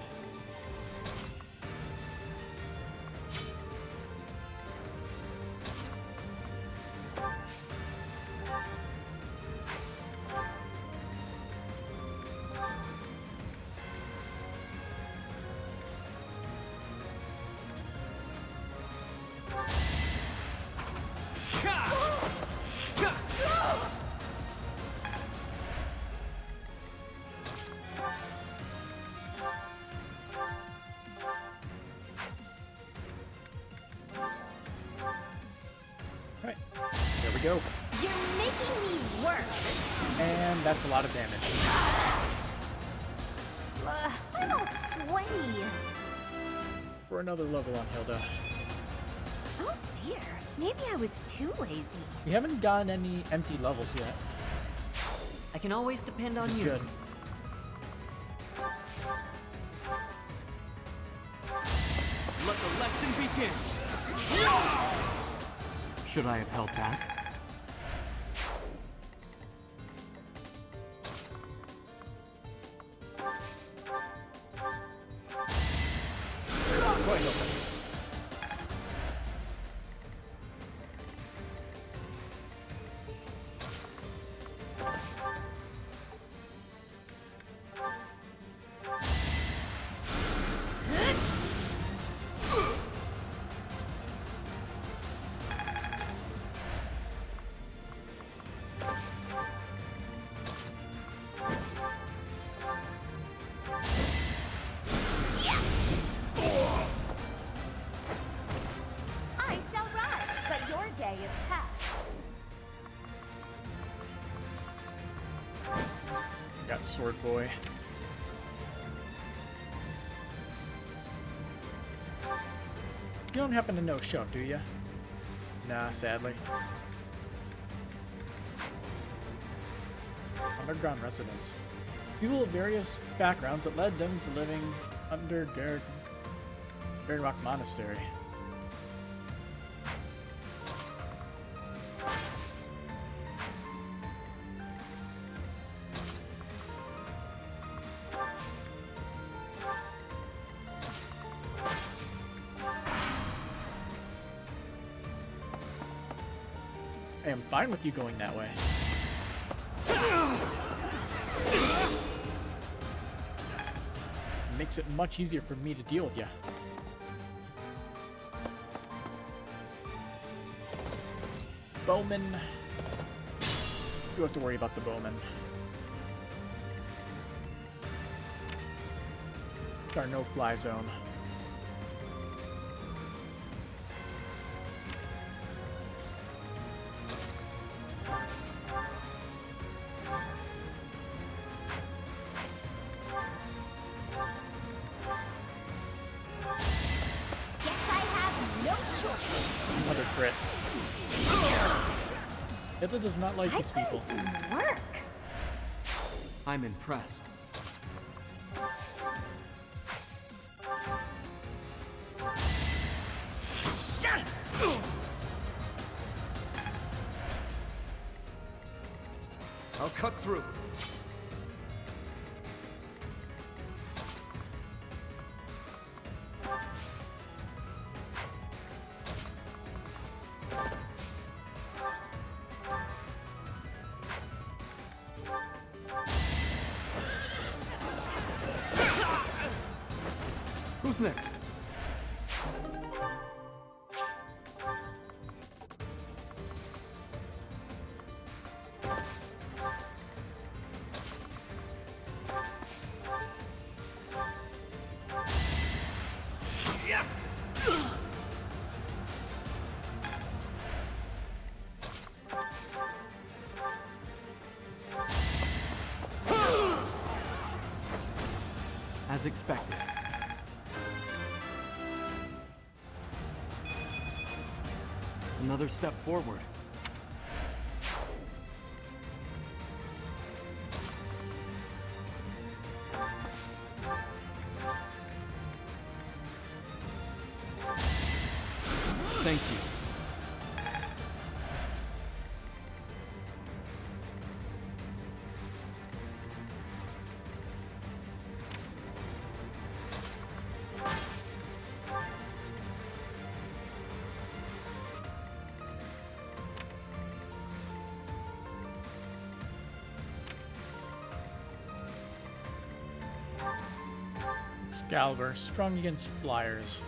Alright, there we go. You're making me work. And that's a lot of damage. I'm all sweaty. For another level on Hilda. Oh dear, maybe I was too lazy. We haven't gotten any empty levels yet. I can always depend on Which is you. good. Let the lesson begin. Should I have held back? Go ahead, Hilda. I shall rise, but your day is past. Got Sword Boy. You don't happen to know Shove, do you? Nah, sadly. Underground residents. People of various backgrounds that led them to living under Garden Rock Monastery. I am fine with you going that way. Makes it much easier for me to deal with you. Bowman. You have to worry about the bowman. It's our no-fly zone. crit. Hitler does not like these people. Some work. I'm impressed. I'll cut through. Who's next? As expected. Another step forward. Thank you. Excalibur, strong against flyers.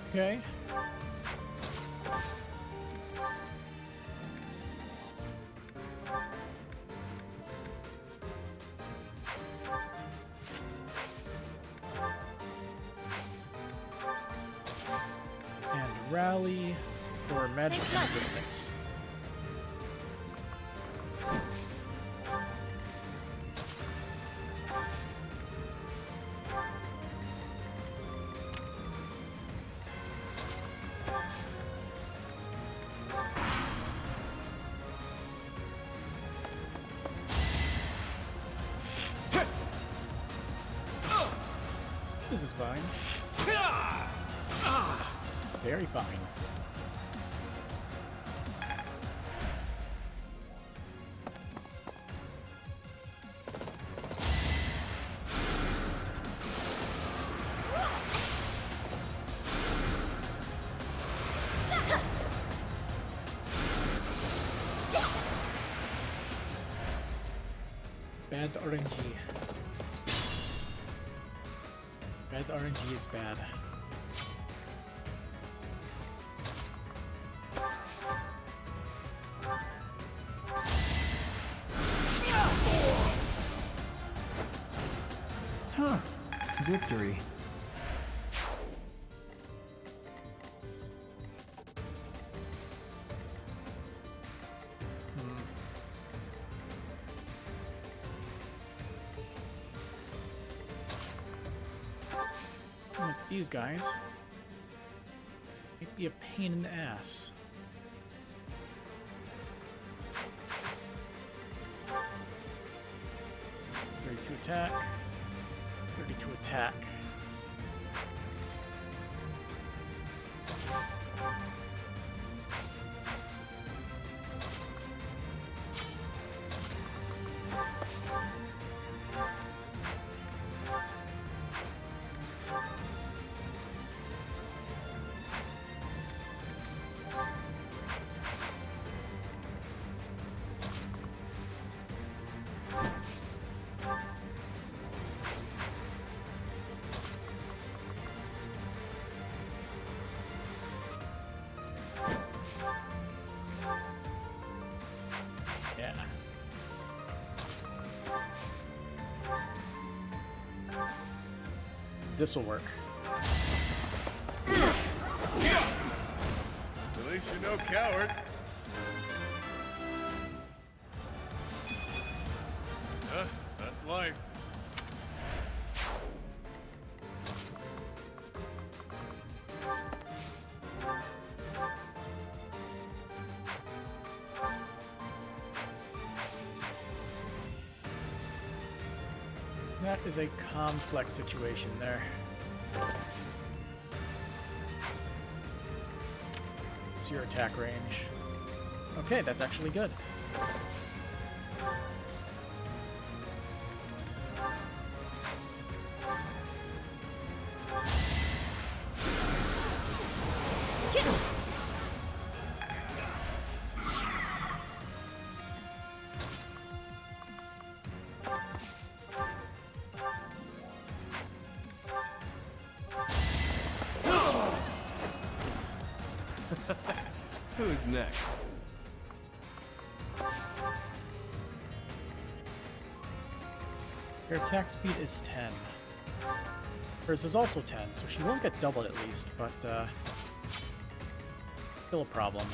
Okay. And rally for magic resistance. This is fine. Very fine. Bad RNG. Bad RNG is bad. Huh. Victory. Look, these guys might be a pain in the ass. Ready to attack. Ready to attack. Yeah. This'll work. At least you're no coward. That's life. That is a complex situation there. It's your attack range. Okay, that's actually good. Who's next? Her attack speed is 10. Hers is also 10, so she won't get doubled at least, but still a problem.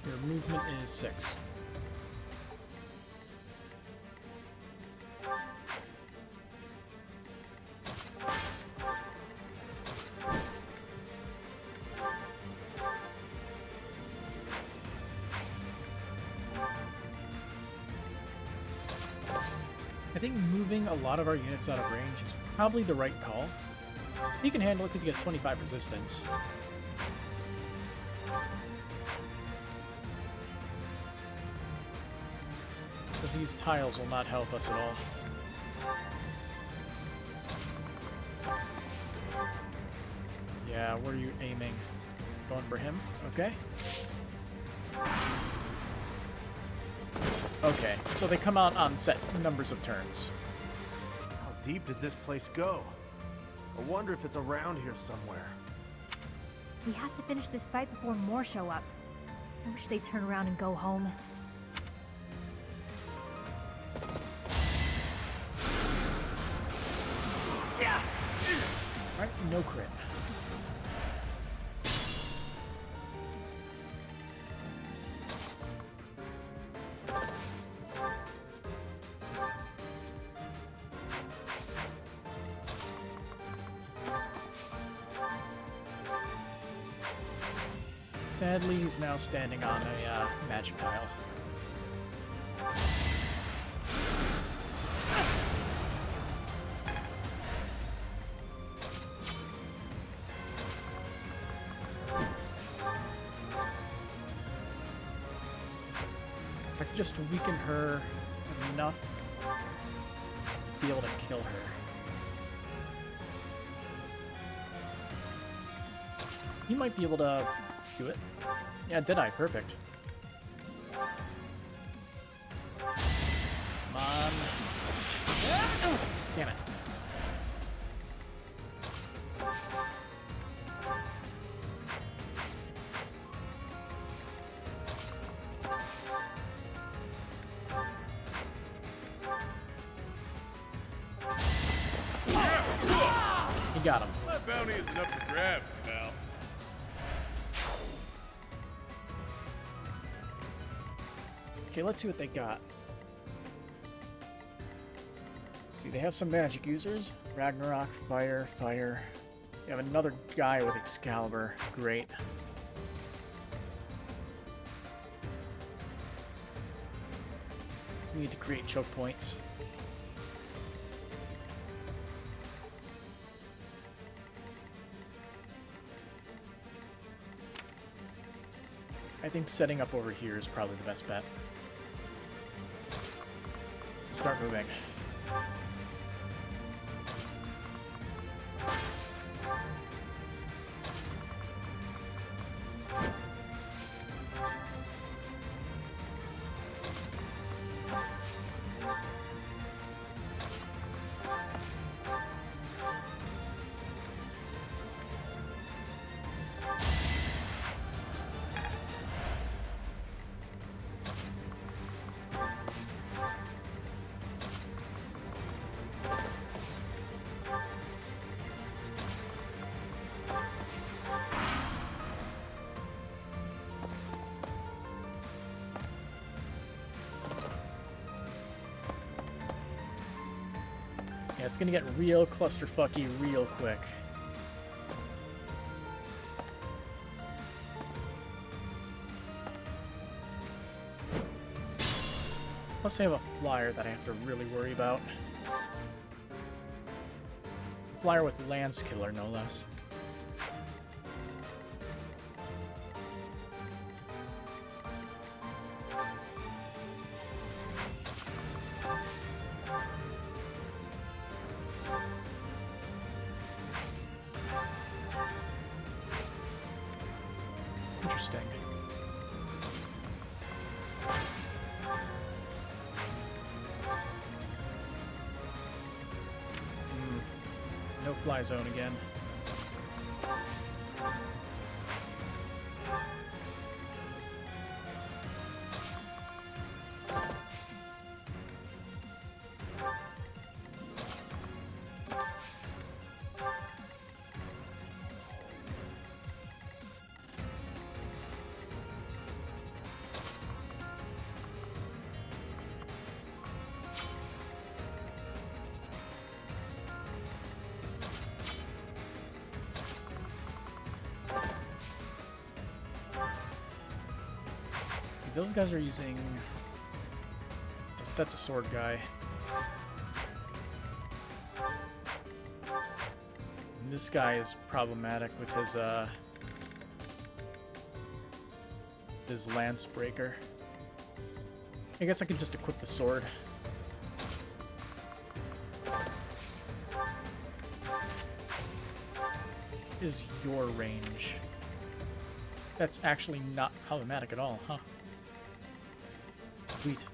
Your movement is 6. I think moving a lot of our units out of range is probably the right call. He can handle it because he gets 25 resistance. Because these tiles will not help us at all. Yeah, where are you aiming? Going for him? Okay. Okay, so they come out on set numbers of turns. How deep does this place go? I wonder if it's around here somewhere. We have to finish this fight before more show up. I wish they'd turn around and go home. Yeah. Alright, no crit. Sadly, he's now standing on a magic tile. I could just weaken her enough to be able to kill her. He might be able to do it. Yeah, did I? Perfect. Come on. Damn it. He got him. My bounty isn't up for grabs, pal. Okay, let's see what they got. Let's see, they have some magic users. Ragnarok, fire, fire. They have another guy with Excalibur. Great. We need to create choke points. I think setting up over here is probably the best bet. Start moving. it's gonna get real clusterfucky real quick. Plus I have a flyer that I have to really worry about. Flyer with Lance Killer, no less. Interesting. No fly zone again. Those guys are using... That's a sword guy. And this guy is problematic with his lance breaker. I guess I could just equip the sword. Is your range? That's actually not problematic at all, huh? Sweet.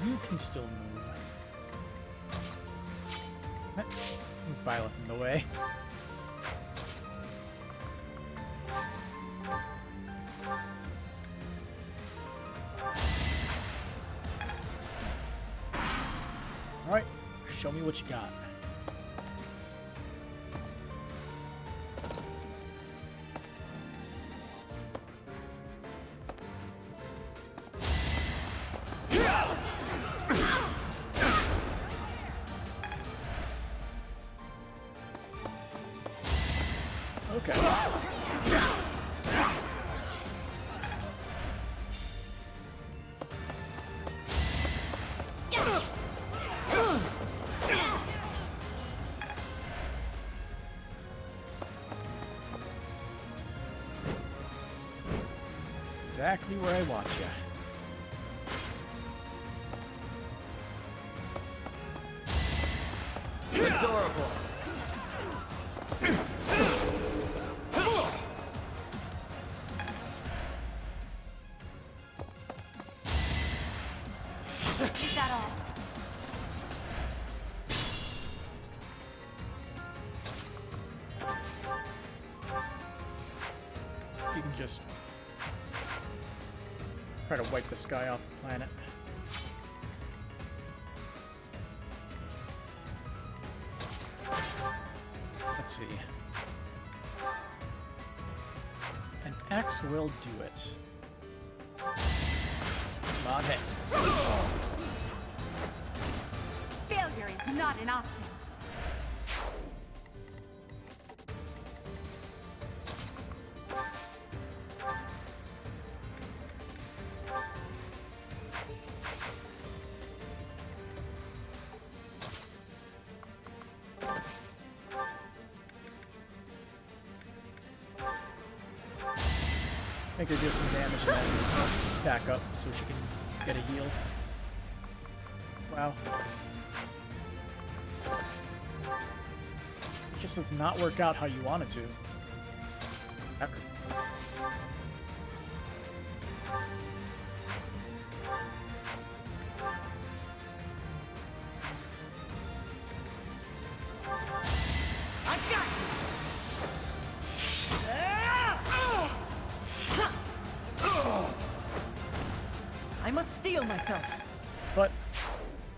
You can still move. Violet in the way. Alright, show me what you got. Okay. Exactly where I want you. Adorable. Is that all? You can just try to wipe this guy off the planet. Let's see. An axe will do it. Come on, hit. Failure is not an option. Make her do some damage and then back up so she can get a heal. Wow. Just does not work out how you want it to. Ever. I must steel myself. But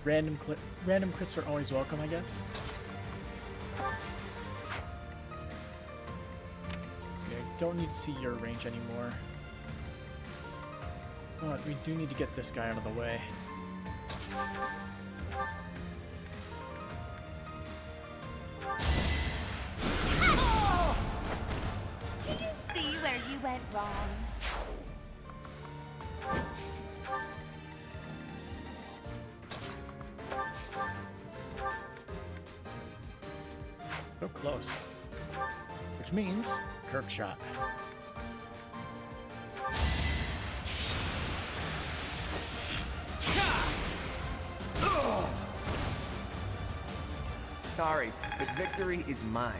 random crits are always welcome, I guess. Okay, I don't need to see your range anymore. But we do need to get this guy out of the way. Do you see where you went wrong? So close. Which means curve shot. Sorry, but victory is mine.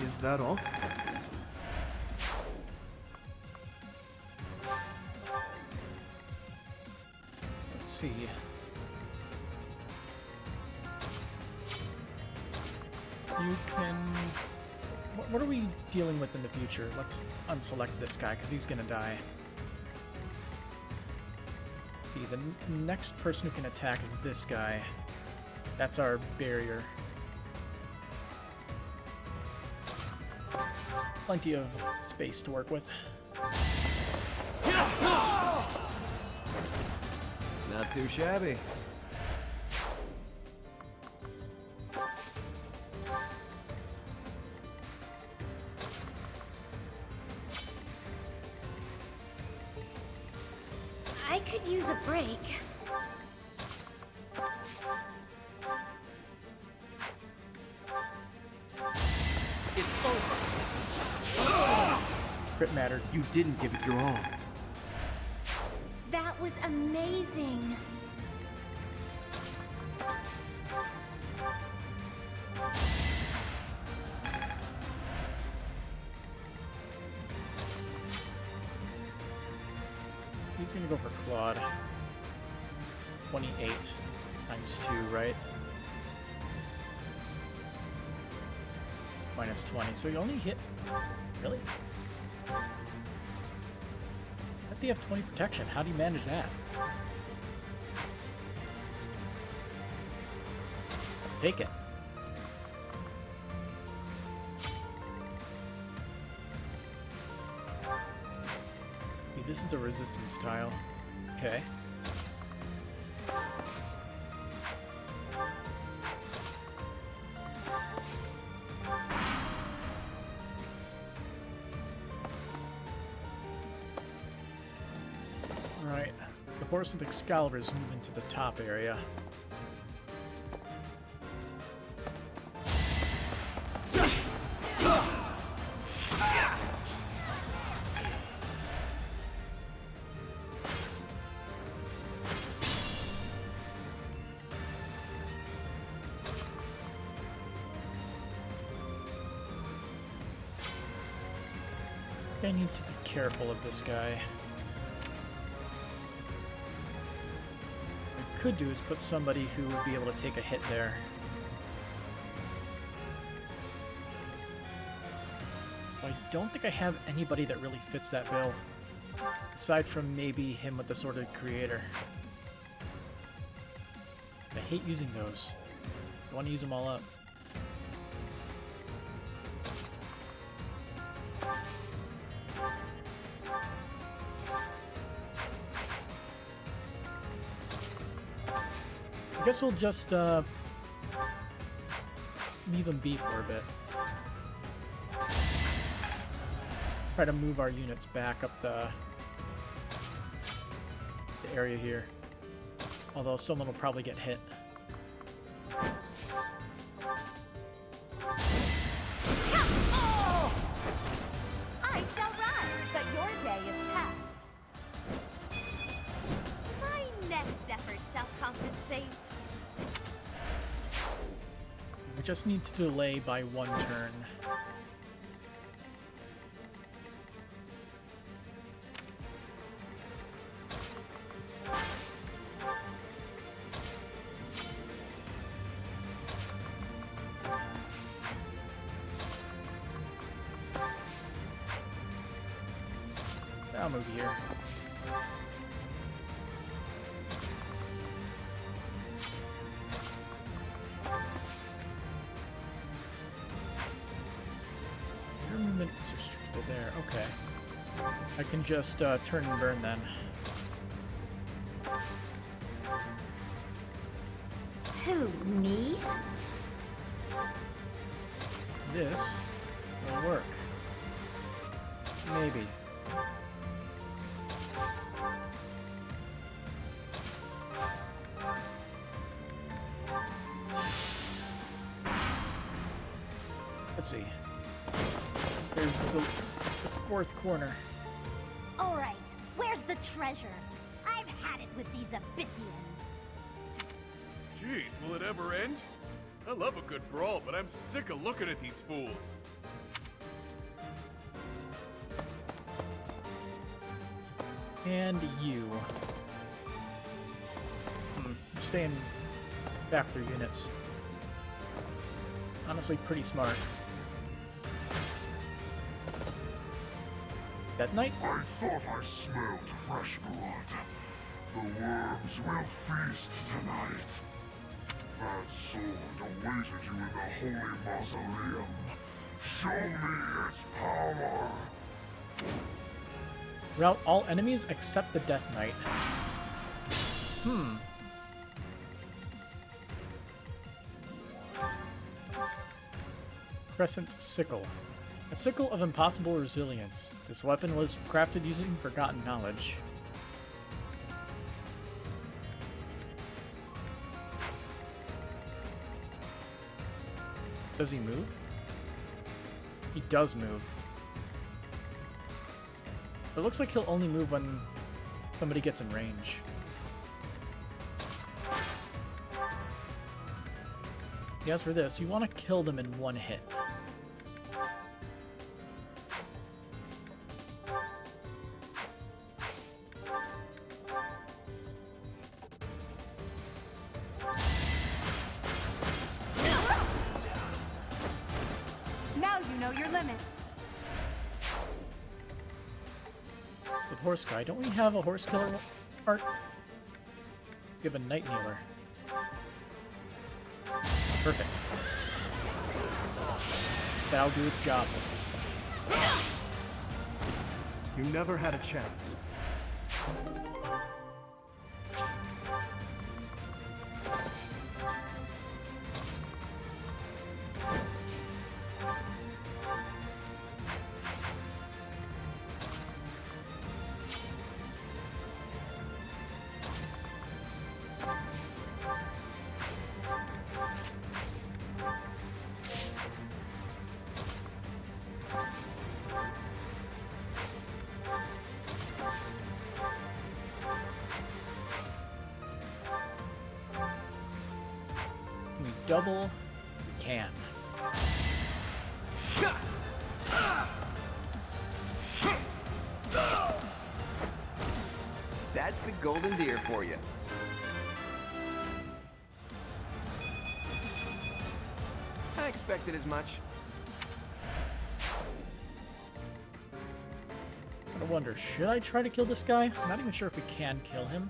Is that all? Let's see. You can... What are we dealing with in the future? Let's unselect this guy, because he's gonna die. See, the next person who can attack is this guy. That's our barrier. Plenty of space to work with. Not too shabby. I could use a break. It's over. Crit mattered. You didn't give it your all. That was amazing. He's gonna go for Claude. 28 times 2, right? Minus 20, so you only hit... Really? How's he have 20 protection? How do you manage that? Take it. See, this is a resistance tile. Okay. Alright. The Horse with Excalibur is moving to the top area. I need to be careful of this guy. What I could do is put somebody who would be able to take a hit there. I don't think I have anybody that really fits that bill. Aside from maybe him with the Sword of the Creator. I hate using those. I want to use them all up. I guess we'll just leave them be for a bit. Try to move our units back up the the area here. Although someone will probably get hit. I shall rise, but your day is past. My next effort shall compensate. We just need to delay by 1 turn. I'll move here. Your movement is restricted there. Okay. I can just turn and burn then. Who, me? This will work. Maybe. Let's see. There's the 4th corner. All right, where's the treasure? I've had it with these Abyssians. Jeez, will it ever end? I love a good brawl, but I'm sick of looking at these fools. And you. Staying back for units. Honestly, pretty smart. That night? I thought I smelled fresh blood. The worms will feast tonight. That sword awaited you in the holy mausoleum. Show me its power. Rout all enemies except the Death Knight. Crescent Sickle. A sickle of impossible resilience. This weapon was crafted using forgotten knowledge. Does he move? He does move. It looks like he'll only move when somebody gets in range. As for this, you want to kill them in 1 hit. Now you know your limits. With Horse Guy, don't we have a horse killer art? We have a Night Kneeler. Perfect. That'll do its job. You never had a chance. Double, we can. That's the golden deer for you. I expected as much. I wonder, should I try to kill this guy? I'm not even sure if we can kill him.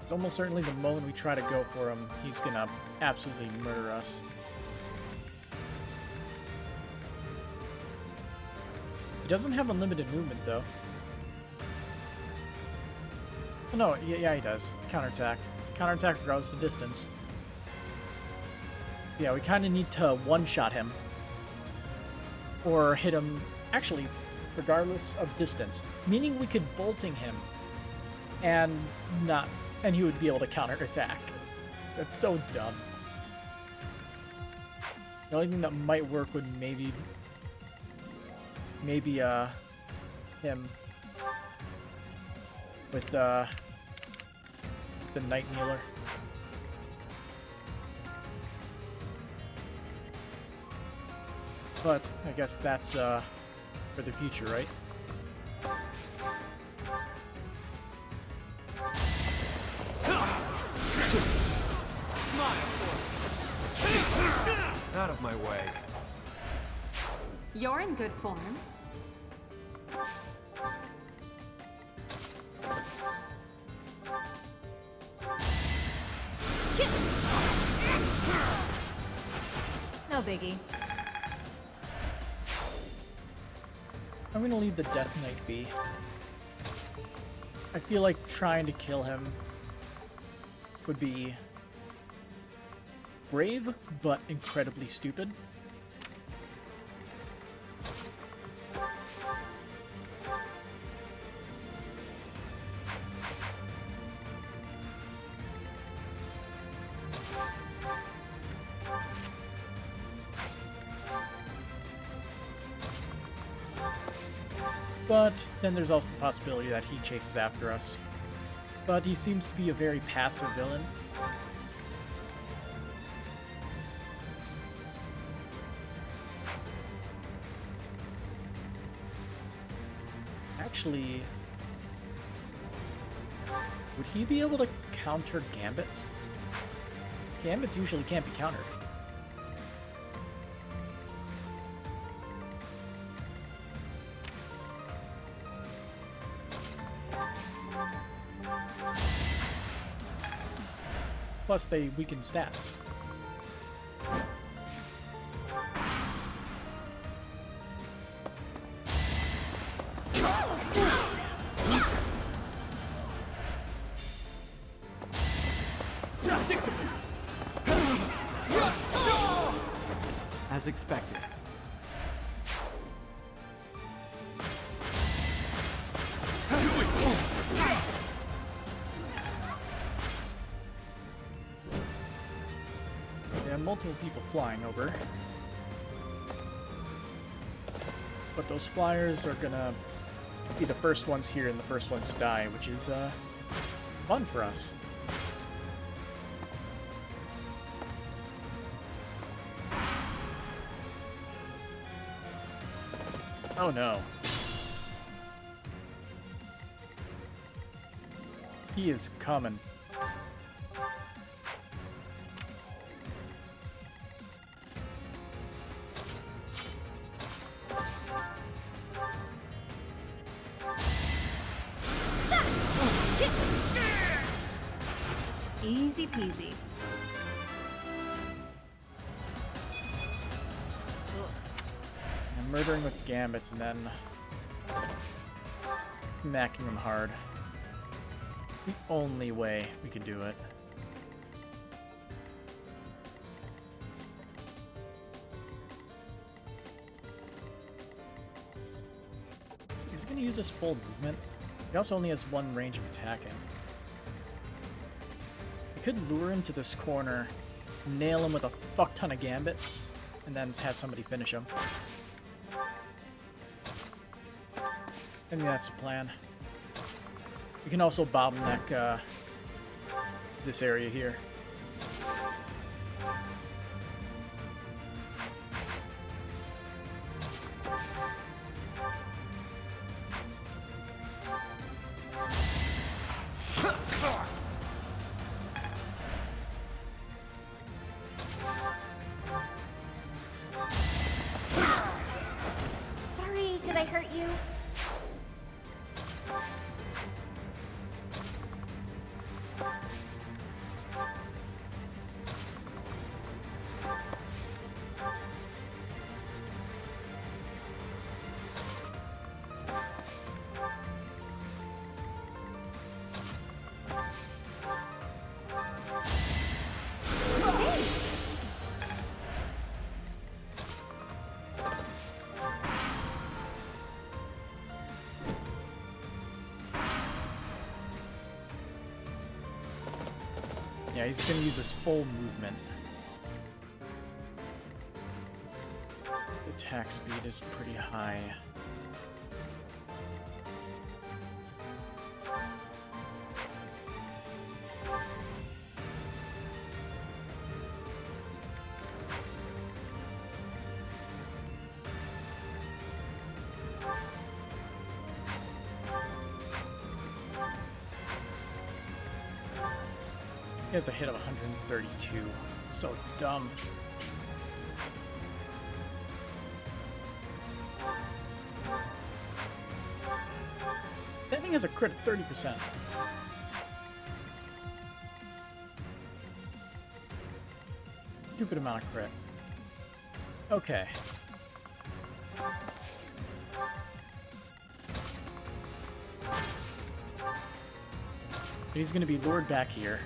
It's almost certainly the moment we try to go for him, he's gonna absolutely murder us. He doesn't have unlimited movement, though. Oh, no, yeah, he does. Counterattack. Counterattack regardless of distance. Yeah, we kind of need to one-shot him. Or hit him, actually, regardless of distance. Meaning we could bolting him and he would be able to counterattack. That's so dumb. The only thing that might work would maybe him with the Night Kneeler. But I guess that's for the future, right? Out of my way. You're in good form. No biggie. I'm gonna leave the Death Knight be. I feel like trying to kill him would be brave, but incredibly stupid. But then there's also the possibility that he chases after us. But he seems to be a very passive villain. Actually, would he be able to counter gambits? Gambits usually can't be countered. Plus, they weaken stats. As expected. There are multiple people flying over. But those flyers are gonna be the first ones here and the first ones to die, which is fun for us. Oh no. He is coming. Easy peasy. And murdering with gambits and then smacking them hard. The only way we could do it. So he's gonna use his full movement. He also only has one range of attacking. We could lure him to this corner, nail him with a fuck ton of gambits, and then have somebody finish him. I think that's the plan. You can also bottleneck this area here. Sorry, did I hurt you? Yeah, he's gonna use his full movement. The attack speed is pretty high. He has a hit of 132. So dumb. That thing has a crit of 30%. Stupid amount of crit. Okay. He's gonna be lured back here.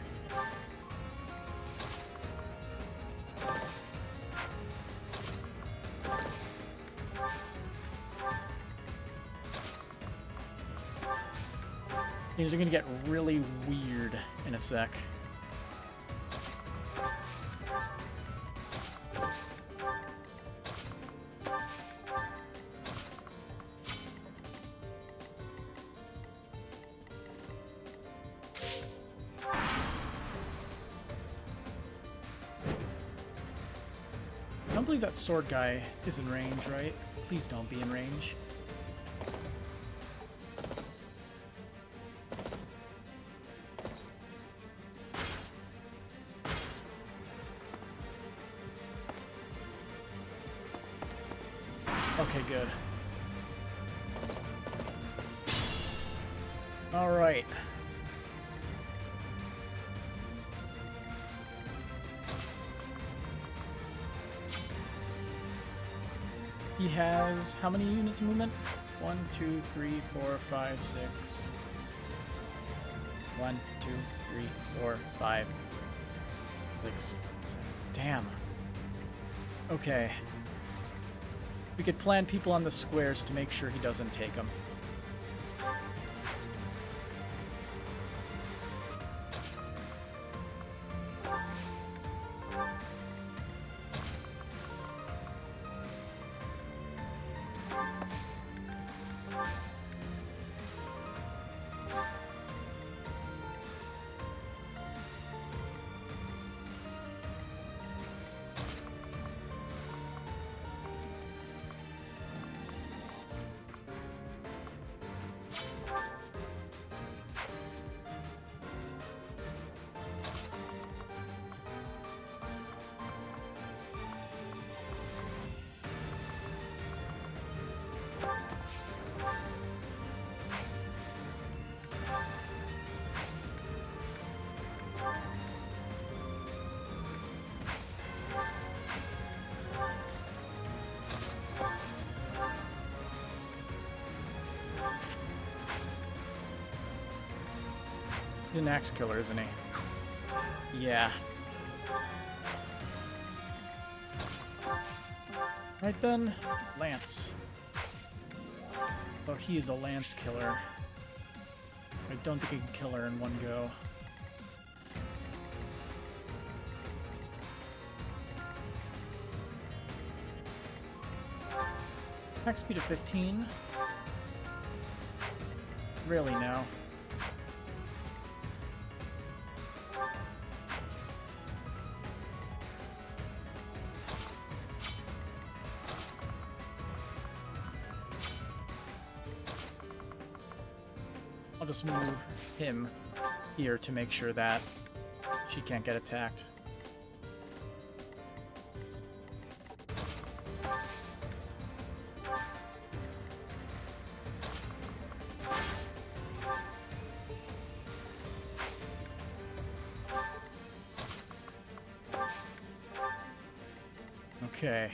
Things are gonna get really weird in a sec. I don't believe that sword guy is in range, right? Please don't be in range. Okay, good. All right. He has how many units movement? 1, 2, 3, 4, 5, 6. 1, 2, 3, 4, 5, 6, 7. Damn. Okay. We could plan people on the squares to make sure he doesn't take them. He's an axe killer, isn't he? Yeah. Right then, Lance. Oh, he is a Lance killer. I don't think I can kill her in one go. Attack speed of 15. Really now. I'll just move him here to make sure that she can't get attacked. Okay.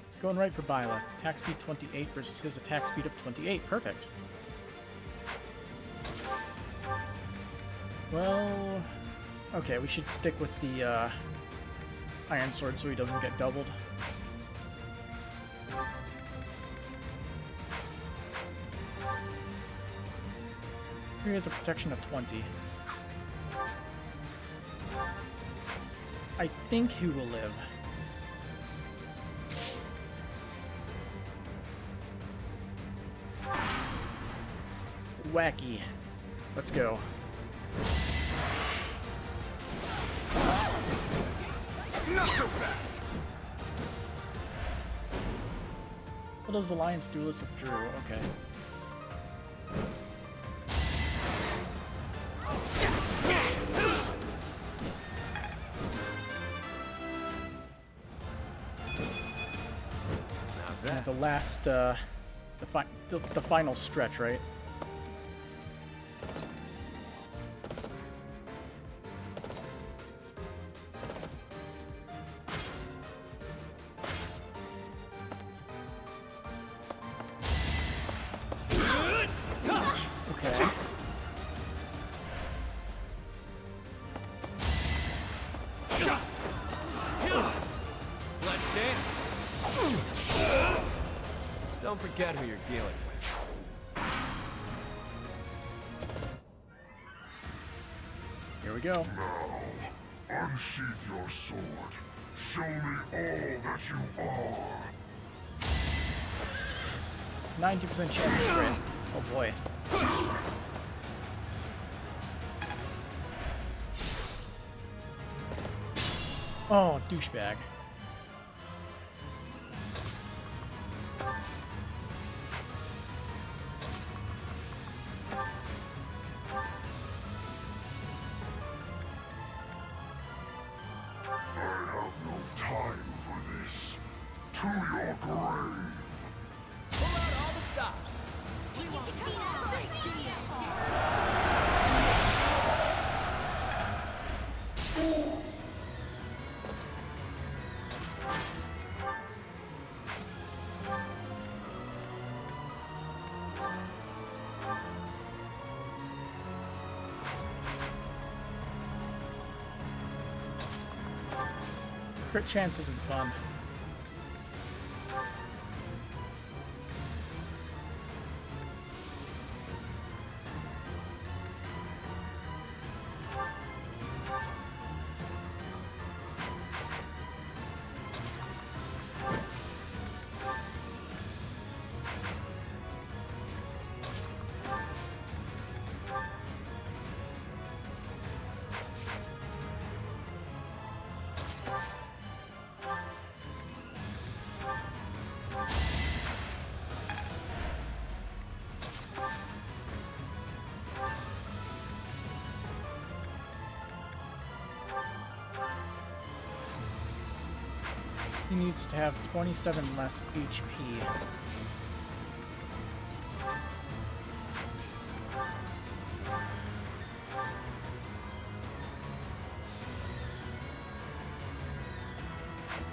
It's going right for Byla. Attack speed 28 versus his attack speed of 28. Perfect. Well, okay, we should stick with the Iron Sword so he doesn't get doubled. Here he has a protection of 20. I think he will live. Wacky. Let's go. Not so fast! What does Alliance Duelist with Drew? Okay. Yeah, the last, the final stretch, right? Okay. Let's dance. Don't forget who you're dealing with. Here we go. Now, unsheath your sword. Show me all that you are. 90% chance of crit. Oh boy. Oh, douchebag. I have no time for this. To your grave. Pull out all the stops. Crit chance isn't fun. He needs to have 27 less HP.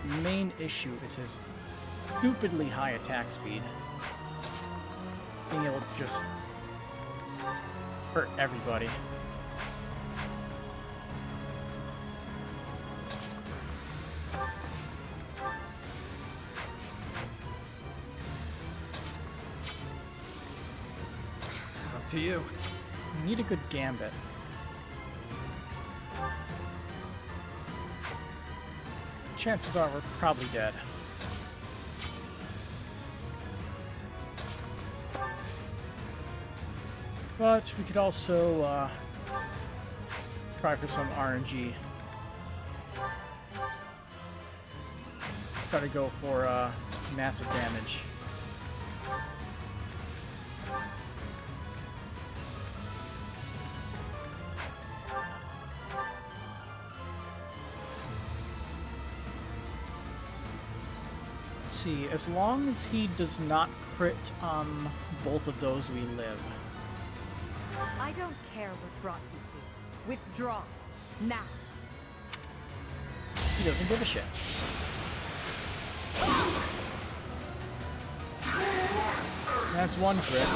The main issue is his stupidly high attack speed. Being able to just hurt everybody. To you. You need a good gambit. Chances are we're probably dead. But we could also try for some RNG. Try to go for massive damage. See, as long as he does not crit on both of those, we live. I don't care what brought you here. Withdraw. Now. He doesn't give a shit. That's one crit.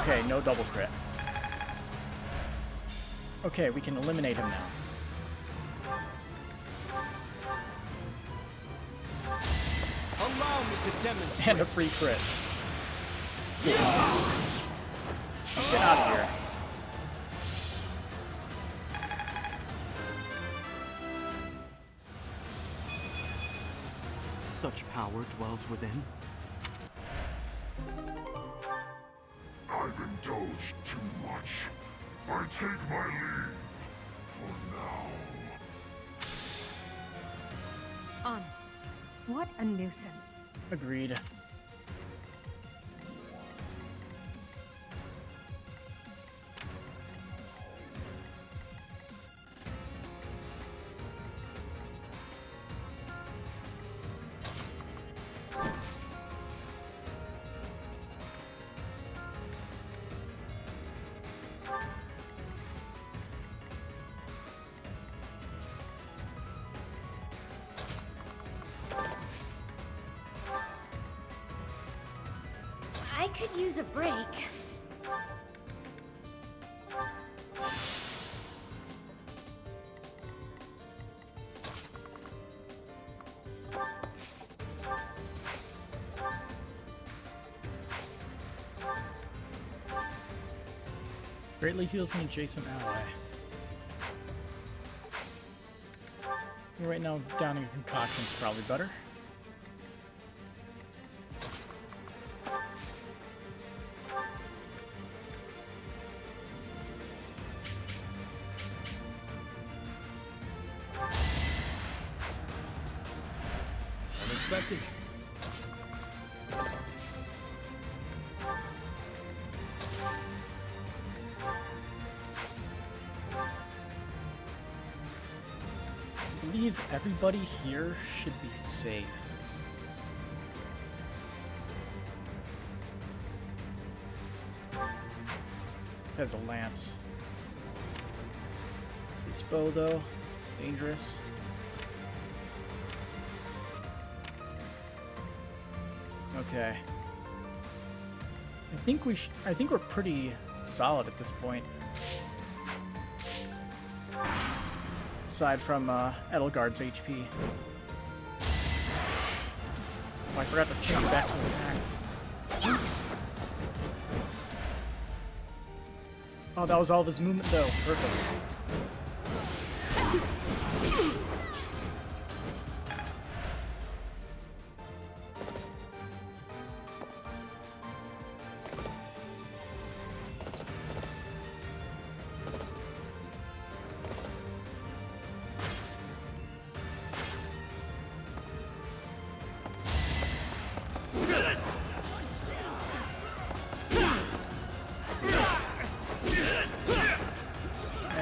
Okay, no double crit. Okay, we can eliminate him now. Allow me to demonstrate. And a free crit. Get out of here. such power dwells within? I've indulged too much. I take my leave for now. Honestly, what a nuisance. Agreed. I could use a break. Greatly heals an adjacent ally. Right now, downing a concoction is probably better. Unexpected. I believe everybody here should be safe. Has a lance. This bow, though, dangerous. Okay. I think we're pretty solid at this point. Aside from Edelgard's HP. Oh, I forgot to change back to an axe. Oh, that was all of his movement though. Perfect.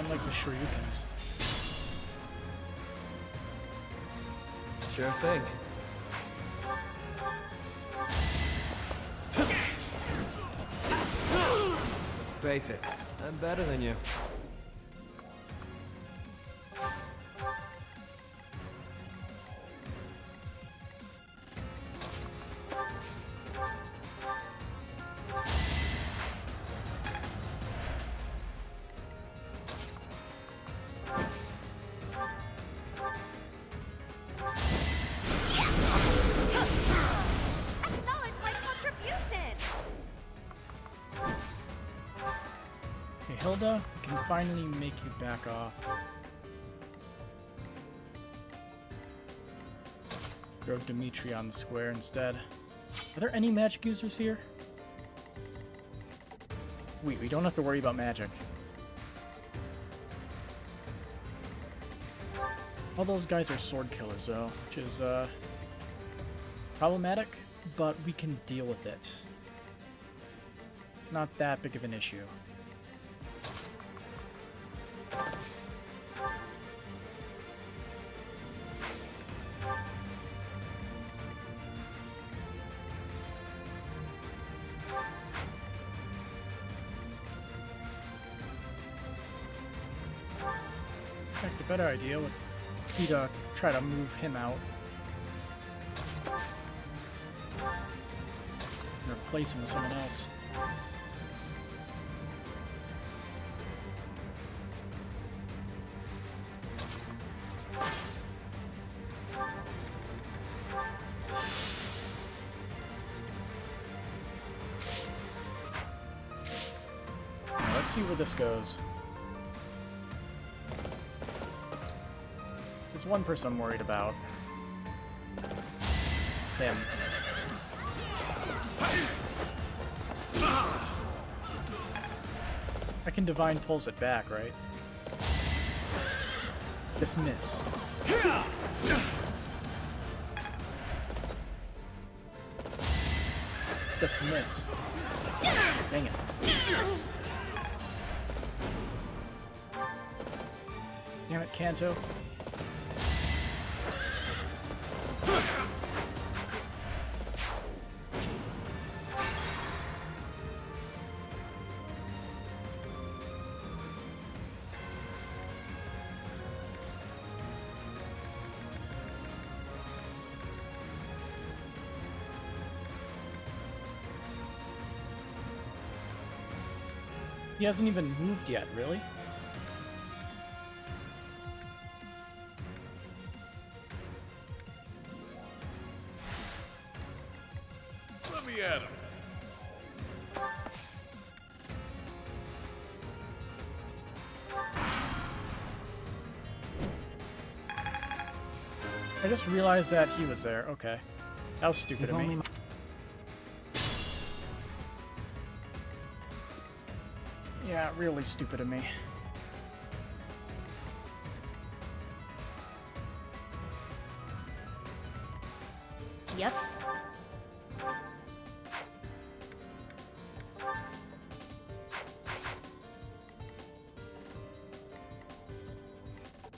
Likes the shurikens. Sure thing. Face it, I'm better than you. Hilda, we can finally make you back off. Throw Dimitri on the square instead. Are there any magic users here? Wait, we don't have to worry about magic. All those guys are sword killers, though, which is problematic, but we can deal with it. It's not that big of an issue. In fact, the better idea would be to try to move him out. And replace him with someone else. Now, let's see where this goes. There's one person I'm worried about. him. I can divine pulse it back, right? Just miss. Just miss. Dang it. Damn it, Kanto. He hasn't even moved yet, really? Let me at him. I just realized that he was there. Okay. That was stupid of me. Yeah, really stupid of me. Yep.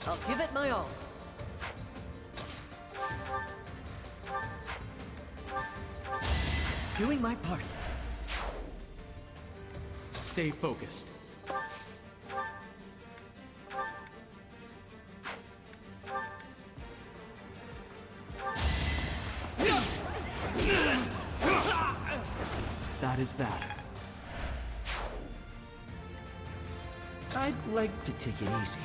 I'll give it my all. Doing my part. Stay focused. That is that. I'd like to take it easy.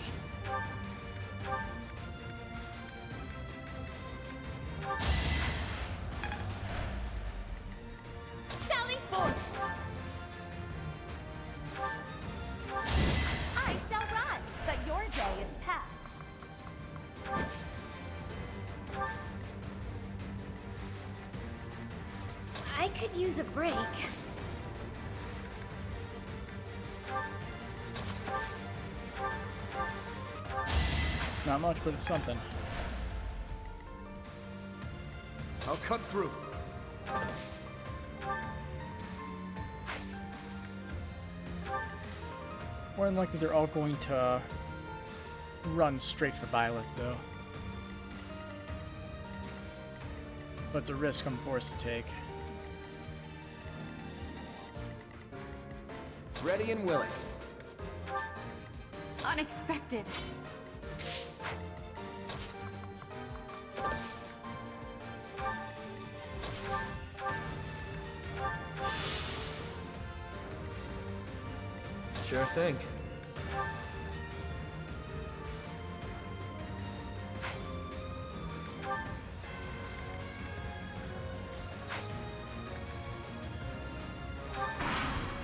Sally forth! I shall rise, but your day is past. I could use a break. Not much, but it's something. I'll cut through. More than likely, they're all going to run straight for Violet, though. But it's a risk I'm forced to take. Ready and willing. Unexpected. Sure thing.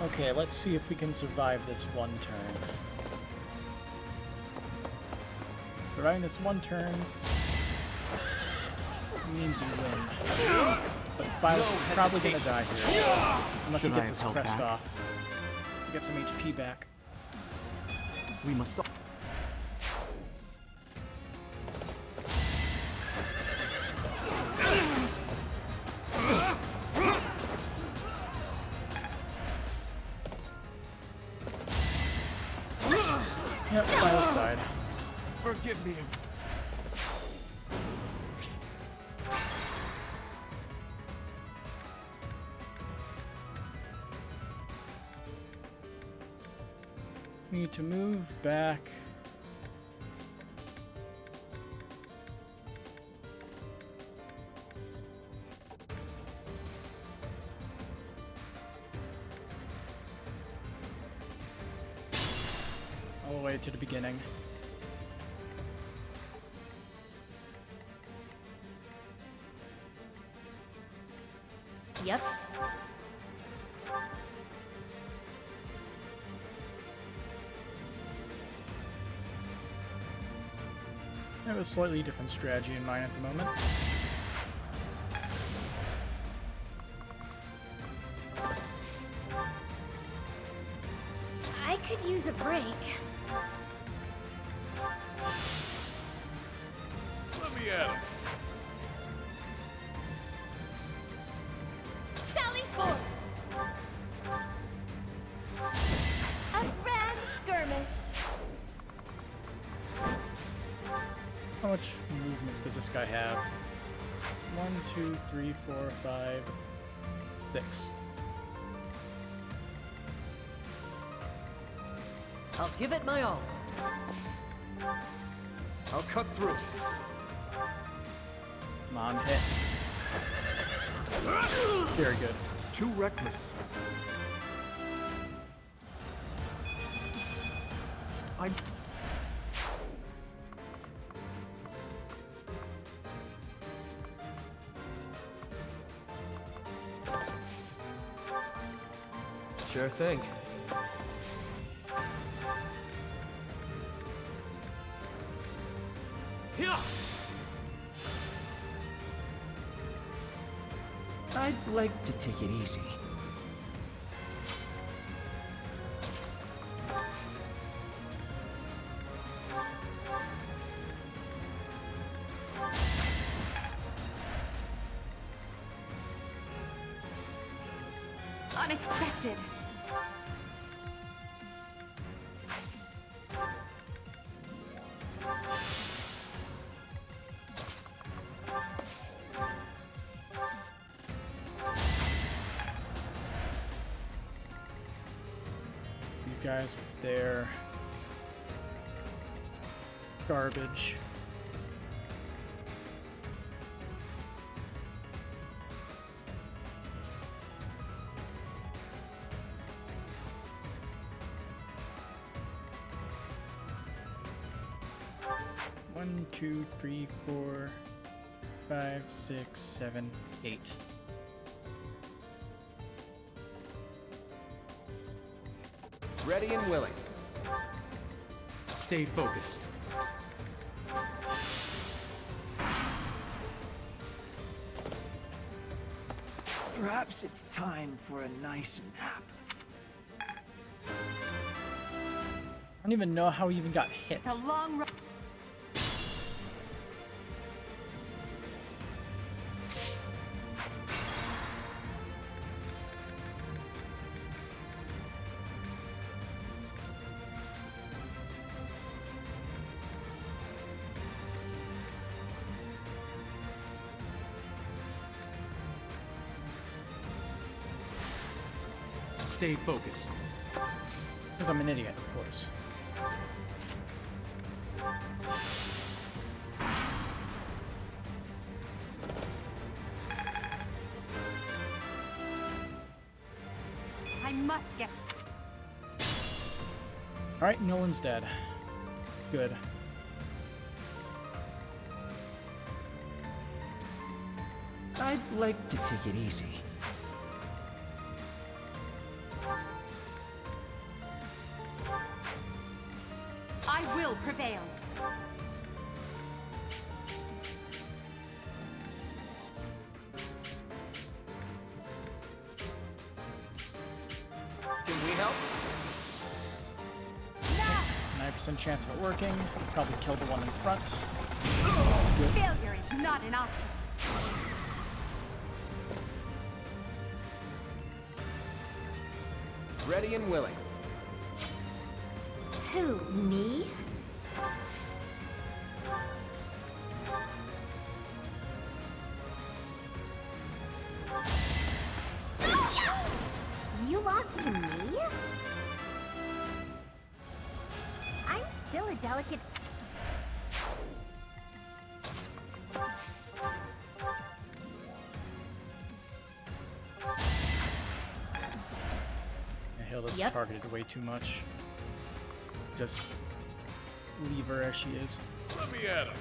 Okay, let's see if we can survive this one turn. Surviving this one turn means you win. But Violet's probably gonna die here. Unless he gets his crest off. Get some HP back. We must stop. Yep, Violet died. Forgive me. Need to move back. All the way to the beginning. Yep. I have a slightly different strategy in mind at the moment. could use a break. Let me at him. Sally forth! A grand skirmish. How much movement does this guy have? 1, 2, 3, 4, 5, 6. I'll give it my all. I'll cut through. Come on, hit. Very good. Too reckless. I'm... Sure thing. Yeah. I'd like to take it easy. Unexpected. These guys with their garbage. One, two, three, 4, 5, 6, 7, 8. Ready and willing. Stay focused. Perhaps it's time for a nice nap. I don't even know how he even got hit. It's a long run. Stay focused. Because I'm an idiot, of course. I must get. Alright, no one's dead. Good. I'd like to take it easy. I will prevail. Can we help? 9% chance of it working. Probably killed the one in front. Failure is not an option. Ready and willing. Who, me? You lost to me? I'm still a delicate... Hilda's Yep. targeted way too much. Just leave her as she is. Let me at him.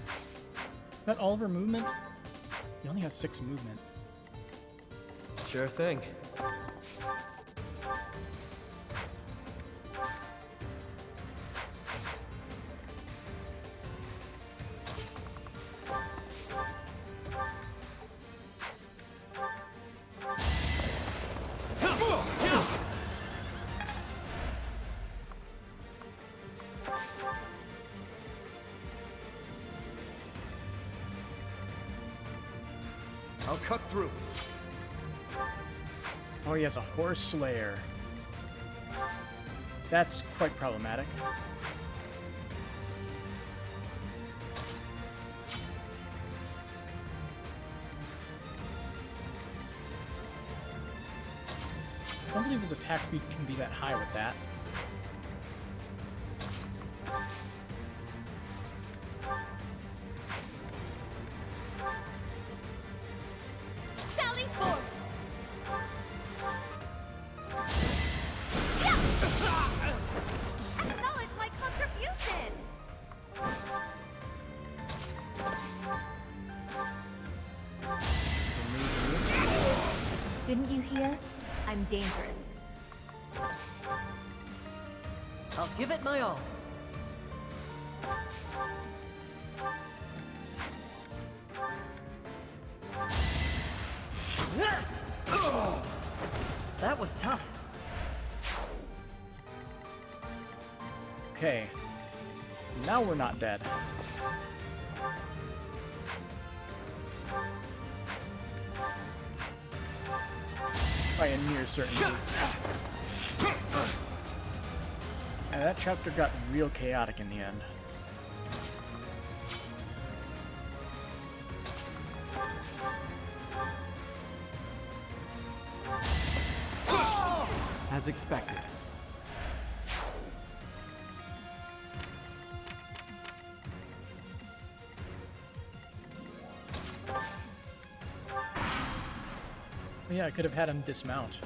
Is that all of her movement? He only has 6 movement. Sure thing. I'll cut through. Oh, he has a Horse Slayer. That's quite problematic. I don't believe his attack speed can be that high with that. Sally forth! Acknowledge my contribution! Didn't you hear? I'm dangerous. I'll give it my all. That was tough. Okay. Now we're not dead. By a near certainty. And that chapter got real chaotic in the end. As expected. Yeah, I could have had him dismount.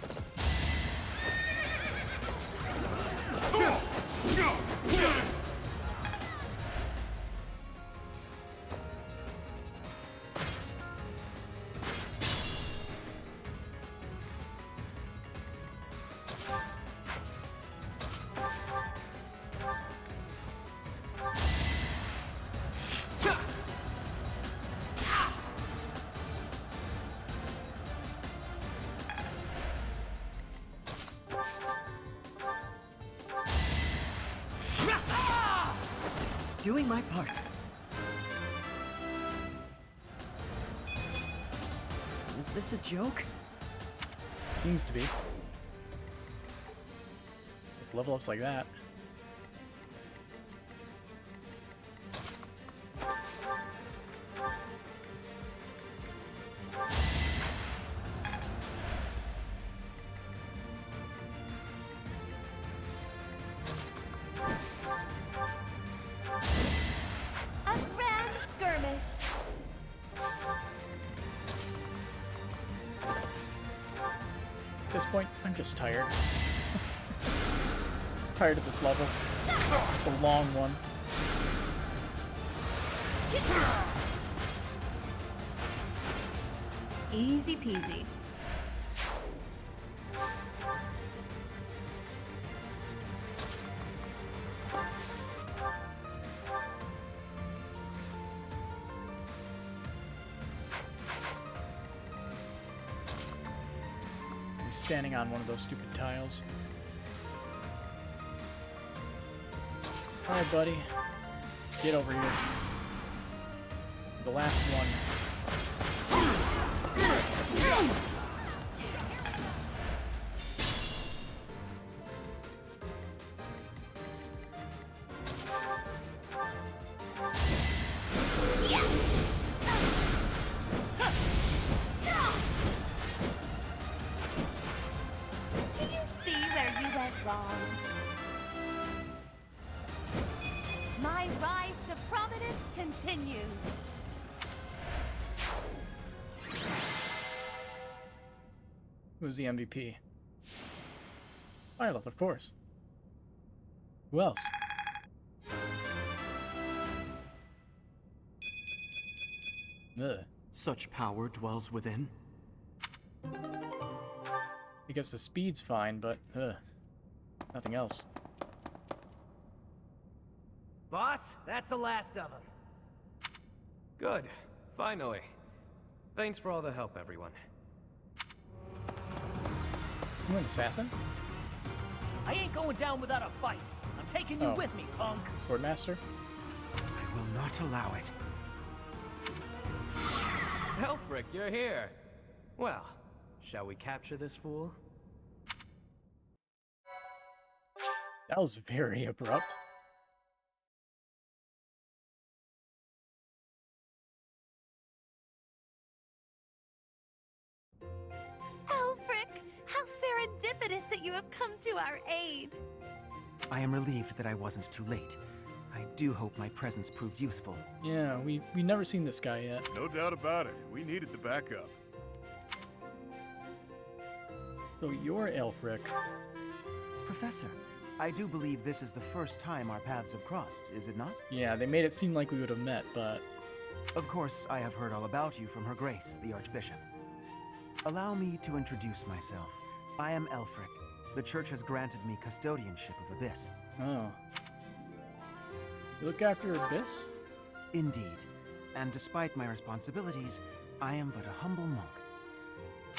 Doing my part. Is this a joke? Seems to be. With level ups like that. A grand skirmish! At this point, I'm just tired. Tired of this level. It's a long one. Easy peasy. He's standing on one of those stupid tiles. Alright, buddy. Get over here. The last one. Do you see where you went wrong? My rise to prominence continues. Who's the MVP? Violet, of course. Who else? Ugh. Such power dwells within? I guess the speed's fine, but, nothing else. Boss, that's the last of them. Good. Finally. Thanks for all the help, everyone. You an assassin? I ain't going down without a fight. I'm taking you with me, punk. Swordmaster? I will not allow it. Elfric, you're here. Well, shall we capture this fool? That was very abrupt. Alfric, how serendipitous that you have come to our aid. I am relieved that I wasn't too late. I do hope my presence proved useful. Yeah, we never seen this guy yet. No doubt about it. We needed the backup. So you're Elfric. Professor, I do believe this is the first time our paths have crossed, is it not? Yeah, they made it seem like we would have met, but... Of course, I have heard all about you from Her Grace, the Archbishop. Allow me to introduce myself. I am Elfric. The Church has granted me custodianship of Abyss. Oh. You look after Abyss? Indeed. And despite my responsibilities, I am but a humble monk.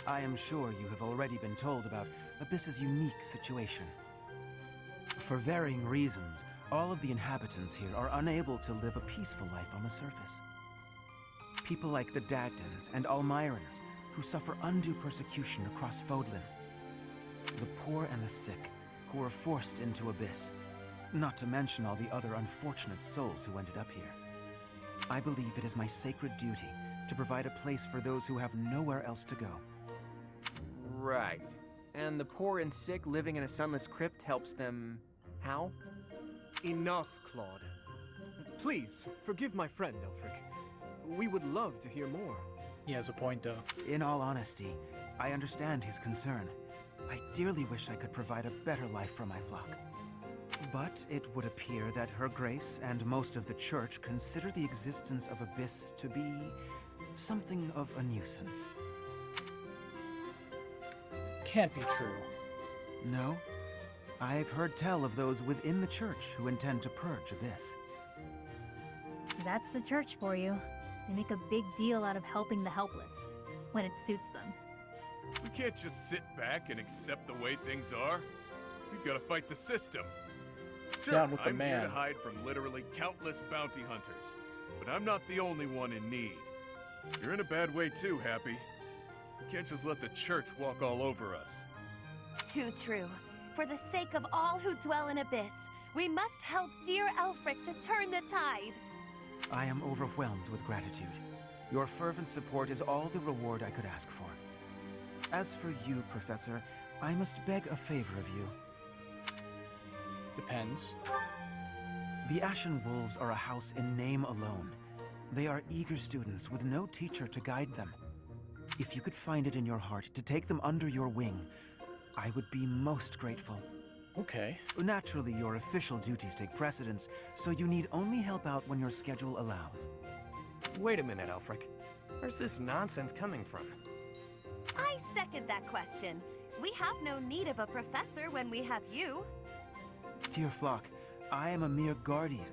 I am sure you have already been told about Abyss's unique situation. For varying reasons, all of the inhabitants here are unable to live a peaceful life on the surface. People like the Dagdans and Almirans, who suffer undue persecution across Fodlan. The poor and the sick, who are forced into Abyss. Not to mention all the other unfortunate souls who ended up here. I believe it is my sacred duty to provide a place for those who have nowhere else to go. Right. And the poor and sick living in a sunless crypt helps them... how? Enough, Claude. Please, forgive my friend, Elfric. We would love to hear more. He has a point, though. In all honesty, I understand his concern. I dearly wish I could provide a better life for my flock. But it would appear that Her Grace and most of the Church consider the existence of Abyss to be something of a nuisance. Can't be true. No? I've heard tell of those within the Church who intend to purge Abyss. That's the Church for you. They make a big deal out of helping the helpless, when it suits them. We can't just sit back and accept the way things are. We've got to fight the system. Sure, Down with the I'm here man. to hide from literally countless bounty hunters, but I'm not the only one in need. You're in a bad way too, Happy. We can't just let the Church walk all over us. Too true. For the sake of all who dwell in Abyss, we must help dear Elfric to turn the tide. I am overwhelmed with gratitude. Your fervent support is all the reward I could ask for. As for you, Professor, I must beg a favor of you. Depends. The Ashen Wolves are a house in name alone. They are eager students with no teacher to guide them. If you could find it in your heart to take them under your wing, I would be most grateful. Okay. Naturally, your official duties take precedence, so you need only help out when your schedule allows. Wait a minute, Elfric. Where's this nonsense coming from? I second that question. We have no need of a professor when we have you. Dear flock, I am a mere guardian.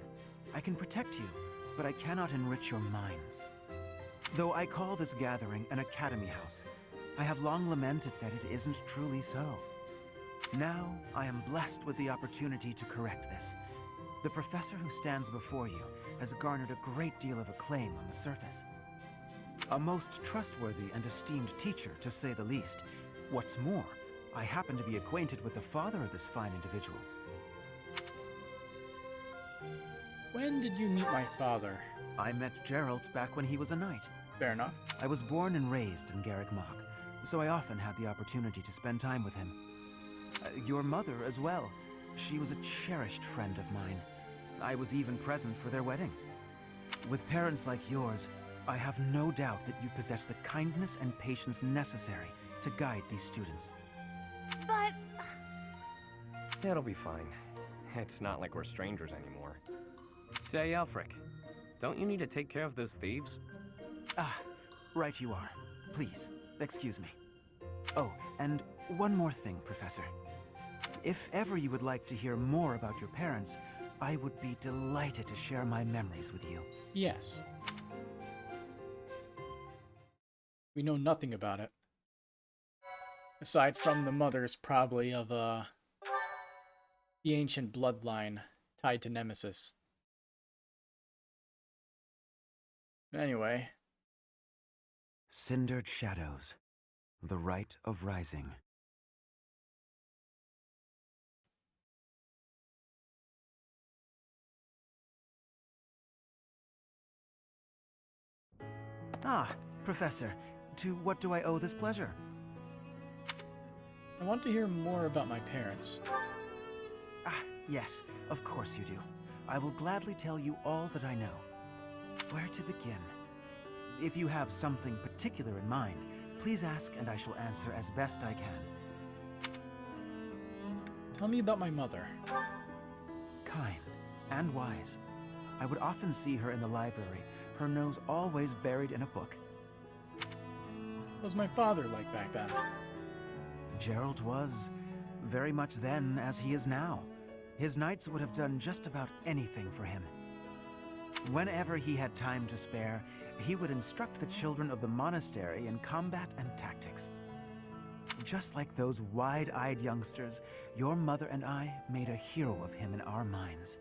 I can protect you, but I cannot enrich your minds. Though I call this gathering an academy house, I have long lamented that it isn't truly so. Now, I am blessed with the opportunity to correct this. The professor who stands before you has garnered a great deal of acclaim on the surface. A most trustworthy and esteemed teacher, to say the least. What's more, I happen to be acquainted with the father of this fine individual. When did you meet my father? I met Geralt back when he was a knight. Fair enough. I was born and raised in Garreg Mach, so I often had the opportunity to spend time with him. Your mother as well. She was a cherished friend of mine. I was even present for their wedding. With parents like yours, I have no doubt that you possess the kindness and patience necessary to guide these students. But... It'll be fine. It's not like we're strangers anymore. Say, Elfric, don't you need to take care of those thieves? Ah, Right you are. Please, excuse me. Oh, and one more thing, Professor. If ever you would like to hear more about your parents, I would be delighted to share my memories with you. Yes. We know nothing about it. Aside from the mothers, probably, of the ancient bloodline tied to Nemesis. Anyway. Cindered Shadows. The Rite of Rising. Ah, Professor, to what do I owe this pleasure? I want to hear more about my parents. Ah, yes, of course you do. I will gladly tell you all that I know. Where to begin? If you have something particular in mind, please ask and I shall answer as best I can. Tell me about my mother. Kind and wise. I would often see her in the library, her nose always buried in a book. What was my father like back then? Gerald was very much then as he is now. His knights would have done just about anything for him. Whenever he had time to spare, he would instruct the children of the monastery in combat and tactics. Just like those wide-eyed youngsters, your mother and I made a hero of him in our minds.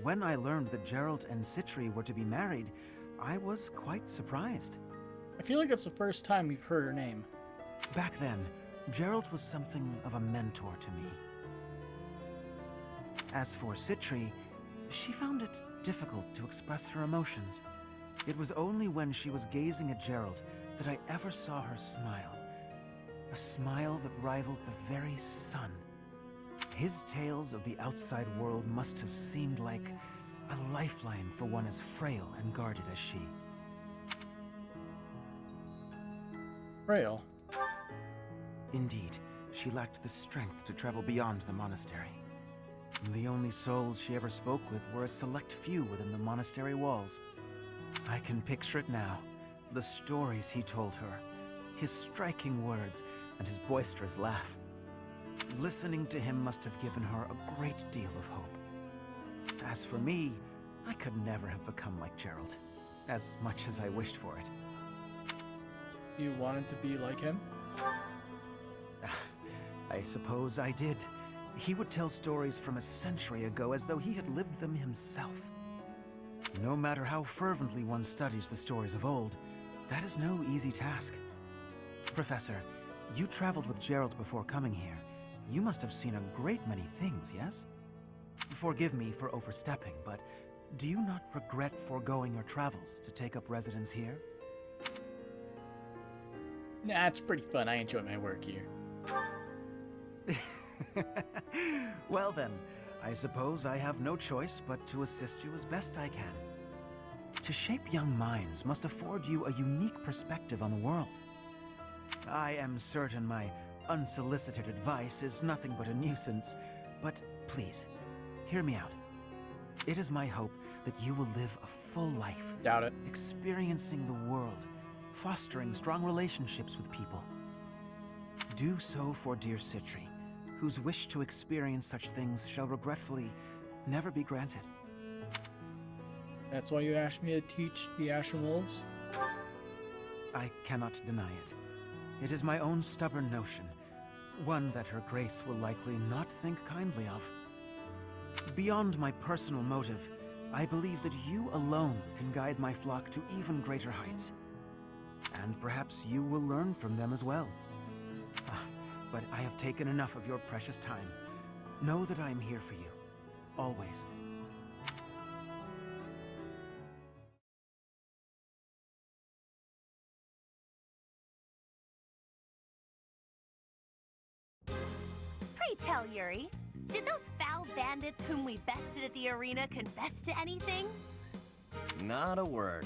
When I learned that Gerald and Citri were to be married, I was quite surprised. I feel like it's the first time we've heard her name. Back then, Gerald was something of a mentor to me. As for Citri, she found it difficult to express her emotions. It was only when she was gazing at Gerald that I ever saw her smile. A smile that rivaled the very sun. His tales of the outside world must have seemed like a lifeline for one as frail and guarded as she. Frail? Indeed, she lacked the strength to travel beyond the monastery. The only souls she ever spoke with were a select few within the monastery walls. I can picture it now, the stories he told her, his striking words, and his boisterous laugh. Listening to him must have given her a great deal of hope. As for me, I could never have become like Gerald, as much as I wished for it. You wanted to be like him? I suppose I did. He would tell stories from a century ago as though he had lived them himself. No matter how fervently one studies the stories of old, that is no easy task. Professor, you traveled with Gerald before coming here. You must have seen a great many things, yes? Forgive me for overstepping, but do you not regret foregoing your travels to take up residence here? Nah, it's pretty fun. I enjoy my work here. Well then, I suppose I have no choice but to assist you as best I can. To shape young minds must afford you a unique perspective on the world. I am certain my unsolicited advice is nothing but a nuisance, but please, hear me out. It is my hope that you will live a full life. Doubt it. Experiencing the world, fostering strong relationships with people. Do so for dear Citri, whose wish to experience such things shall regretfully never be granted. That's why you asked me to teach the Ashen Wolves? I cannot deny it. It is my own stubborn notion, one that Her Grace will likely not think kindly of. Beyond my personal motive, I believe that you alone can guide my flock to even greater heights. And perhaps you will learn from them as well. But I have taken enough of your precious time. Know that I am here for you, always. Pray tell, Yuri, did those foul bandits whom we bested at the arena confess to anything? Not a word.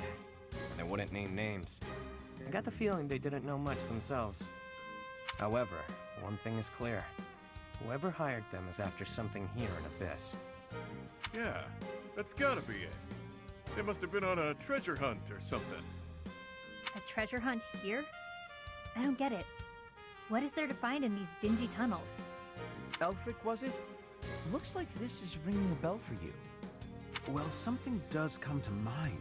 They wouldn't name names. I got the feeling they didn't know much themselves. However, one thing is clear. Whoever hired them is after something here in Abyss. Yeah, that's gotta be it. They must have been on a treasure hunt or something. A treasure hunt here? I don't get it. What is there to find in these dingy tunnels? Elfric, was it? Looks like this is ringing a bell for you. Well, something does come to mind,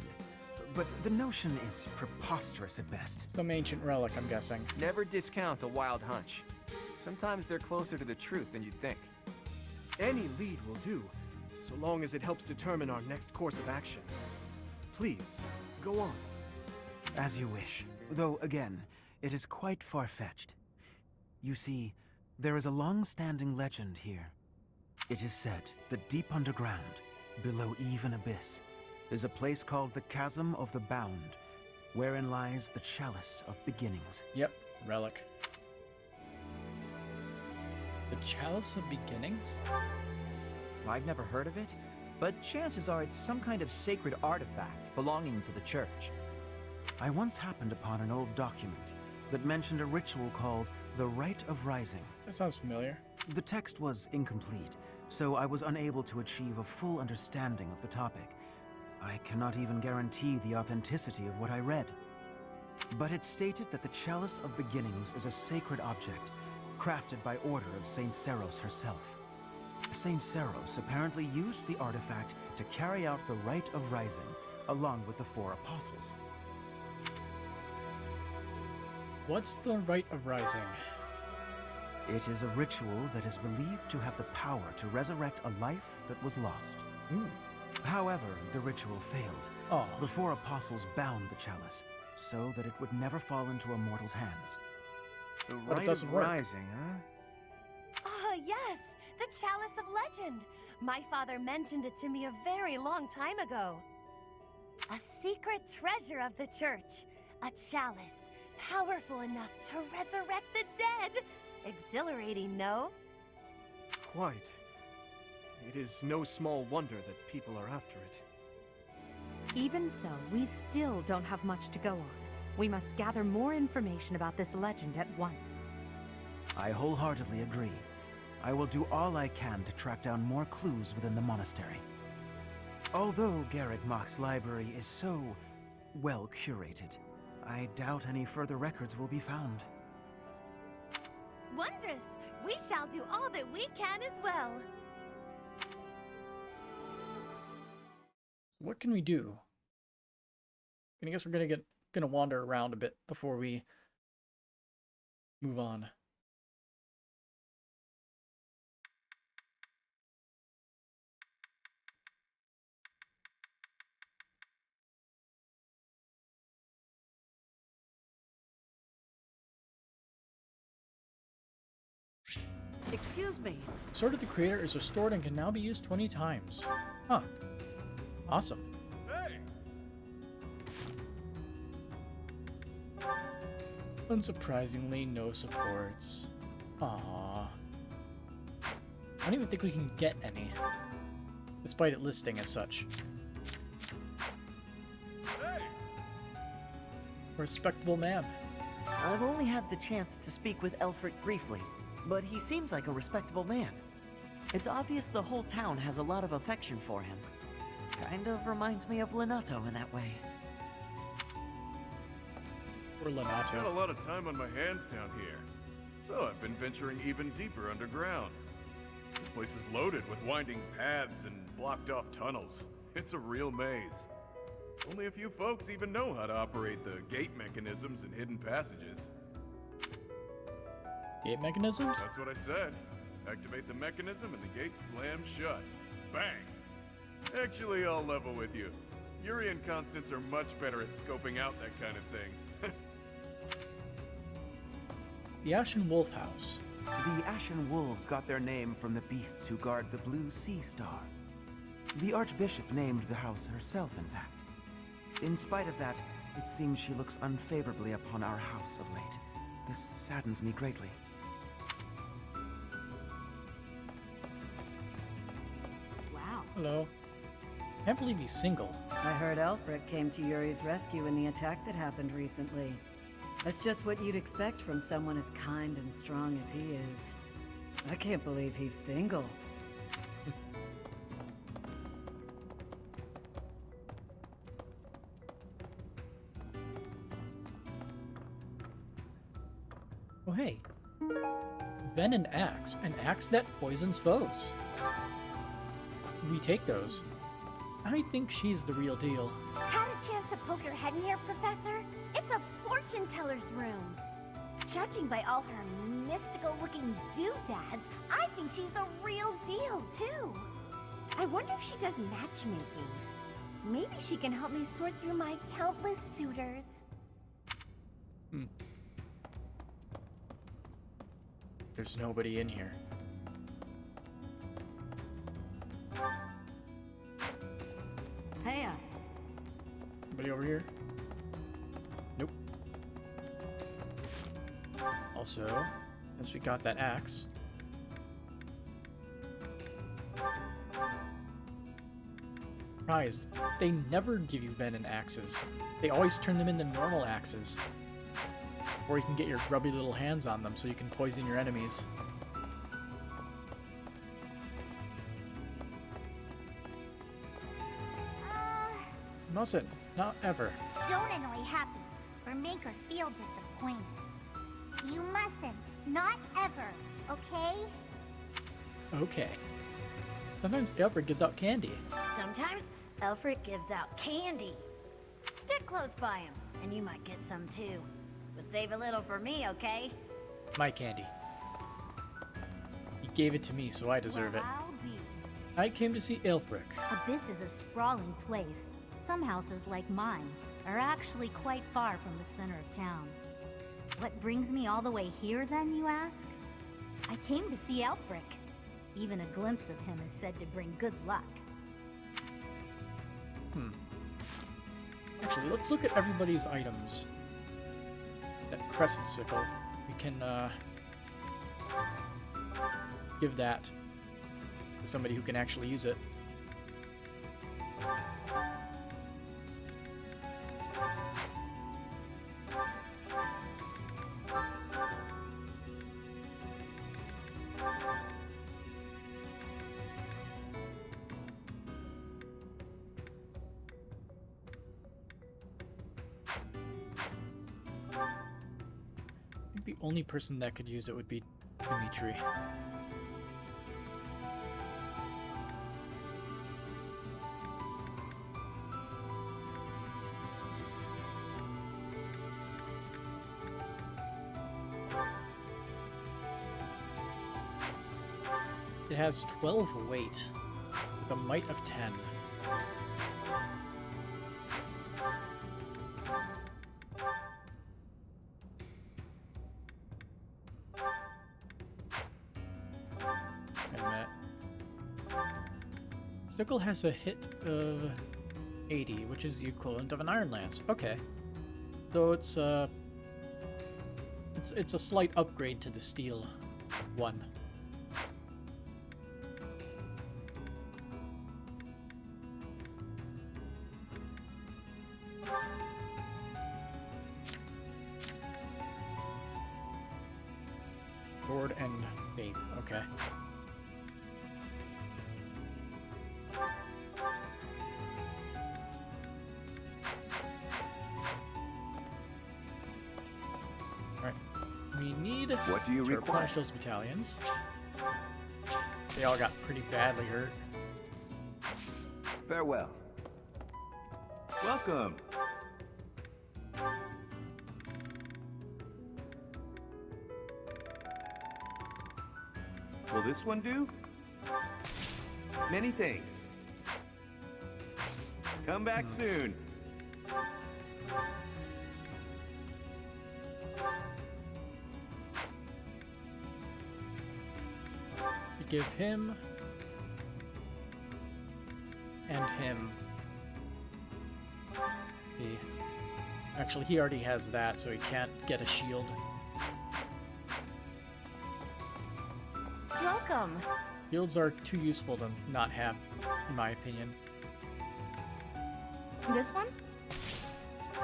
but the notion is preposterous at best. Some ancient relic, I'm guessing. Never discount a wild hunch. Sometimes they're closer to the truth than you'd think. Any lead will do, so long as it helps determine our next course of action. Please, go on. As you wish. Though, again, it is quite far-fetched. You see, there is a long-standing legend here. It is said that deep underground, below even abyss, is a place called the Chasm of the Bound, wherein lies the Chalice of Beginnings. Yep, relic. The Chalice of Beginnings? I've never heard of it, but chances are it's some kind of sacred artifact belonging to the church. I once happened upon an old document that mentioned a ritual called the Rite of Rising. That sounds familiar. The text was incomplete, so I was unable to achieve a full understanding of the topic. I cannot even guarantee the authenticity of what I read. But it stated that the Chalice of Beginnings is a sacred object, crafted by order of Saint Seros herself. Saint Seros apparently used the artifact to carry out the Rite of Rising, along with the 4 apostles. What's the Rite of Rising? It is a ritual that is believed to have the power to resurrect a life that was lost. Ooh. However, the ritual failed. Aw. The 4 apostles bound the chalice, so that it would never fall into a mortal's hands. The But it Rite doesn't of work. Rising, huh? Ah, yes! The Chalice of Legend! My father mentioned it to me a very long time ago. A secret treasure of the church. A chalice, powerful enough to resurrect the dead. Exhilarating, no? Quite. It is no small wonder that people are after it. Even so, we still don't have much to go on. We must gather more information about this legend at once. I wholeheartedly agree. I will do all I can to track down more clues within the monastery. Although Garrett Mock's library is so well curated, I doubt any further records will be found. Wondrous! We shall do all that we can as well. What can we do? I guess we're gonna wander around a bit before we move on. Excuse me. Sword of the Creator is restored and can now be used 20 times. Huh. Awesome. Hey! Unsurprisingly, no supports. Aww. I don't even think we can get any, despite it listing as such. Hey! Respectable man. I've only had the chance to speak with Elfric briefly, but he seems like a respectable man. It's obvious the whole town has a lot of affection for him. Kind of reminds me of Lenato in that way. Or Got a Lenato. lot of time on my hands down here, so I've been venturing even deeper underground. This place is loaded with winding paths and blocked-off tunnels. It's a real maze. Only a few folks even know how to operate the gate mechanisms and hidden passages. Gate mechanisms? That's what I said. Activate the mechanism and the gate slams shut. Bang! Actually, I'll level with you. Yuri and Constance are much better at scoping out that kind of thing. The Ashen Wolf House. The Ashen Wolves got their name from the beasts who guard the Blue Sea Star. The Archbishop named the house herself, in fact. In spite of that, it seems she looks unfavorably upon our house of late. This saddens me greatly. Wow. Hello. Can't believe he's single. I heard Elfric came to Yuri's rescue in the attack that happened recently. That's just what you'd expect from someone as kind and strong as he is. I can't believe he's single. Oh hey. Venom axe, an axe that poisons foes. We take those. I think she's the real deal. Had a chance to poke your head in here, Professor? It's a fortune teller's room. Judging by all her mystical-looking doodads, I think she's the real deal, too. I wonder if she does matchmaking. Maybe she can help me sort through my countless suitors. There's nobody in here. Hey, Anybody over here? Nope. Also, since we got that axe, surprised, they never give you venom axes. They always turn them into normal axes. Or you can get your grubby little hands on them so you can poison your enemies. Mustn't. Not ever. Don't annoy Happy, or make her feel disappointed. You mustn't. Not ever, okay? Okay. Sometimes Alfred gives out candy. Sometimes Alfred gives out candy. Stick close by him, and you might get some too. But save a little for me, okay? My candy. He gave it to me, so I deserve it. I'll be. I came to see Aelfric. Abyss is a sprawling place. Some houses, like mine, are actually quite far from the center of town. What brings me all the way here, then, you ask? I came to see Aelfric. Even a glimpse of him is said to bring good luck. Actually, let's look at everybody's items. That crescent sickle. We can, give that to somebody who can actually use it. I think the only person that could use it would be Dimitri. It has 12 weight, with a might of 10. Wait a minute. Sickle has a hit of 80, which is the equivalent of an Iron Lance. Okay. So it's a slight upgrade to the Steel one. Sword and faith. Okay. Alright. We need What do you to require? replenish those battalions. They all got pretty badly hurt. Farewell. Welcome. Will this one do? Many thanks. Come back soon. We give him and him the... Actually, he already has that, so he can't get a shield. Welcome. Shields are too useful to not have, in my opinion. This one?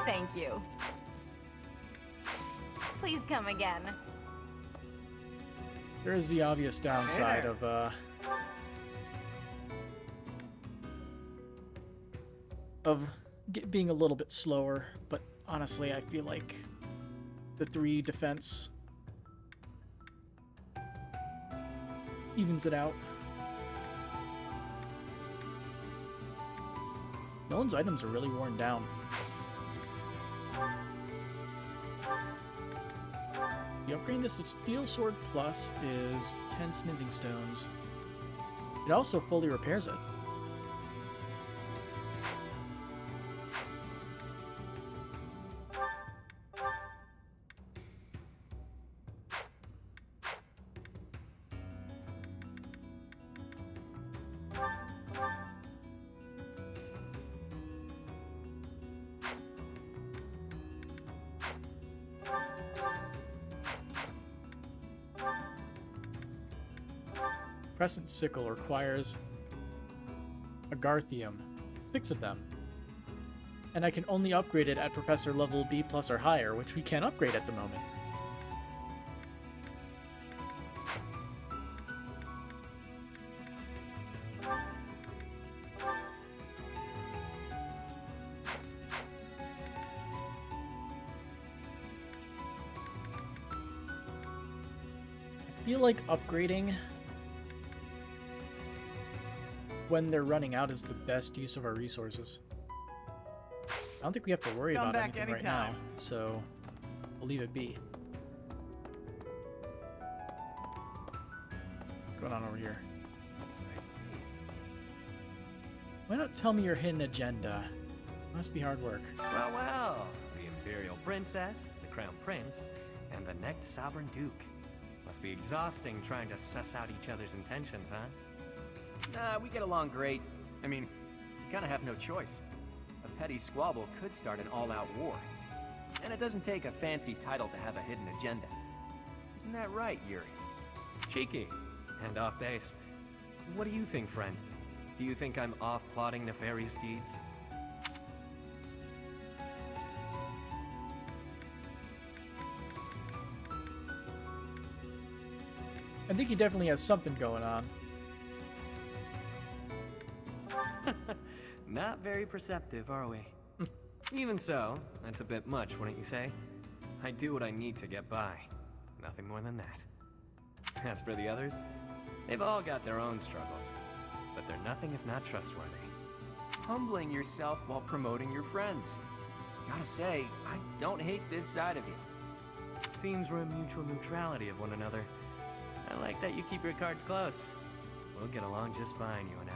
Thank you. Please come again. There is the obvious downside of being a little bit slower, but honestly, I feel like the 3 defense Evens it out. Nolan's items are really worn down. The upgrading this of Steel Sword Plus is 10 smithing stones. It also fully repairs it. Crescent Sickle requires a Garthium, 6 of them. And I can only upgrade it at Professor level B+ or higher, which we can't upgrade at the moment. I feel like upgrading when they're running out is the best use of our resources. I don't think we have to worry about anything right now, so we'll leave it be. What's going on over here? I see. Why not tell me your hidden agenda? Must be hard work. Well, well. The Imperial Princess, the Crown Prince, and the next Sovereign Duke. Must be exhausting trying to suss out each other's intentions, huh? Nah, we get along great. I mean, we kinda have no choice. A petty squabble could start an all-out war. And it doesn't take a fancy title to have a hidden agenda. Isn't that right, Yuri? Cheeky. And off base. What do you think, friend? Do you think I'm off plotting nefarious deeds? I think he definitely has something going on. Not very perceptive, are we? Even so, that's a bit much, wouldn't you say? I do what I need to get by. Nothing more than that. As for the others, they've all got their own struggles, but they're nothing if not trustworthy. Humbling yourself while promoting your friends. Gotta say, I don't hate this side of you. Seems we're in mutual neutrality of one another. I like that you keep your cards close. We'll get along just fine, you and I.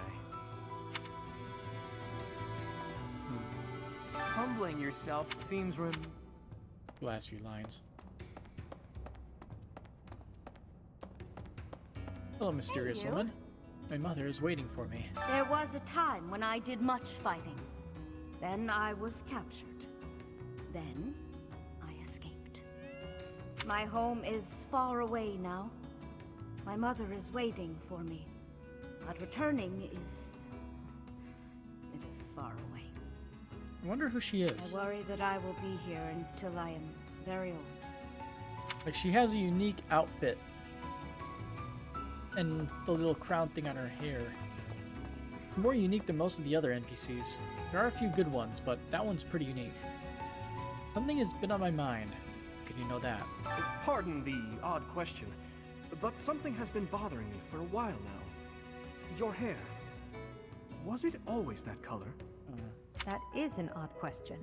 Humbling yourself seems last few lines. Hello, mysterious Hey, you. woman. My mother is waiting for me. There was a time when I did much fighting. Then I was captured. Then I escaped. My home is far away now. My mother is waiting for me. But returning is... it is far away. I wonder who she is. I worry that I will be here until I am very old. Like, she has a unique outfit. And the little crown thing on her hair. It's more unique than most of the other NPCs. There are a few good ones, but that one's pretty unique. Something has been on my mind. Can you know that? Pardon the odd question, but something has been bothering me for a while now. Your hair. Was it always that color? That is an odd question.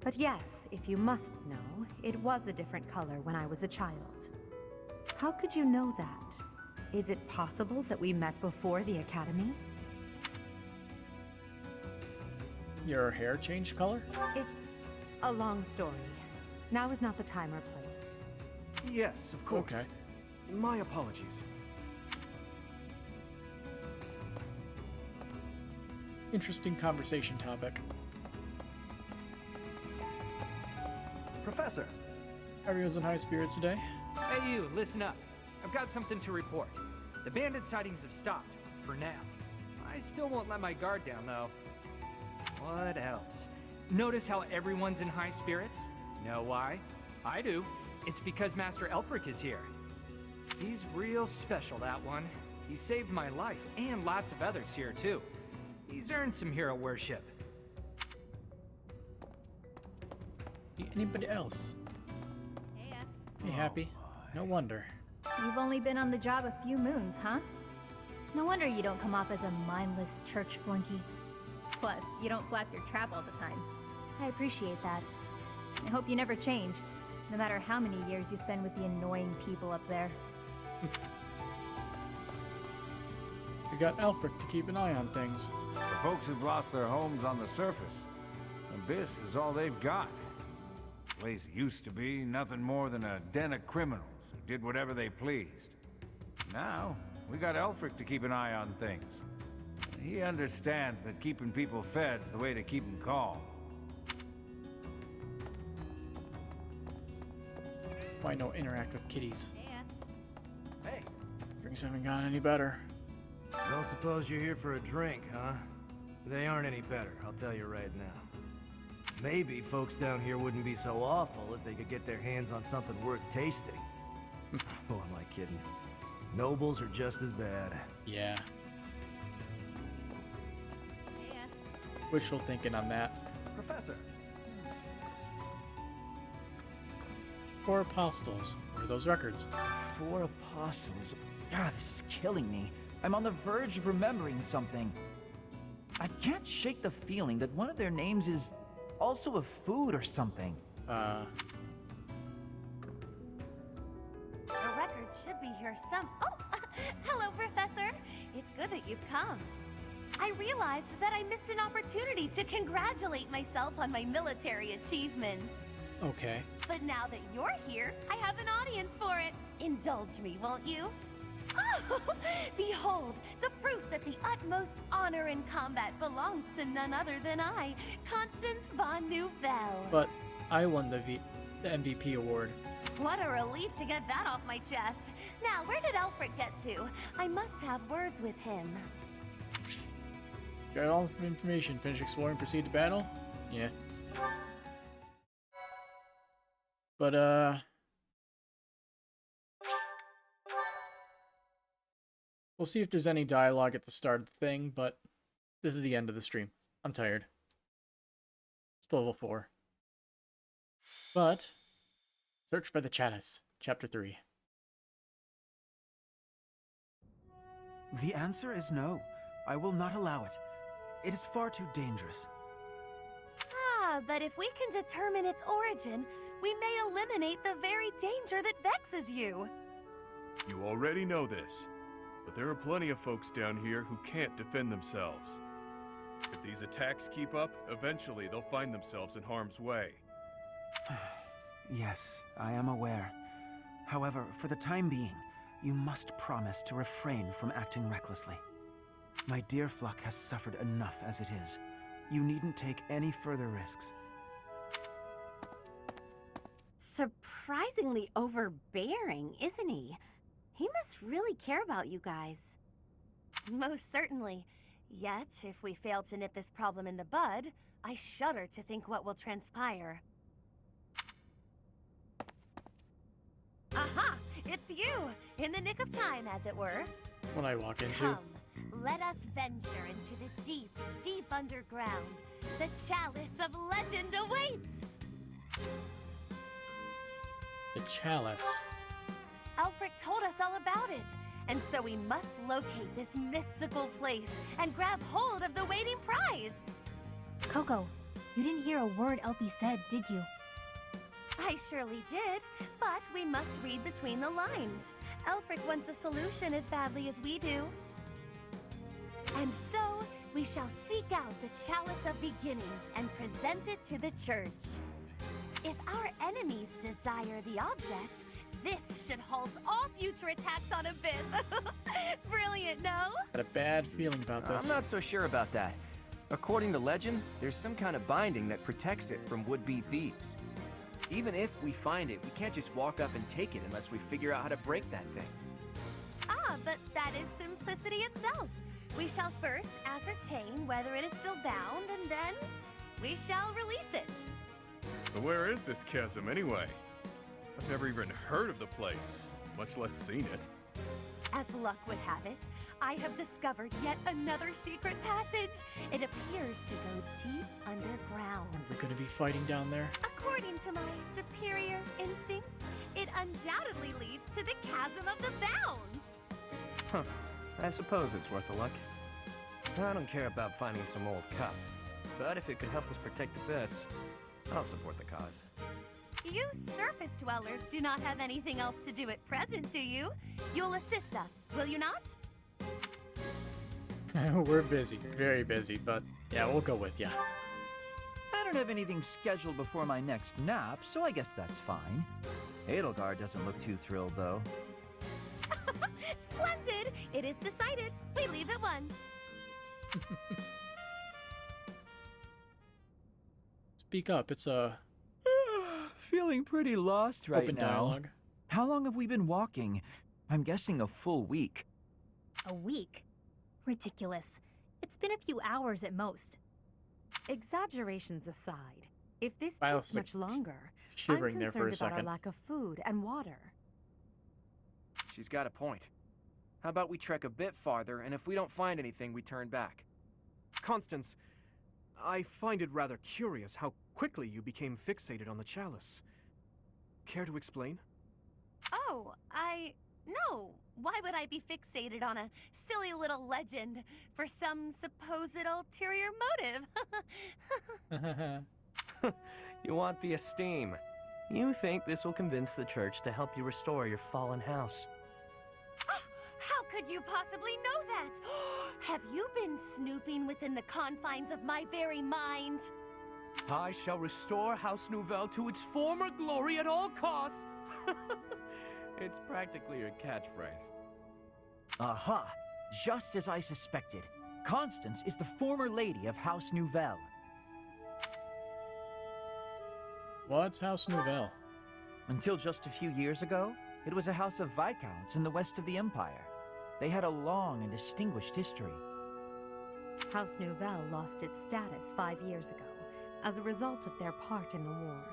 But yes, if you must know, it was a different color when I was a child. How could you know that? Is it possible that we met before the academy? Your hair changed color? It's a long story. Now is not the time or place. Yes, of course. Okay. My apologies. Interesting conversation topic. Professor! Everyone's in high spirits today. Hey you, listen up. I've got something to report. The bandit sightings have stopped, for now. I still won't let my guard down, though. What else? Notice how everyone's in high spirits? Know why? I do. It's because Master Elfric is here. He's real special, that one. He saved my life, and lots of others here, too. He's earned some hero worship. Anybody else? Hey, Hey, Happy. No wonder. You've only been on the job a few moons, huh? No wonder you don't come off as a mindless church flunky. Plus, you don't flap your trap all the time. I appreciate that. I hope you never change, no matter how many years you spend with the annoying people up there. We got Alfred to keep an eye on things. The folks who've lost their homes on the surface, Abyss is all they've got. The place used to be nothing more than a den of criminals who did whatever they pleased. Now, we got Elfric to keep an eye on things. He understands that keeping people fed's the way to keep them calm. Why no interact with kitties? Hey. Drinks haven't gotten any better. Don't suppose you're here for a drink, huh? They aren't any better, I'll tell you right now. Maybe folks down here wouldn't be so awful if they could get their hands on something worth tasting. Who am I kidding? Nobles are just as bad. Yeah. Wishful thinking on that. Professor! 4 apostles. What are those records? 4 apostles. God, this is killing me. I'm on the verge of remembering something. I can't shake the feeling that one of their names is also a food or something. The records should be here some— Oh! Hello, Professor! It's good that you've come. I realized that I missed an opportunity to congratulate myself on my military achievements. Okay. But now that you're here, I have an audience for it. Indulge me, won't you? Oh, behold, the proof that the utmost honor in combat belongs to none other than I, Constance von Nouvelle. But I won the MVP award. What a relief to get that off my chest. Now, where did Alfred get to? I must have words with him. Got all the information. Finish exploring, proceed to battle? Yeah. But, we'll see if there's any dialogue at the start of the thing, but this is the end of the stream. I'm tired. It's level 4. But, search for the chalice. Chapter 3. The answer is no. I will not allow it. It is far too dangerous. Ah, but if we can determine its origin, we may eliminate the very danger that vexes you. You already know this, but there are plenty of folks down here who can't defend themselves. If these attacks keep up, eventually they'll find themselves in harm's way. Yes, I am aware. However, for the time being, you must promise to refrain from acting recklessly. My dear Fluck has suffered enough as it is. You needn't take any further risks. Surprisingly overbearing, isn't he? He must really care about you guys. Most certainly. Yet, if we fail to nip this problem in the bud, I shudder to think what will transpire. Aha! It's you! In the nick of time, as it were. What I walk into. Come, let us venture into the deep, deep underground. The chalice of legend awaits! The chalice. Alfric told us all about it, and so we must locate this mystical place and grab hold of the waiting prize! Coco, you didn't hear a word Elpie said, did you? I surely did, but we must read between the lines. Alfric wants a solution as badly as we do. And so, we shall seek out the Chalice of Beginnings and present it to the church. If our enemies desire the object, this should halt all future attacks on Abyss. Brilliant, no? Got a bad feeling about this. I'm not so sure about that. According to legend, there's some kind of binding that protects it from would-be thieves. Even if we find it, we can't just walk up and take it unless we figure out how to break that thing. Ah, but that is simplicity itself. We shall first ascertain whether it is still bound, and then we shall release it. But where is this chasm anyway? I've never even heard of the place, much less seen it. As luck would have it, I have discovered yet another secret passage. It appears to go deep underground. Is it going to be fighting down there? According to my superior instincts, it It undoubtedly leads to the Chasm of the Bound. Huh. I suppose it's worth a look. I don't care about finding some old cup, but if it could help us protect the Abyss, I'll support the cause. You surface dwellers do not have anything else to do at present, do you? You'll assist us, will you not? We're busy, very busy, but yeah, we'll go with ya. I don't have anything scheduled before my next nap, so I guess that's fine. Edelgard doesn't look too thrilled, though. Splendid! It is decided. We leave at once. Speak up, it's a... Feeling pretty lost right open now. dialogue. How long have we been walking? I'm guessing a full week. A week? Ridiculous. It's been a few hours at most. Exaggerations aside, if this Miles takes much longer, I'm shivering there for a concerned about our second. lack of food and water. She's got a point. How about we trek a bit farther, and if we don't find anything, we turn back? Constance, I find it rather curious how quickly you became fixated on the chalice. Care to explain? Oh, no. Why would I be fixated on a silly little legend for some supposed ulterior motive? You want the esteem. You think this will convince the church to help you restore your fallen house. How could you possibly know that? Have you been snooping within the confines of my very mind? I shall restore House Nouvelle to its former glory at all costs. It's practically your catchphrase. Aha! Just as I suspected. Constance is the former lady of House Nouvelle. What's House Nouvelle? Until just a few years ago, it was a house of Viscounts in the west of the Empire. They had a long and distinguished history. House Nouvelle lost its status 5 years ago, as a result of their part in the war.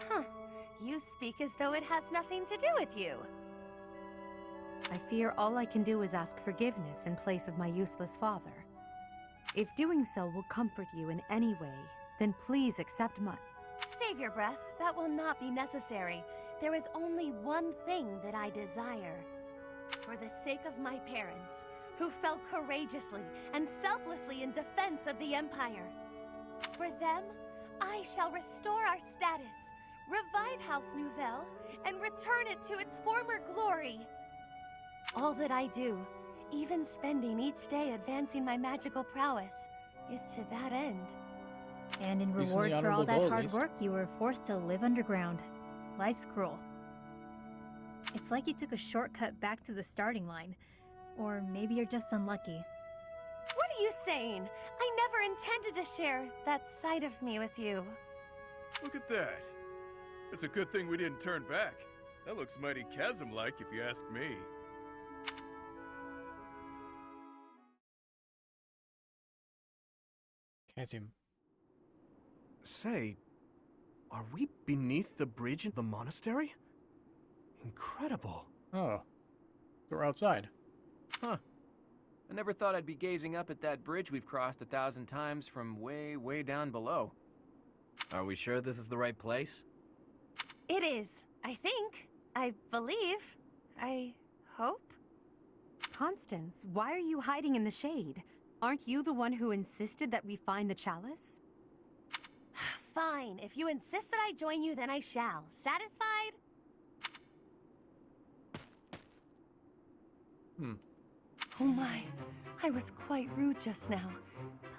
Huh. You speak as though it has nothing to do with you. I fear all I can do is ask forgiveness in place of my useless father. If doing so will comfort you in any way, then please accept my... Save your breath. That will not be necessary. There is only one thing that I desire. For the sake of my parents, who fell courageously and selflessly in defense of the Empire. For them, I shall restore our status, revive House Nouvelle, and return it to its former glory. All that I do, even spending each day advancing my magical prowess, is to that end. And in Recently reward for all honorable that goal, at hard least. work, you were forced to live underground. Life's cruel. It's like you took a shortcut back to the starting line. Or maybe you're just unlucky. What are you saying? I never intended to share that side of me with you. Look at that. It's a good thing we didn't turn back. That looks mighty chasm-like if you ask me. Chasm. Say, are we beneath the bridge in the monastery? Incredible. Oh. So we're outside. Huh. I never thought I'd be gazing up at that bridge we've crossed 1,000 times from way, way down below. Are we sure this is the right place? It is, I think. I believe. I hope. Constance, why are you hiding in the shade? Aren't you the one who insisted that we find the chalice? Fine. If you insist that I join you, then I shall. Satisfied? Oh my. I was quite rude just now.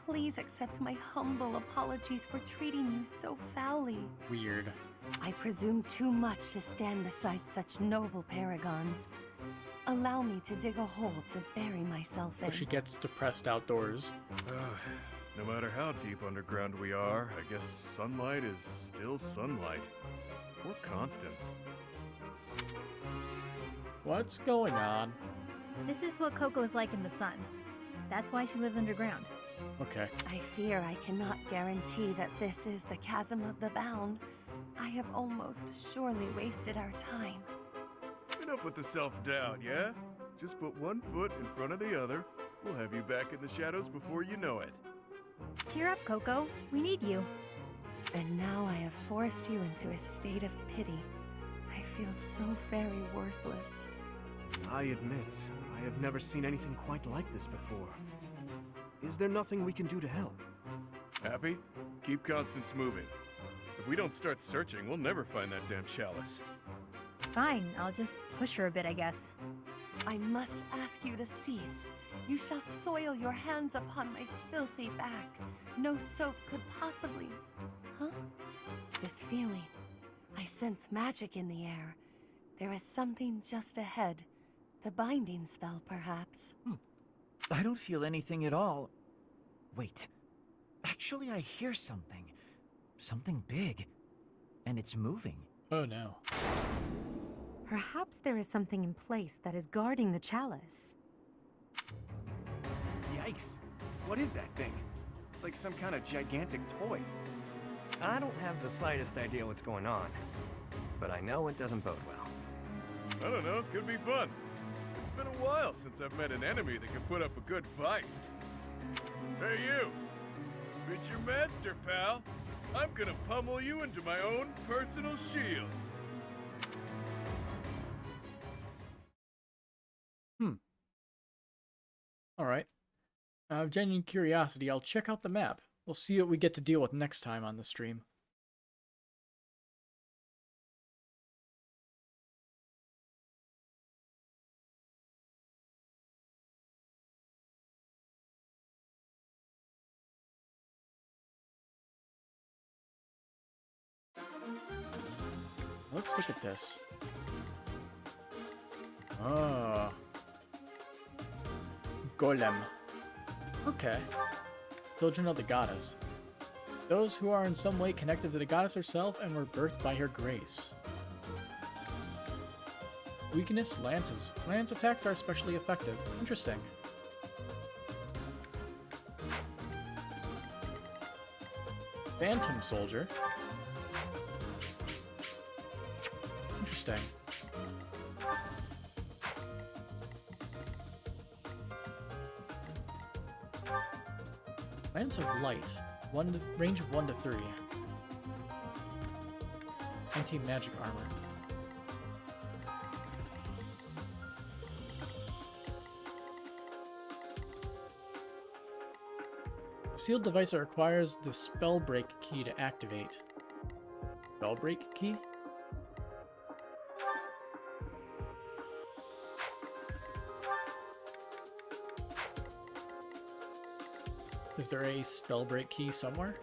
Please accept my humble apologies for treating you so foully. Weird. I presume too much to stand beside such noble paragons. Allow me to dig a hole to bury myself in. So she gets depressed outdoors. No matter how deep underground we are, I guess sunlight is still sunlight. Poor Constance. What's going on? This is what Coco's like in the sun. That's why she lives underground. Okay. I fear I cannot guarantee that this is the Chasm of the Bound. I have almost surely wasted our time. Enough with the self-doubt, yeah? Just put one foot in front of the other. We'll have you back in the shadows before you know it. Cheer up, Coco. We need you. And now I have forced you into a state of pity. I feel so very worthless. I admit, I have never seen anything quite like this before. Is there nothing we can do to help? Happy? Keep Constance moving. If we don't start searching, we'll never find that damn chalice. Fine, I'll just push her a bit, I guess. I must ask you to cease. You shall soil your hands upon my filthy back. No soap could possibly... Huh? This feeling. I sense magic in the air. There is something just ahead. The binding spell, perhaps. I don't feel anything at all. Wait. Actually, I hear something. Something big. And it's moving. Oh no. Perhaps there is something in place that is guarding the chalice. Yikes. What is that thing? It's like some kind of gigantic toy. I don't have the slightest idea what's going on, but I know it doesn't bode well. I don't know, could be fun. It's been a while since I've met an enemy that can put up a good fight. Hey you! Meet your master, pal. I'm gonna pummel you into my own personal shield. Alright. Out of genuine curiosity, I'll check out the map. We'll see what we get to deal with next time on the stream. Let's look at this. Oh. Golem. Okay. Children of the goddess. Those who are in some way connected to the goddess herself and were birthed by her grace. Weakness, lances. Lance attacks are especially effective. Interesting. Phantom soldier. Interesting. Lance of Light. Range of 1 to 3. Anti-magic armor. A sealed device that requires the Spellbreak key to activate. Spellbreak key? Is there a Spellbreak key somewhere?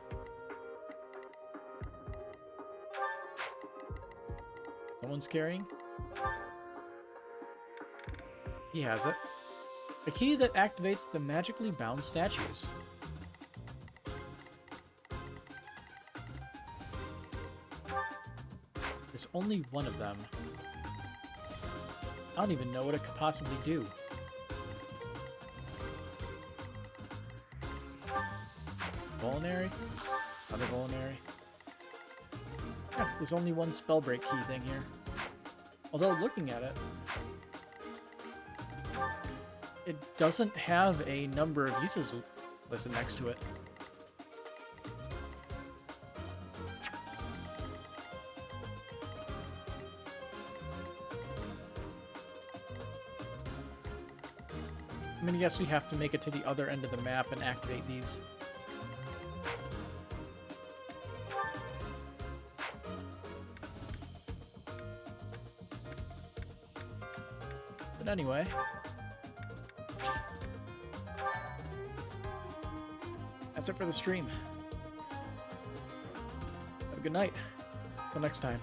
Someone's carrying? He has it. A key that activates the magically bound statues. There's only one of them. I don't even know what it could possibly do. Vulnerary? Other vulnerary? Yeah, there's only one Spellbreak key thing here. Although, looking at it, it doesn't have a number of uses listed next to it. I'm gonna guess we have to make it to the other end of the map and activate these. But anyway, that's it for the stream. Have a good night. Till next time.